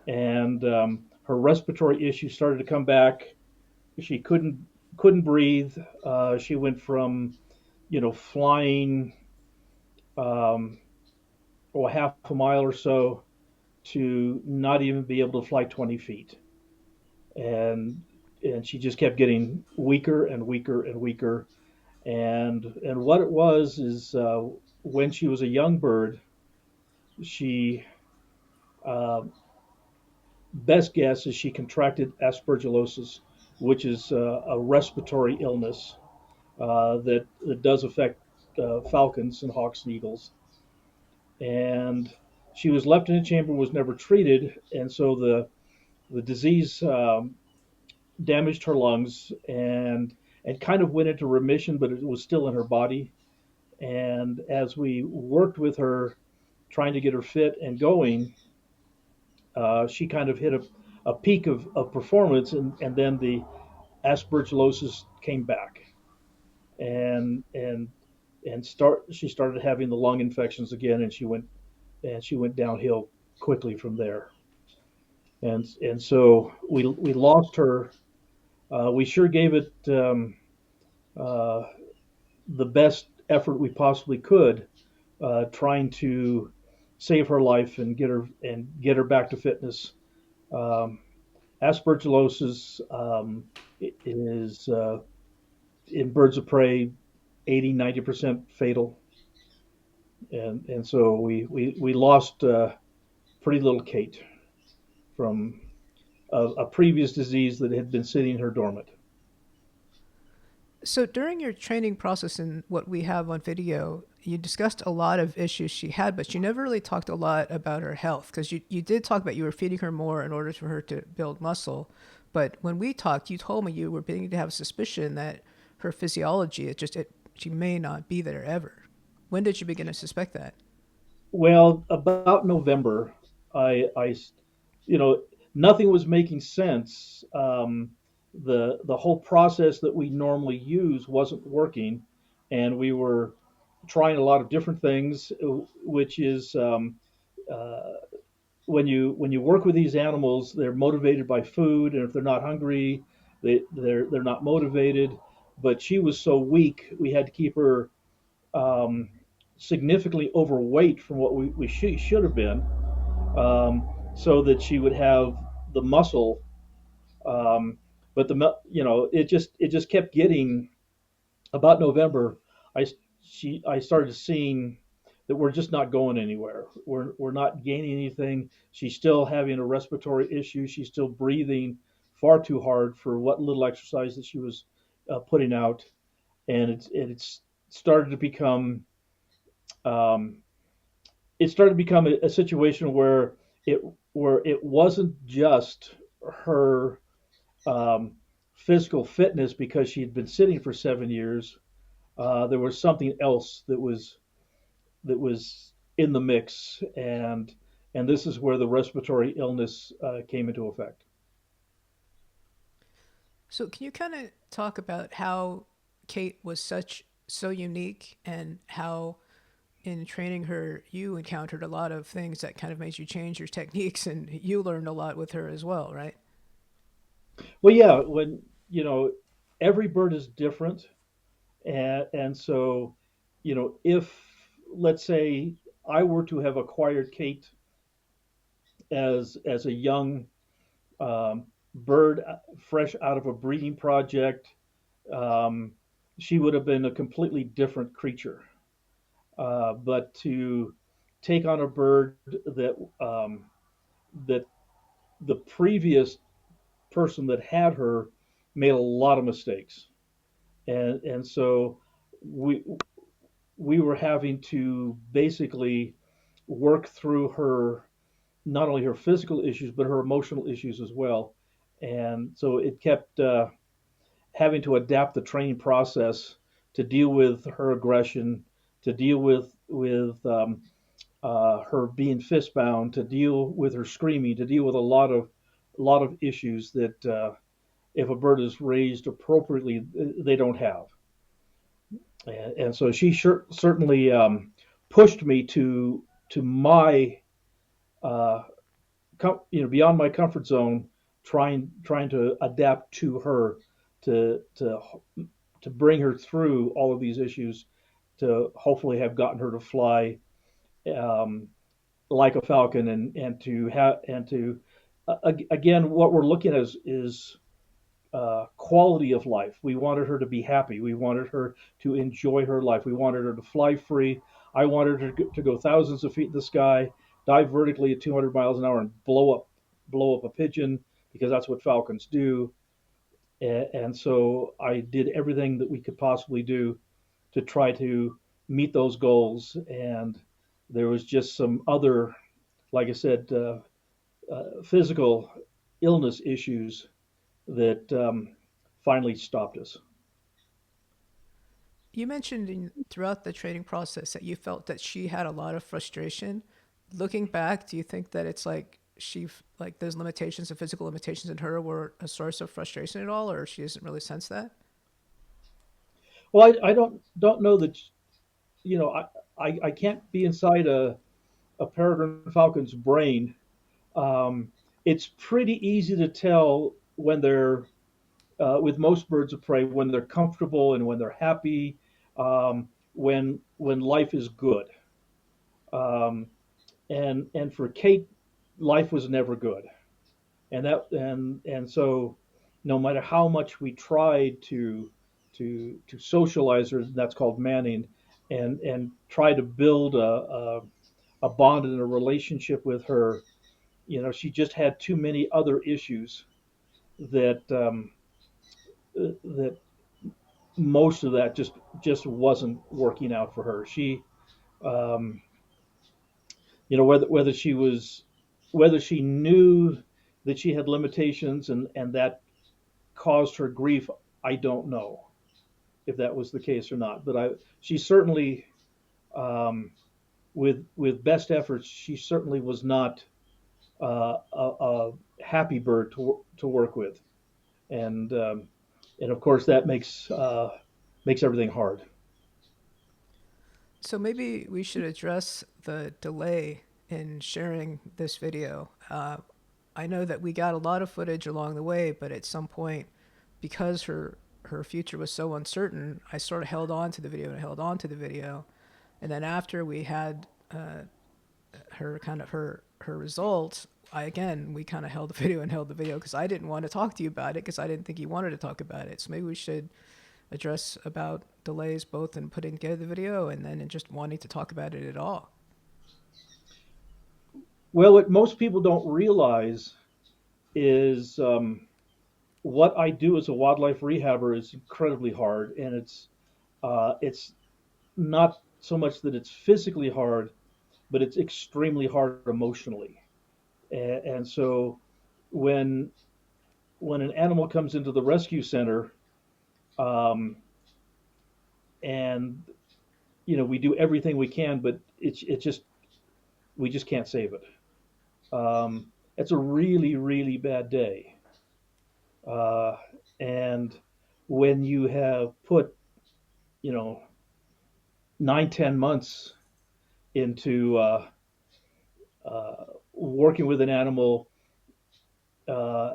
and her respiratory issues started to come back. She couldn't breathe. She went from flying um, half a mile or so to not even be able to fly 20 feet, and she just kept getting weaker and weaker and weaker. And what it was is when she was a young bird, she uh, best guess is she contracted aspergillosis, which is a respiratory illness that does affect falcons and hawks and eagles. And she was left in a chamber, was never treated, and so the disease damaged her lungs and kind of went into remission, but it was still in her body. And as we worked with her, trying to get her fit and going, she kind of hit a peak of performance, and then the aspergillosis came back, and and she started having the lung infections again, and she went downhill quickly from there. And so we lost her. We sure gave it uh, the best effort we possibly could, trying to save her life and get her back to fitness. Um, Aspergillosis is in birds of prey 80-90% fatal, and so we lost pretty little Kate from a previous disease that had been sitting her dormant. So during your training process and what we have on video, you discussed a lot of issues she had, but you never really talked a lot about her health because you did talk about you were feeding her more in order for her to build muscle. But when we talked, you told me you were beginning to have a suspicion that her physiology, she may not be there ever. When did you begin to suspect that? Well, about November, I you know, nothing was making sense. The whole process that we normally use wasn't working, and we were trying a lot of different things, which is uh, when you work with these animals, they're motivated by food, and if they're not hungry, they're not motivated. But she was so weak, we had to keep her um, significantly overweight from what we should have been, so that she would have the muscle. Um, but it just kept getting about November. I I started seeing that we're just not going anywhere. We're not gaining anything. She's still having a respiratory issue. She's still breathing far too hard for what little exercise that she was putting out, and it's started to become um, it started to become a situation it where it wasn't just her um, physical fitness because she had been sitting for 7 years. There was something else that was in the mix, and this is where the respiratory illness came into effect. So can you kind of talk about how Kate was so unique and how in training her you encountered a lot of things that kind of made you change your techniques and you learned a lot with her as well, right? Well, yeah, when every bird is different, and so if, let's say, I were to have acquired Kate as a young bird, fresh out of a breeding project, um, she would have been a completely different creature. But to take on a bird that the previous person that had her made a lot of mistakes, and so we we were having to basically work through her, not only her physical issues but her emotional issues as well. And so it kept having to adapt the training process to deal with her aggression, to deal with her being fist bound, to deal with her screaming, to deal with a lot of issues that if a bird is raised appropriately, they don't have. And so she certainly pushed me to my uh, beyond my comfort zone, trying to adapt to her, to to bring her through all of these issues, to hopefully have gotten her to fly um, like a falcon, and again, what we're looking at is quality of life. We wanted her to be happy. We wanted her to enjoy her life. We wanted her to fly free. I wanted her to go thousands of feet in the sky, dive vertically at 200 miles an hour, and blow up a pigeon, because that's what falcons do. And so I did everything that we could possibly do to try to meet those goals. And there was just some other, like I said, physical illness issues that finally stopped us. You mentioned throughout the training process that you felt that she had a lot of frustration. Looking back, do you think that it's like like those limitations, the physical limitations in her, were a source of frustration at all, or she doesn't really sense that? Well, I don't know that, I can't be inside a peregrine falcon's brain. It's pretty easy to tell when they're with most birds of prey, when they're comfortable and when they're happy, when life is good. Um, and for Kate, life was never good, and so no matter how much we tried to socialize her, that's called manning, and try to build a bond and a relationship with her, she just had too many other issues that that most of that just wasn't working out for her. She, um, whether she knew that she had limitations, and that caused her grief, I don't know if that was the case or not. But she certainly, um, with best efforts, she certainly was not a happy bird to work with, and of course that makes everything hard. So maybe we should address the delay in sharing this video. I know that we got a lot of footage along the way, but at some point, because her future was so uncertain, I sort of held on to the video and held on to the video, and then after we had her results, we kind of held the video and held the video because I didn't want to talk to you about it because I didn't think you wanted to talk about it. So maybe we should address about delays both in putting together the video and then in just wanting to talk about it at all. Well, what most people don't realize is what I do as a wildlife rehabber is incredibly hard, and it's not so much that it's physically hard, but it's extremely hard emotionally. And so when an animal comes into the rescue center, um, and we do everything we can, but it just we just can't save it. It's a really really bad day, uh, and when you have put 9-10 months into working with an animal, uh,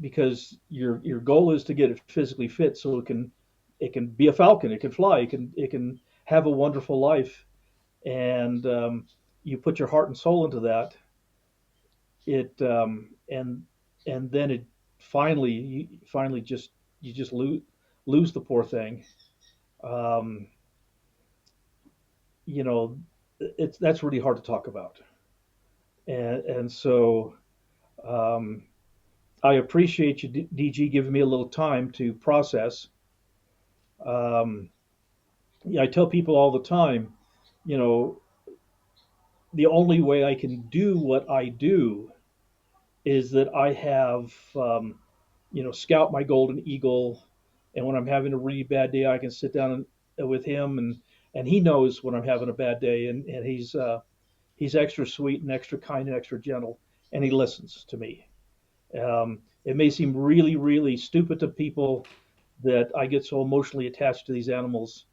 because your goal is to get it physically fit so it can be a falcon, it can fly, it can have a wonderful life, and you put your heart and soul into that. It and then it finally just you just lose the poor thing. Um, you know, it's that's really hard to talk about, and so um, I appreciate you, DG, giving me a little time to process. Um, yeah, I tell people all the time, you know, the only way I can do what I do is that I have, Scout, my golden eagle, and when I'm having a really bad day, I can sit down with him, and he knows when I'm having a bad day, and he's extra sweet and extra kind and extra gentle, and he listens to me. It may seem really, really stupid to people that I get so emotionally attached to these animals,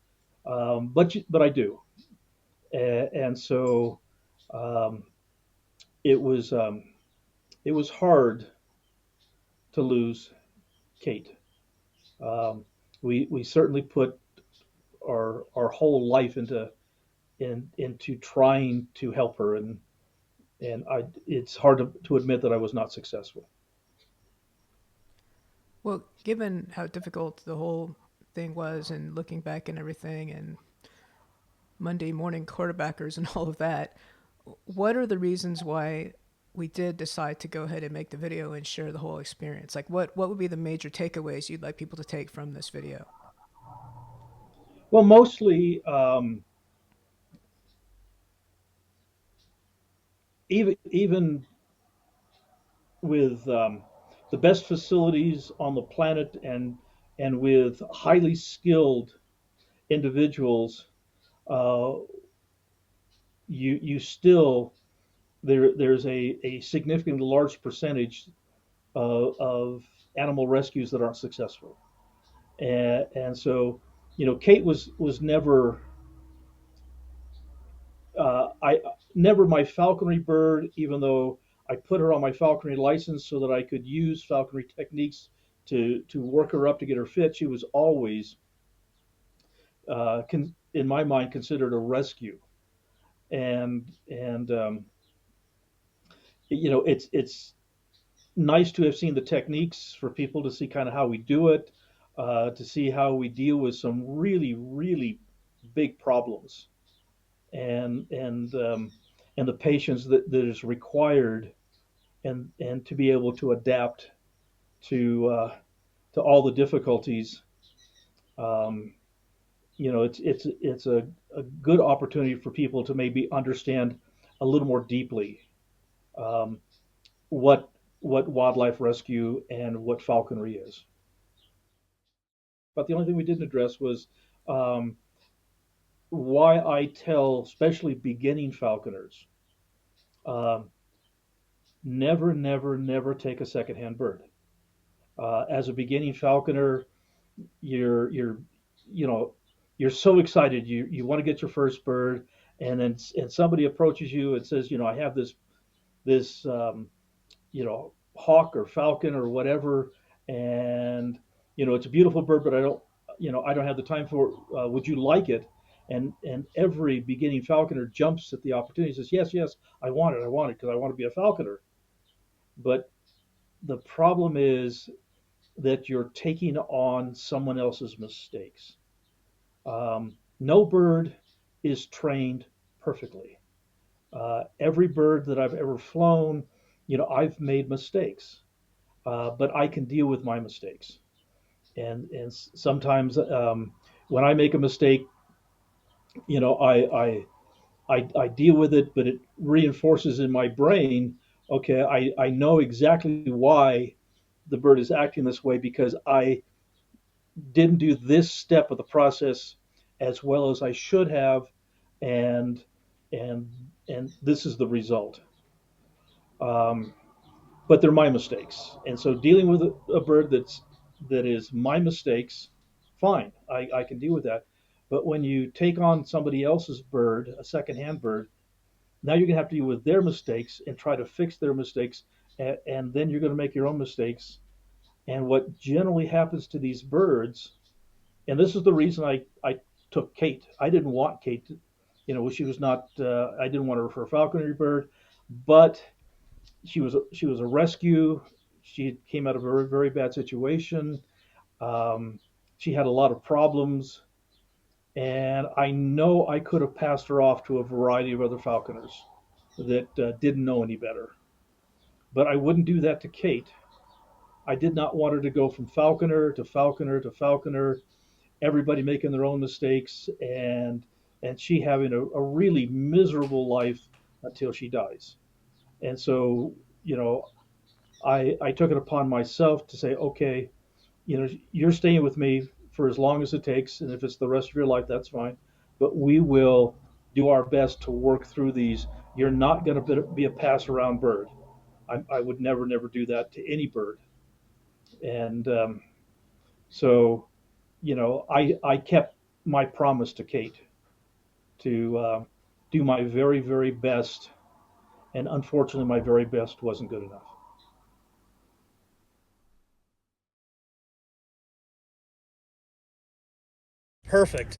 but I do, and so um, it was it was hard to lose Kate. Um, we certainly put our whole life into trying to help her, and it's hard to admit that I was not successful. Well, given how difficult the whole thing was, and looking back and everything, and Monday morning quarterbackers and all of that, what are the reasons why we did decide to go ahead and make the video and share the whole experience? Like, what would be the major takeaways you'd like people to take from this video? Well, mostly even with the best facilities on the planet and with highly skilled individuals, uh, you still there's a significantly large percentage of animal rescues that aren't successful, and so Kate was never I never my falconry bird, even though I put her on my falconry license so that I could use falconry techniques to work her up to get her fit. She was always, in my mind, considered a rescue, and it's nice to have seen the techniques for people to see kind of how we do it, to see how we deal with some really really big problems, and and the patience that is required, and to be able to adapt to all the difficulties. Um, it's a good opportunity for people to maybe understand a little more deeply um, what wildlife rescue and what falconry is. But the only thing we didn't address was um, why I tell, especially beginning falconers, um, never, never, never take a secondhand bird. As a beginning falconer, you're you know you're so excited, you want to get your first bird, and somebody approaches you and says, I have this hawk or falcon or whatever, and it's a beautiful bird, but I don't have the time for it. Would you like it? And every beginning falconer jumps at the opportunity, says, yes, yes, I want it because I want to be a falconer. But the problem is that you're taking on someone else's mistakes. No bird is trained perfectly. Every bird that I've ever flown, I've made mistakes, but I can deal with my mistakes. And sometimes when I make a mistake, you know, I deal with it, but it reinforces in my brain. Okay, I know exactly why the bird is acting this way because I didn't do this step of the process as well as I should have, and and and this is the result. Um, but they're my mistakes, and so dealing with a bird that is my mistakes, fine, I can deal with that. But when you take on somebody else's bird, a secondhand bird, now you're gonna have to deal with their mistakes and try to fix their mistakes, and then you're gonna make your own mistakes. And what generally happens to these birds, and this is the reason I took Kate. I didn't want Kate. She was not. I didn't want her for a falconry bird, but she was a rescue. She came out of a very very bad situation. Um, she had a lot of problems, and I know I could have passed her off to a variety of other falconers that didn't know any better. But I wouldn't do that to Kate. I did not want her to go from falconer to falconer to falconer, everybody making their own mistakes, and she having a really miserable life until she dies. And so, I took it upon myself to say, okay, you're staying with me for as long as it takes, and if it's the rest of your life, that's fine. But we will do our best to work through these You're not going to be a pass around bird. I would never do that to any bird. And so, I kept my promise to Kate to do my very, very best. And unfortunately, my very best wasn't good enough. Perfect.